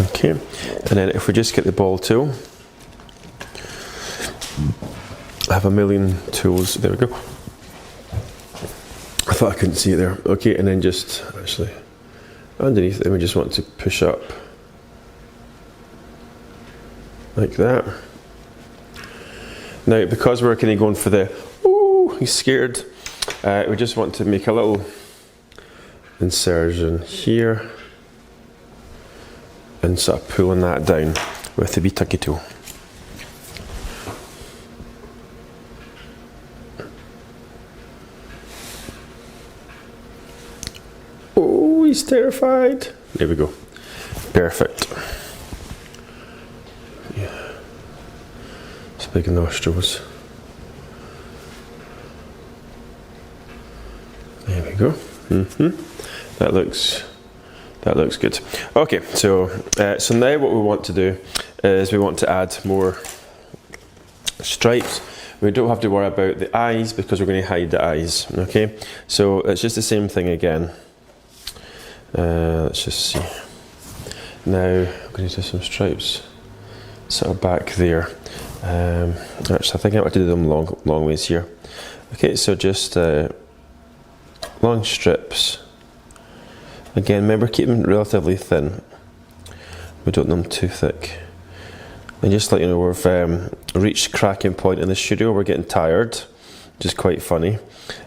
Okay, and then if we just get the ball tool, I have a million tools, there we go. I thought I couldn't see it there. Okay, and then just actually underneath it, we just want to push up like that. Now, because we're kind of going for the, ooh, he's scared, we just want to make a little insertion here and sort of pulling that down with the wee tucky tool. Oh, he's terrified. There we go. Perfect. Yeah. It's big nostrils. There we go. That looks good. Okay, so now what we want to do is we want to add more stripes. We don't have to worry about the eyes because we're going to hide the eyes. Okay, so it's just the same thing again. Let's just see. Now I'm going to do some stripes sort of back there. Actually, I think I want to do them long ways here. Okay, so just long strips. Again, remember, keep them relatively thin. We don't want them too thick. And just let you know, we've reached cracking point in the studio. We're getting tired, which is quite funny.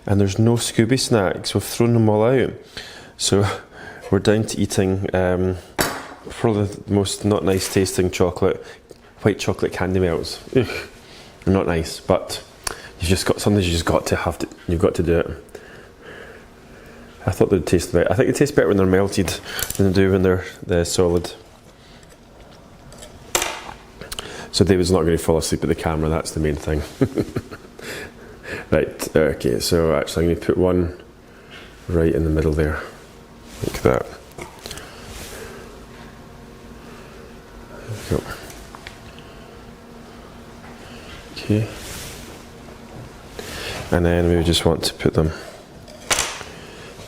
And there's no Scooby snacks. We've thrown them all out. So we're down to eating probably the most not nice tasting white chocolate candy melts. Ugh, not nice, but sometimes you just got to you've got to do it. I thought they'd taste better. I think they taste better when they're melted than they do when they're solid. So David's not going to fall asleep at the camera, that's the main thing. Right, okay, so actually I'm going to put one right in the middle there, like that. There we go. Okay. And then we just want to put them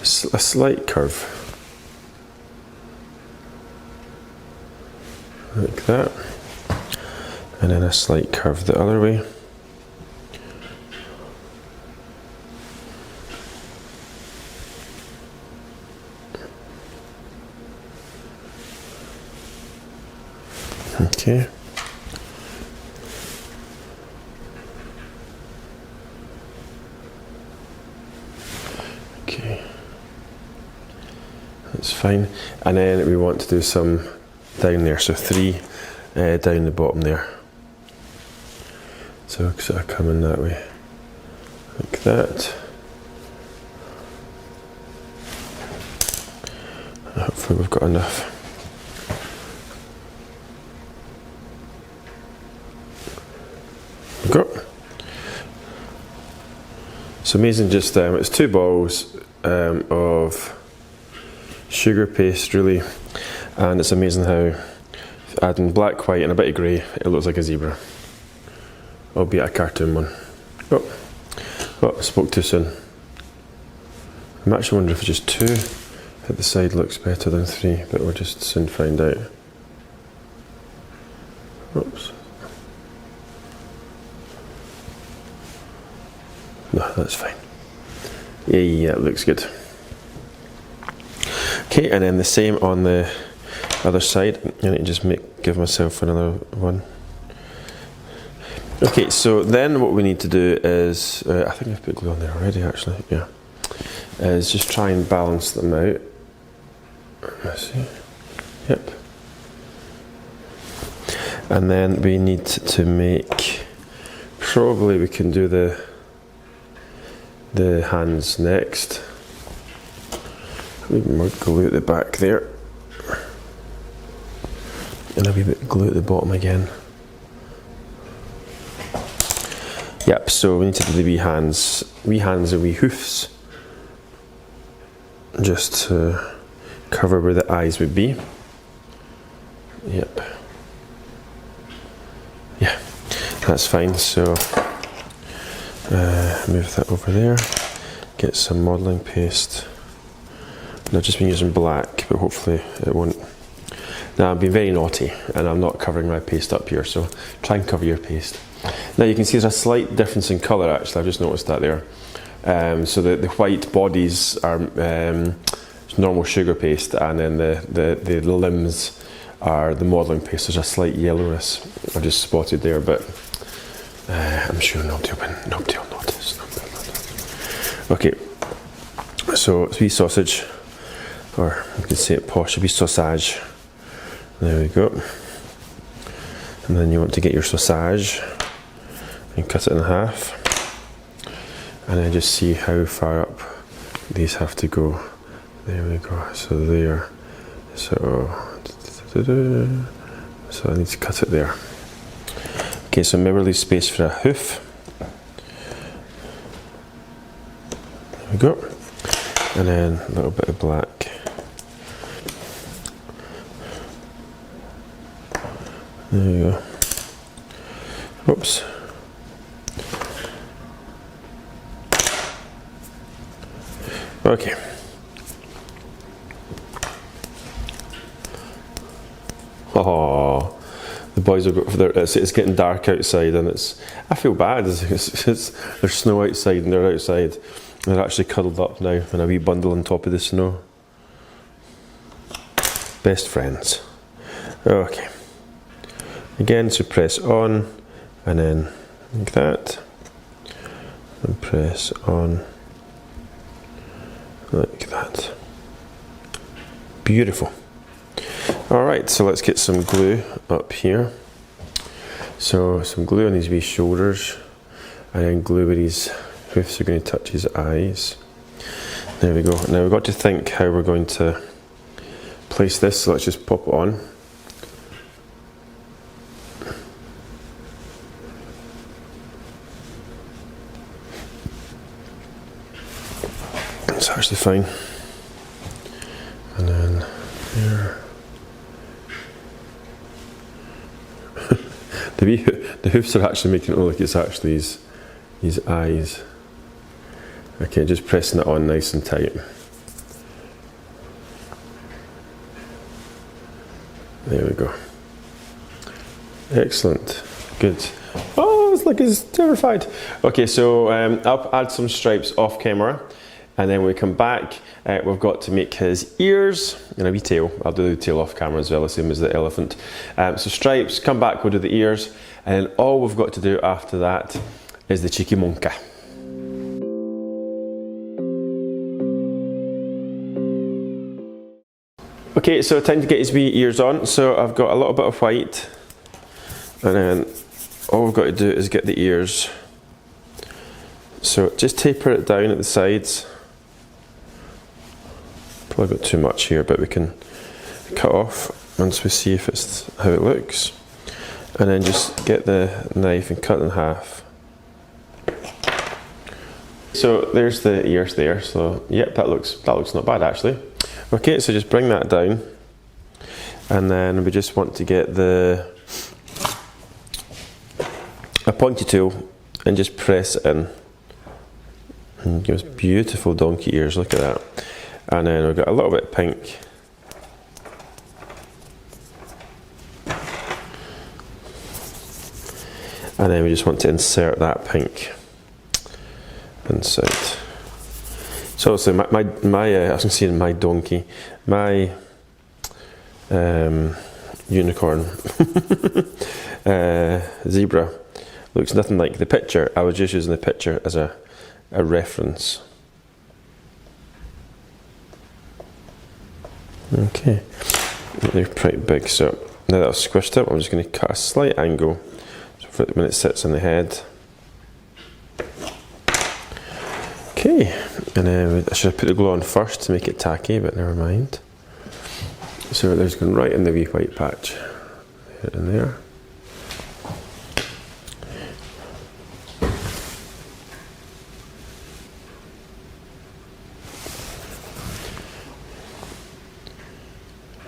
a slight curve, like that, and then a slight curve the other way. Okay. Okay. That's fine. And then we want to do some down there, so 3 down the bottom there. So sort of coming that way, like that. Hopefully we've got enough. We've got. It's amazing, just it's 2 balls of sugar paste really, and it's amazing how adding black, white and a bit of grey it looks like a zebra, albeit a cartoon one. Oh, I spoke too soon. I'm actually wondering if just 2 at the side looks better than 3, but we'll just soon find out. Oops. No, that's fine. Yeah, it looks good. Okay, and then the same on the other side. I need to just give myself another one. Okay, so then what we need to do is, I think I've put glue on there already actually, yeah, is just try and balance them out. Let's see, yep. And then we need to make, probably we can do the hands next. A wee more glue at the back there, and a wee bit of glue at the bottom again. Yep, so we need to do the wee hands and wee hoofs, just to cover where the eyes would be. Yep. Yeah, that's fine. So move that over there, get some modelling paste. I've just been using black, but hopefully it won't. Now I'm being very naughty and I'm not covering my paste up here, so try and cover your paste. Now you can see there's a slight difference in colour actually, I've just noticed that there. So the white bodies are normal sugar paste, and then the limbs are the modelling paste. There's a slight yellowness I just spotted there, but I'm sure nobody will notice. Okay, so wee sausage, or you can say it posh, a wee sausage. There we go. And then you want to get your sausage and cut it in half. And then just see how far up these have to go. There we go. So there. So I need to cut it there. Okay, so remember leave space for a hoof. There we go. And then a little bit of black. There you go. Oops. Okay. Oh, the boys are. It's getting dark outside, and I feel bad. There's snow outside, and they're outside. They're actually cuddled up now in a wee bundle on top of the snow. Best friends. Okay. Again, so press on, and then like that, and press on like that. Beautiful. Alright, so let's get some glue up here. So some glue on his wee shoulders, and then glue where his hoofs are going to touch his eyes. There we go. Now we've got to think how we're going to place this, so let's just pop it on. It's actually fine. And then here. The hoofs are actually making it look like it's actually his eyes. Okay, just pressing it on nice and tight. There we go. Excellent. Good. Oh, it's like he's terrified. Okay, so I'll add some stripes off camera, and then when we come back, we've got to make his ears and a wee tail. I'll do the tail off camera as well, the same as the elephant. So stripes, come back, we'll do the ears, and then all we've got to do after that is the cheeky monka. Okay, so time to get his wee ears on. So I've got a little bit of white, and then all we've got to do is get the ears. So just taper it down at the sides. Probably got too much here, but we can cut off once we see if it's how it looks. And then just get the knife and cut in half. So there's the ears there. So yep, that looks not bad actually. Okay, so just bring that down, and then we just want to get a pointy tool and just press it in. And gives beautiful donkey ears, look at that. And then we've got a little bit of pink. And then we just want to insert that pink inside. So obviously I was saying my donkey, my unicorn, zebra looks nothing like the picture. I was just using the picture as a reference. Okay, they're pretty big, so now that I've squished it, I'm just going to cut a slight angle so when it sits on the head. Okay, and then I should have put the glue on first to make it tacky, but never mind. So there's going right in the wee white patch, there and there.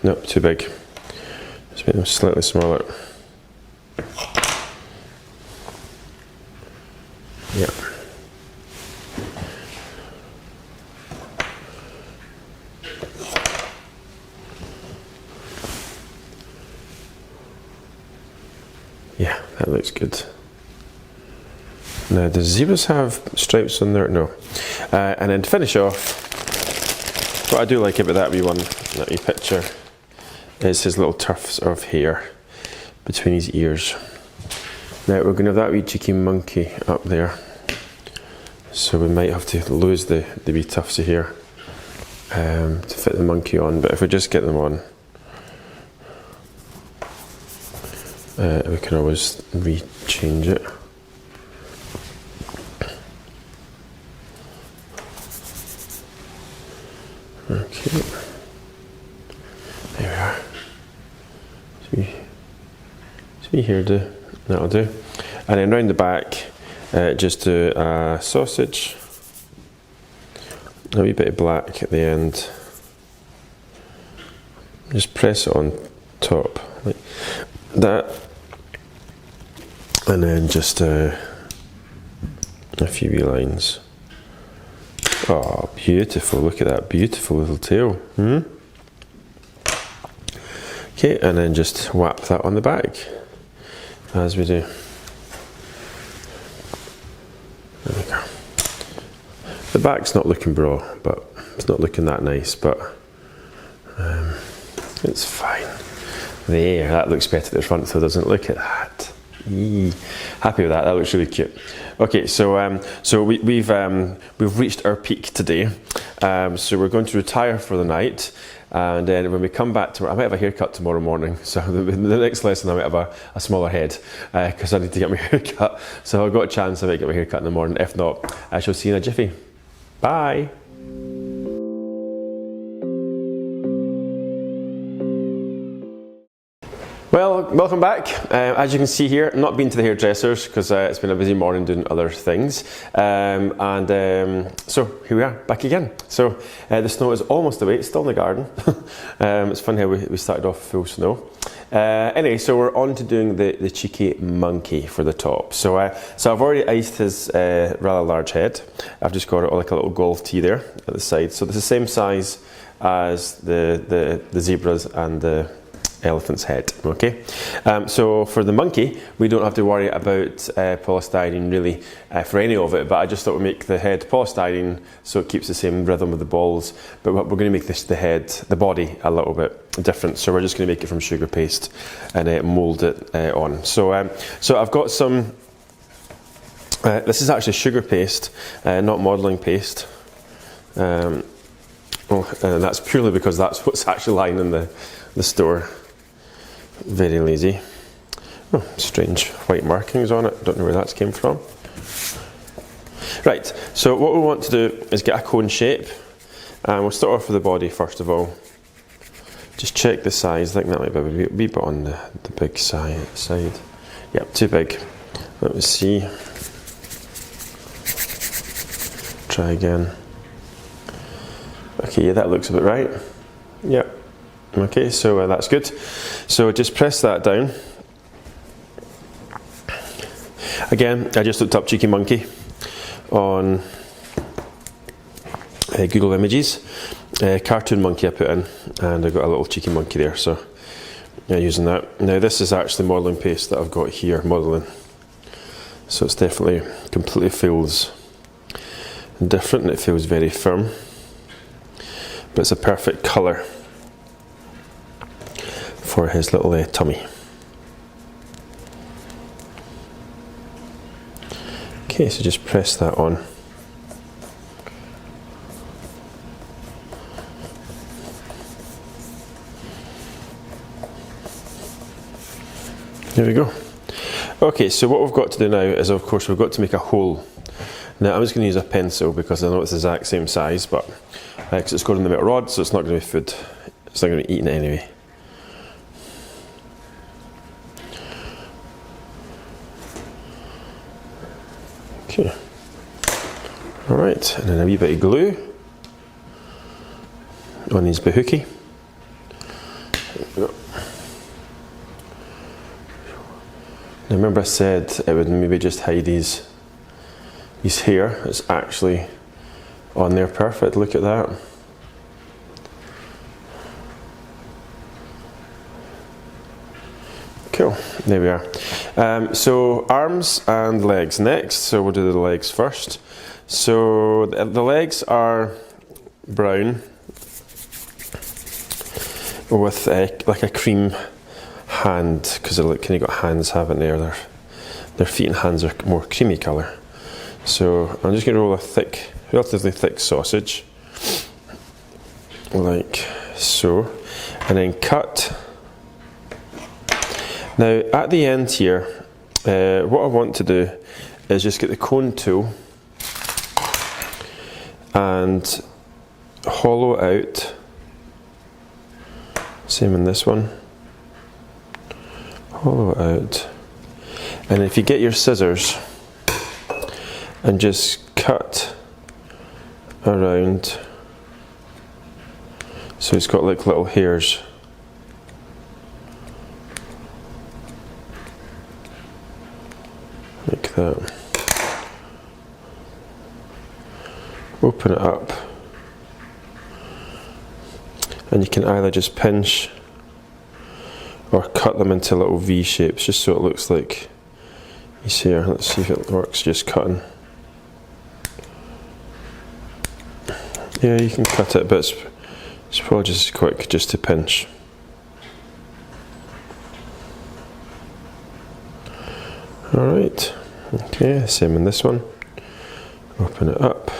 Nope, too big. Just make them slightly smaller. Yeah. Yeah, that looks good. Now, does zebras have stripes on there? No. And then to finish off, what I do like about that wee one, that wee picture, is his little tufts of hair between his ears. Now we're going to have that wee cheeky monkey up there, so we might have to lose the wee tufts of hair to fit the monkey on, but if we just get them on, we can always re-change it. Okay, there we are. So here, that'll do. And then round the back, just do a sausage, a wee bit of black at the end. Just press it on top like that, and then just a few wee lines. Oh, beautiful, look at that beautiful little tail. Okay, and then just whap that on the back, as we do. There we go. The back's not looking bra, but it's not looking that nice, but it's fine. There, that looks better at the front, so doesn't it? Look at that. Eee. Happy with that. That looks really cute. Okay, so we've reached our peak today. So we're going to retire for the night, and then when we come back to, I might have a haircut tomorrow morning. So the next lesson I might have a smaller head because I need to get my haircut. So if I've got a chance, I might get my haircut in the morning. If not, I shall see you in a jiffy. Bye. Well, welcome back. As you can see here, not been to the hairdressers because it's been a busy morning doing other things. So here we are, back again. So the snow is almost away, it's still in the garden. It's funny how we started off full snow. Anyway, so we're on to doing the cheeky monkey for the top. So I've already iced his rather large head. I've just got it like a little golf tee there at the side. So this is the same size as the zebras and the elephant's head. Okay, so for the monkey we don't have to worry about polystyrene really for any of it, but I just thought we'd make the head polystyrene so it keeps the same rhythm with the balls, but we're going to make the body a little bit different, so we're just going to make it from sugar paste and mould it on. So I've got some this is actually sugar paste, not modelling paste, and that's purely because that's what's actually lying in the store. Very lazy. Oh, strange white markings on it. Don't know where that came from. Right, so what we want to do is get a cone shape, and we'll start off with the body first of all. Just check the size. I think that might be a wee bit on the big side. Yep, too big. Let me see. Try again. Okay, yeah, that looks about right. Yep. Okay, so that's good. So just press that down. Again, I just looked up cheeky monkey on Google Images. Cartoon monkey I put in, and I got a little cheeky monkey there, so yeah, using that. Now this is actually modelling paste that I've got here, modelling. So it's definitely completely feels different and it feels very firm. But it's a perfect colour for his little tummy. Okay, so just press that on. There we go. Okay, so what we've got to do now is, of course, we've got to make a hole. Now I'm just going to use a pencil because I know it's the exact same size, but because it's got in the metal rod, so it's not going to be food. It's not going to be eaten anyway. Okay. Alright, and then a wee bit of glue on his bahookie. There we go. Now remember I said it would maybe just hide his hair. It's actually on there perfect, look at that. Cool, there we are. So arms and legs next, so we'll do the legs first. So the legs are brown. with like a cream hand, because they're kind of got hands, haven't they? Or their feet and hands are more creamy colour. So I'm just going to roll a thick, relatively thick sausage, like so, and then cut. Now at the end here, what I want to do is just get the cone tool and hollow out. Same in this one. Hollow out. And if you get your scissors and just cut around so it's got like little hairs. Like that. Open it up. And you can either just pinch or cut them into little V shapes, just so it looks like you see here. Let's see if it works, just cutting. Yeah, you can cut it, but it's probably just quick just to pinch. Alright, okay, same in this one. Open it up.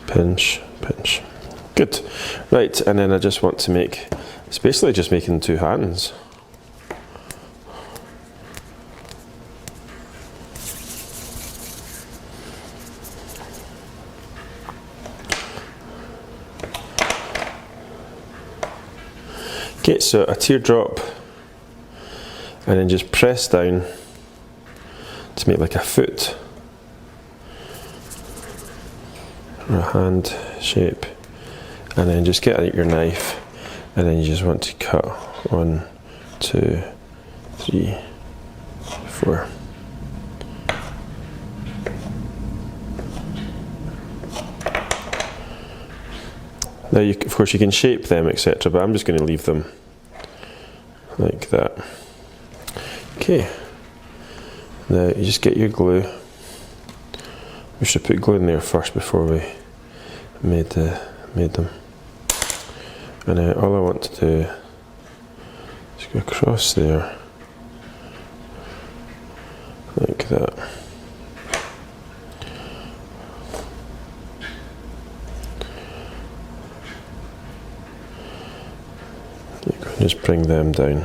Pinch, pinch. Good. Right, and then I just want to make, it's basically just making two hands. Okay, so a teardrop, and then just press down to make like a foot or a hand shape, and then just get out your knife, and then you just want to cut 1, 2, 3, 4. Now, of course, you can shape them, etc., but I'm just going to leave them like that. Okay. Now, you just get your glue. We should put glue in there first before we made them. And then all I want to do is go across there, like that. Just bring them down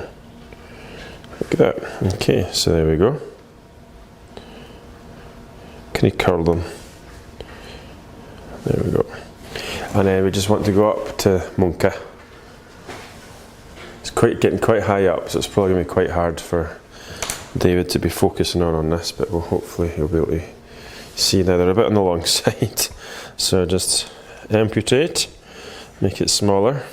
like that. Okay, so there we go. Can you curl them? There we go. And then we just want to go up to Monka. It's getting quite high up, so it's probably going to be quite hard for David to be focusing on this, but hopefully he'll be able to see. Now they're a bit on the long side, so just amputate, make it smaller.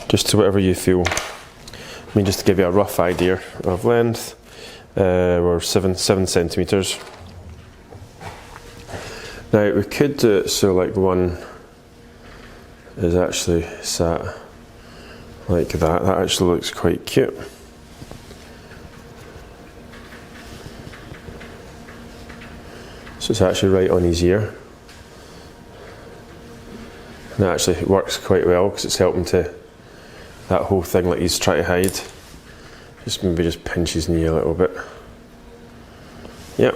Just to whatever you feel. I mean, just to give you a rough idea of length, we're 7 centimeters. Now we could do it so like one is actually sat like that. That actually looks quite cute. So it's actually right on his ear. And that actually works quite well because it's helping to that whole thing like he's trying to hide. Maybe just pinch his knee a little bit. Yep.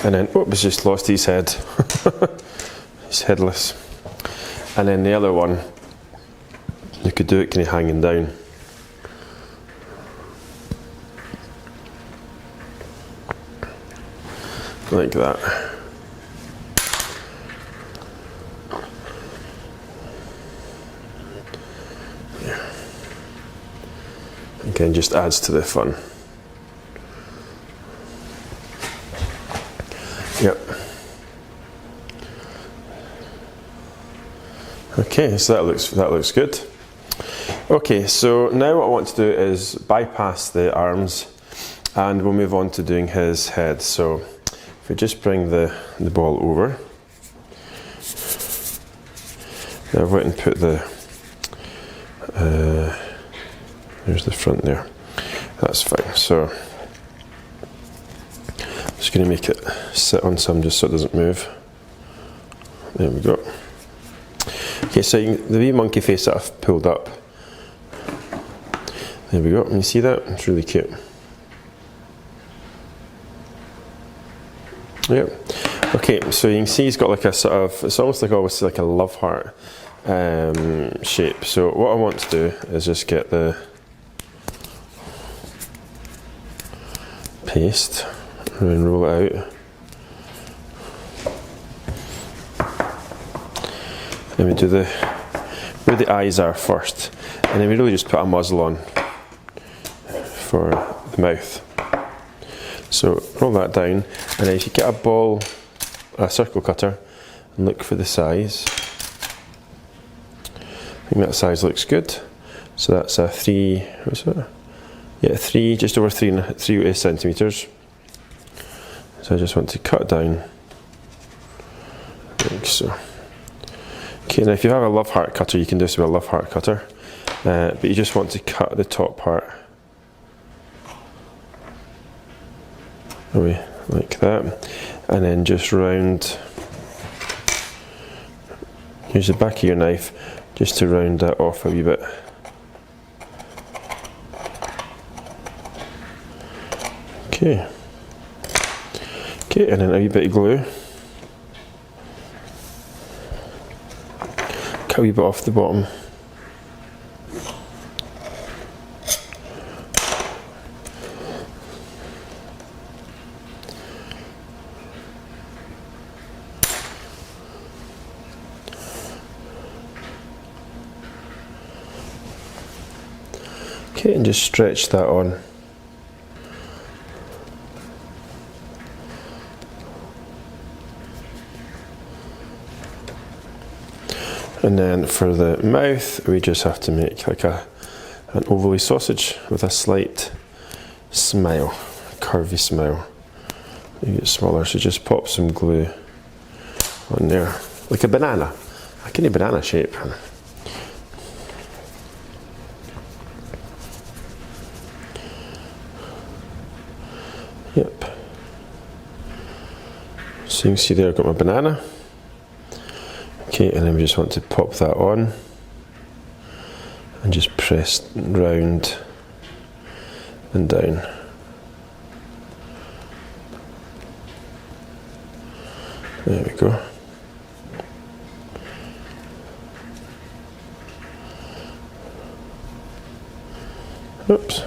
And then, he's just lost his head. He's headless. And then the other one, you could do it kind of hanging down. Like that. Again, just adds to the fun. Yep. Okay, so that looks good. Okay, so now what I want to do is bypass the arms, and we'll move on to doing his head. So if we just bring the ball over, now I've went and put there's the front there. That's fine. So Just going to make it sit on some just so it doesn't move. There we go. Okay, so the wee monkey face that I've pulled up. There we go. Can you see that? It's really cute. Yep. Okay, so you can see he's got like a sort of, it's almost like always like a love heart shape. So what I want to do is just get the paste and roll it out. Then we do where the eyes are first, and then we really just put a muzzle on for the mouth. So roll that down, and then if you get a circle cutter, and look for the size. I think that size looks good. So that's a 3, what's it? Yeah, just over 3 centimeters. So I just want to cut down, like so. Okay, now if you have a love heart cutter, you can do this with a love heart cutter, but you just want to cut the top part away like that, and then just round, use the back of your knife just to round that off a wee bit. Okay, and then a wee bit of glue. Cut a wee bit off the bottom. Okay, and just stretch that on. And then for the mouth, we just have to make like an ovally sausage with a slight smile, curvy smile. You get smaller, so just pop some glue on there, like a banana, a kind of banana shape. Yep. So you can see there I've got my banana. Okay, and then we just want to pop that on and just press round and down. There we go. Oops.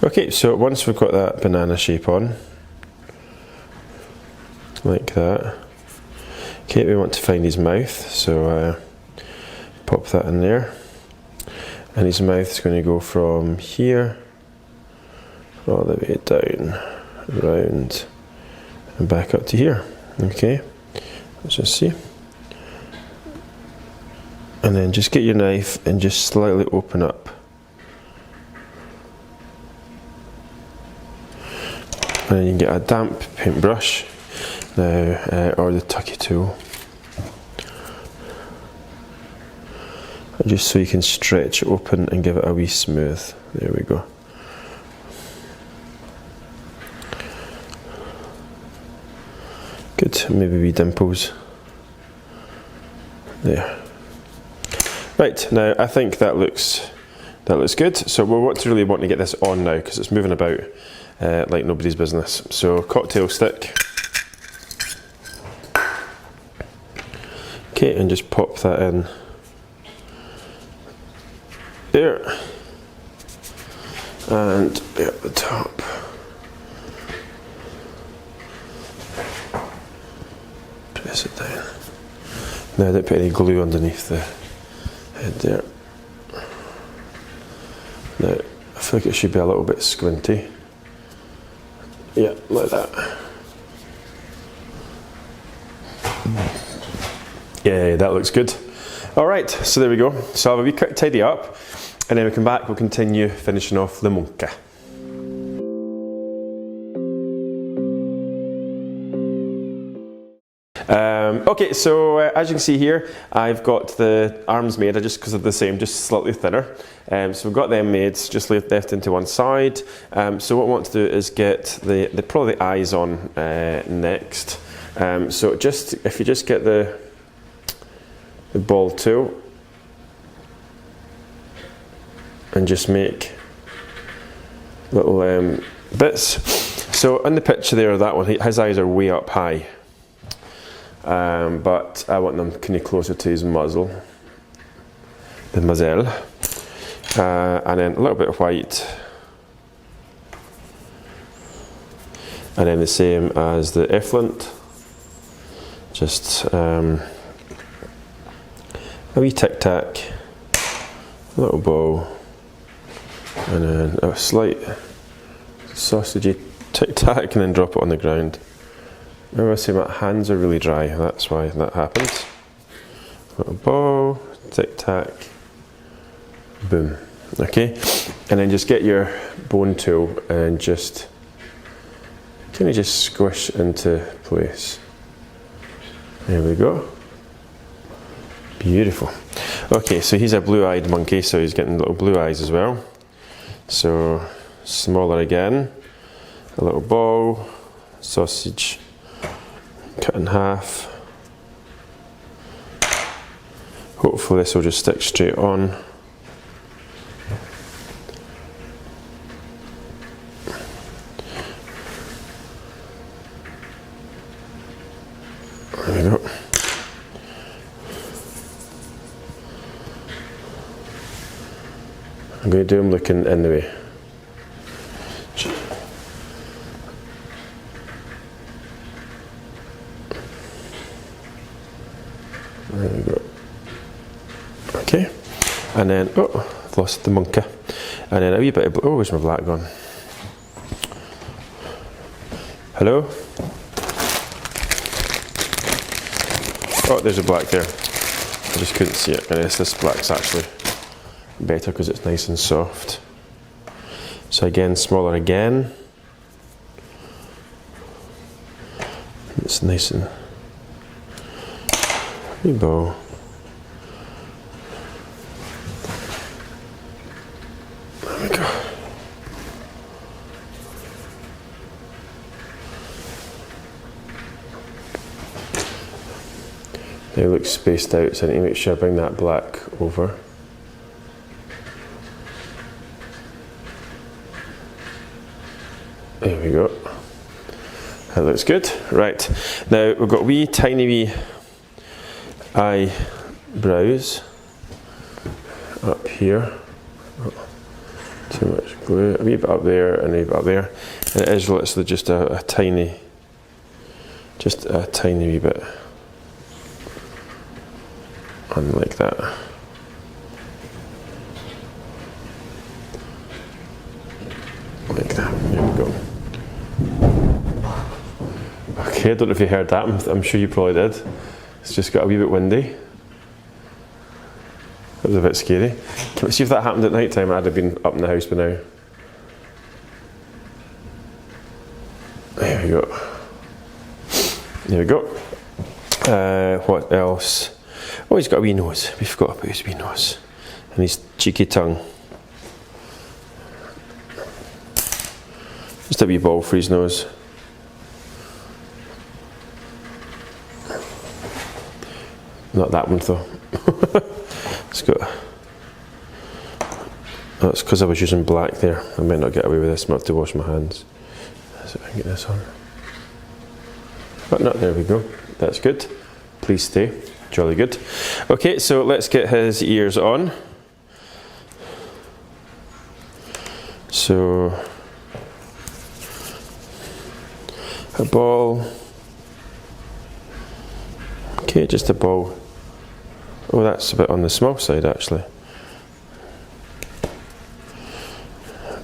Okay, so once we've got that banana shape on, like that, okay, we want to find his mouth, so pop that in there, and his mouth is going to go from here all the way down, round, and back up to here. Okay, let's just see, and then just get your knife and just slightly open up, and then you can get a damp paintbrush now, or the tucky tool, and just so you can stretch it open and give it a wee smooth. There we go. Good, maybe wee dimples there. Right, now I think that looks good. So we really want to get this on now because it's moving about like nobody's business. So cocktail stick. Okay, and just pop that in there, and at the top. Press it down. Now I don't put any glue underneath the head there. Now I think it should be a little bit squinty. Yeah, like that. Yeah, that looks good. All right, so there we go. So I'll have a wee quick tidy up, and then we come back, we'll continue finishing off the monkey. Okay, so as you can see here, I've got the arms made, just because of the same, just slightly thinner. So we've got them made, just left into one side. So what I want to do is get probably the eyes on next. So if you just get the ball tool and just make little bits. So in the picture there, that one, his eyes are way up high. But I want them kind of closer to his muzzle, the muzzle, and then a little bit of white, and then the same as the effluent, just a wee tic tac, a little bow, and then a slight sausagey tic tac, and then drop it on the ground. Remember I say my hands are really dry, that's why that happens. Little bow, tic tac, boom. Okay, and then just get your bone tool and just kind of just squish into place. There we go. Beautiful. Okay, so he's a blue-eyed monkey, so he's getting little blue eyes as well. So smaller again, a little bow, sausage, cut in half. Hopefully this will just stick straight on. There we go. I'm going to do him looking in the way. There we go. Okay, and then I've lost the monkey, and then a wee bit of where's my black gone? Hello? Oh, there's a black there. I just couldn't see it. And this black's actually better because it's nice and soft. So again, smaller again. It's nice and wee bow. There we go. They look spaced out, so I need to make sure I bring that black over. There we go. That looks good. Right, now we've got tiny wee eyebrows up here. Oh, too much glue. A wee bit up there and a wee bit up there. And it is literally just a tiny wee bit. And like that. Like that. There we go. Okay, I don't know if you heard that. I'm sure you probably did. It's just got a wee bit windy. That was a bit scary. Can we see if that happened at night time? I'd have been up in the house by now. There we go. There we go. What else? Oh, he's got a wee nose. We forgot about his wee nose. And his cheeky tongue. Just a wee ball for his nose. Not that one though. It's got. That's because I was using black there. I might not get away with this. I might have to wash my hands. So I can get this on. But no, there we go. That's good. Please stay. Jolly good. Okay, so let's get his ears on. So a ball. Okay, just a ball. Oh, that's a bit on the small side actually.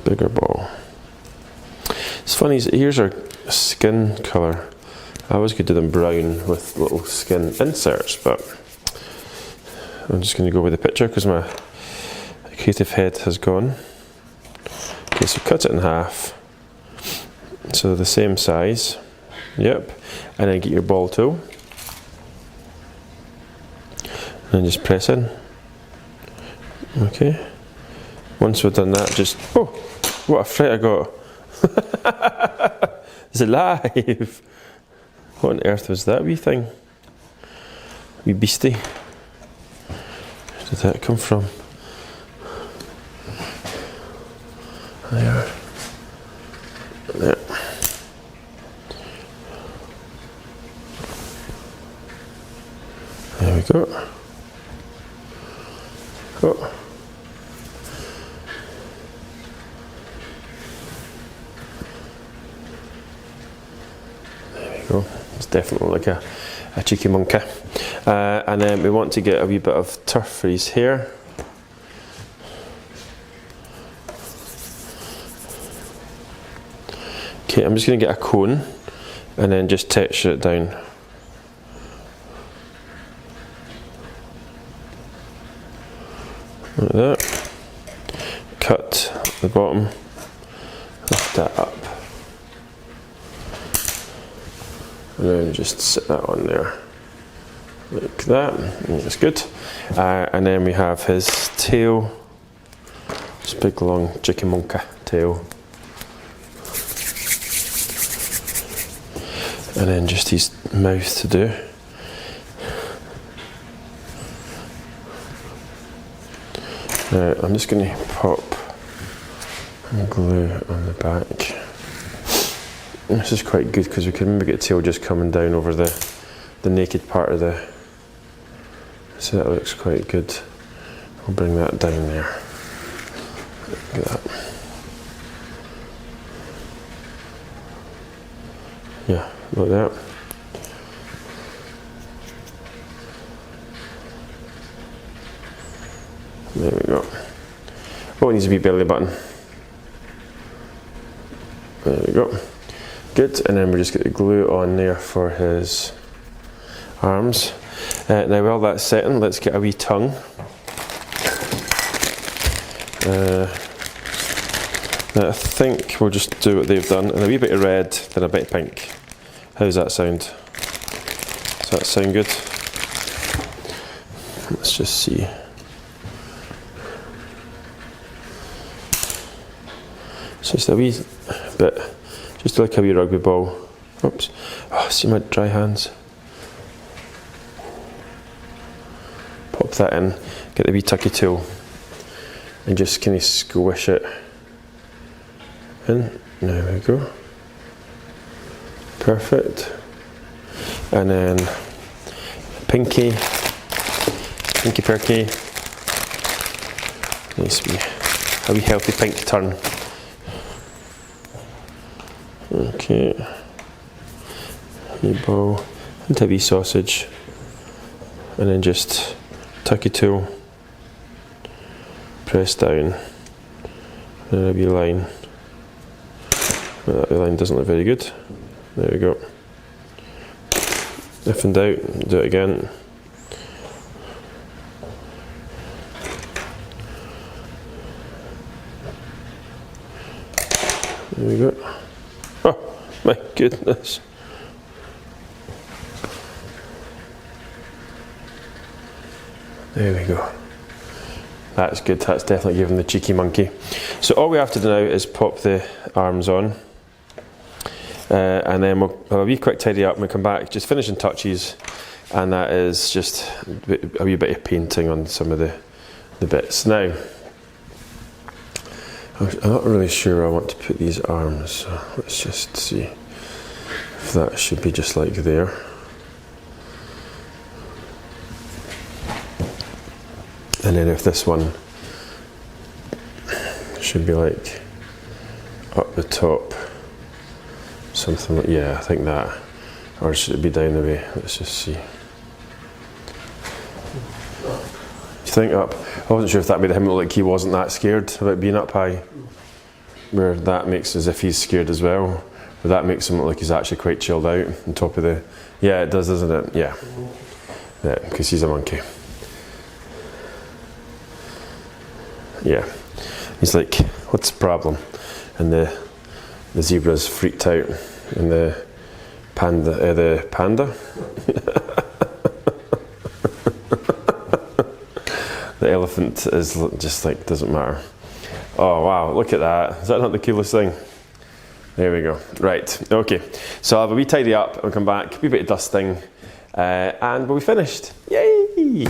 Bigger ball. It's funny, his ears are skin colour. I always could do them brown with little skin inserts, but I'm just going to go with the picture because my creative head has gone. Okay, so cut it in half. So the same size. Yep. And then get your ball tool. and just press in. Okay. Once we've done that, just, oh, what a fright I got. It's alive. What on earth was that wee thing? Wee beastie. Where did that come from? There. There. There we go. Oh. There we go. It's definitely like a cheeky monkey. And then we want to get a wee bit of turf for his hair. Okay, I'm just going to get a cone and then just texture it down. Like that. Cut the bottom, lift that up, and then just sit that on there. Like that, that's good. And then we have his tail, this big long chicken monkey tail. And then just his mouth to do. Now I'm just going to pop glue on the back. This is quite good because we can maybe get the tail just coming down over the naked part of the. So that looks quite good. I'll bring that down there. Look at that. Yeah, like that. There we go. Oh, it needs a wee belly button. There we go. Good, and then we just get the glue on there for his arms. Now while that's setting, let's get a wee tongue. Now I think we'll just do what they've done, and a wee bit of red, then a bit of pink. How's that sound? Does that sound good? Let's just see. It's just a wee bit, just like a wee rugby ball. Oops. Oh, see my dry hands. Pop that in, get the wee tucky tool, and just kind of squish it in. There we go. Perfect. And then pinky perky. Nice a wee healthy pink turn. Okay. Wee ball into a wee sausage, and then just tucky tool, press down, and a wee line. Well, that wee line doesn't look very good. There we go. If in doubt, do it again. There we go. Oh my goodness. There we go. That's good, that's definitely giving the cheeky monkey. So all we have to do now is pop the arms on. And then we'll have a wee quick tidy up and we'll come back, just finishing touches, and that is just a wee bit of painting on some of the bits. Now, I'm not really sure where I want to put these arms, so let's just see if that should be just like there. And then if this one should be like up the top. Something like, yeah, I think that. Or should it be down the way? Let's just see. Do you think up? I wasn't sure if that made him look like he wasn't that scared about being up high. Where that makes as if he's scared as well. But that makes him look like he's actually quite chilled out on top of the. Yeah, it does, doesn't it? Yeah. Yeah, because he's a monkey. Yeah. He's like, what's the problem? And the zebra's freaked out, and the panda. The elephant is just like, doesn't matter. Oh wow, look at that. Is that not the coolest thing? There we go. Right, okay. So I'll have a wee tidy up and come back, a wee bit of dusting, and we'll be finished. Yay!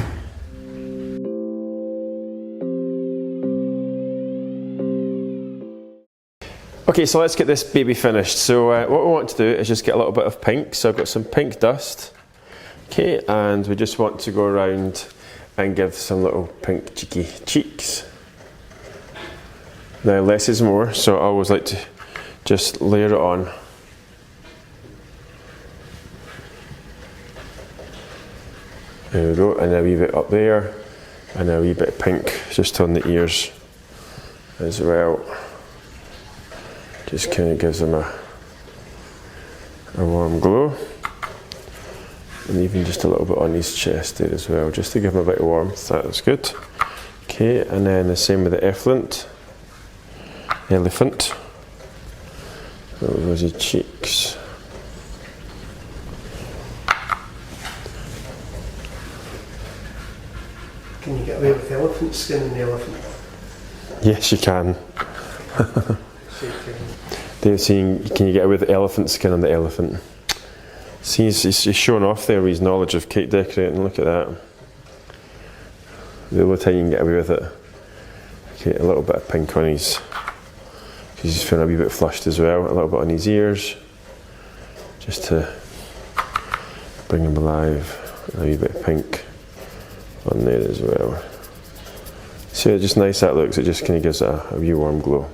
Okay, so let's get this baby finished. So what we want to do is just get a little bit of pink. So I've got some pink dust. Okay, and we just want to go around and give some little pink cheeky cheeks. Now less is more, so I always like to just layer it on. There we go, and a wee bit up there, and a wee bit of pink just on the ears as well. Just kind of gives them a warm glow. And even just a little bit on his chest there as well, just to give him a bit of warmth. That's good. Okay, and then the same with the elephant. Those his cheeks. Can you get away with elephant skin in the elephant? Yes, you can. They're saying, can you get away with elephant skin on the elephant? See, he's showing off there with his knowledge of cake decorating. Look at that. The only time you can get away with it. Okay, a little bit of pink on his. He's feeling a wee bit flushed as well. A little bit on his ears, just to bring him alive. A wee bit of pink on there as well. See how just nice that looks. It just kind of gives it a wee warm glow.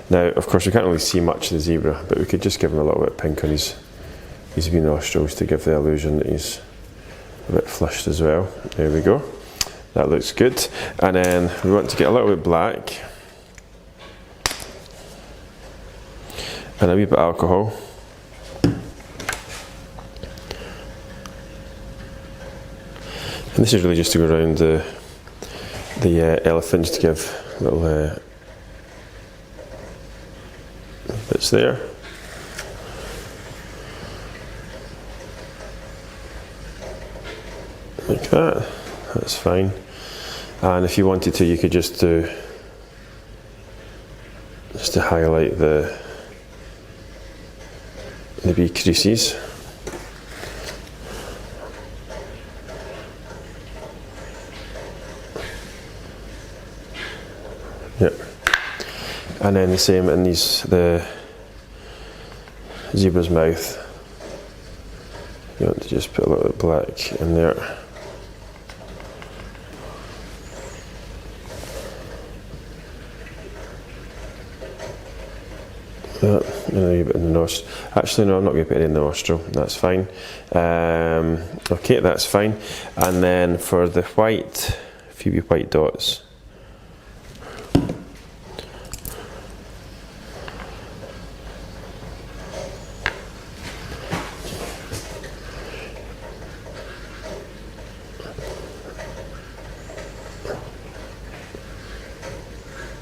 Now, of course, we can't really see much of the zebra, but we could just give him a little bit of pink on his wee nostrils to give the illusion that he's a bit flushed as well. There we go. That looks good. And then we want to get a little bit black and a wee bit of alcohol. And this is really just to go around the elephant, just to give little bits there. Like that. That's fine. And if you wanted to, you could just do, just to highlight the wee creases. Yep. And then the same in the zebra's mouth. You want to just put a little bit of black in there. That, and a wee bit in the nostril. Actually, no, I'm not going to put it in the nostril. That's fine. Okay, that's fine. And then for the white, a few wee white dots.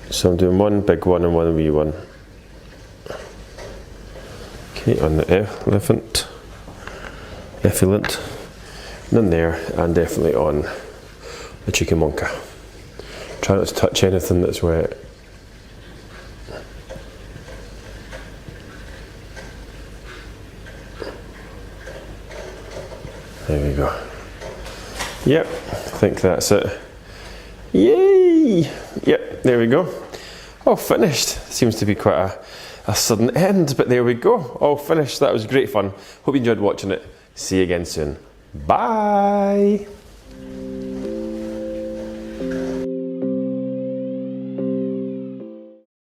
So I'm doing one big one and one wee one. Okay, on the elephant, none there, and definitely on the chickamonka. Try not to touch anything that's wet. There we go. Yep, I think that's it. Yay! Yep, there we go. All finished. Seems to be quite a sudden end, but there we go. All finished. That was great fun. Hope you enjoyed watching it. See you again soon. Bye!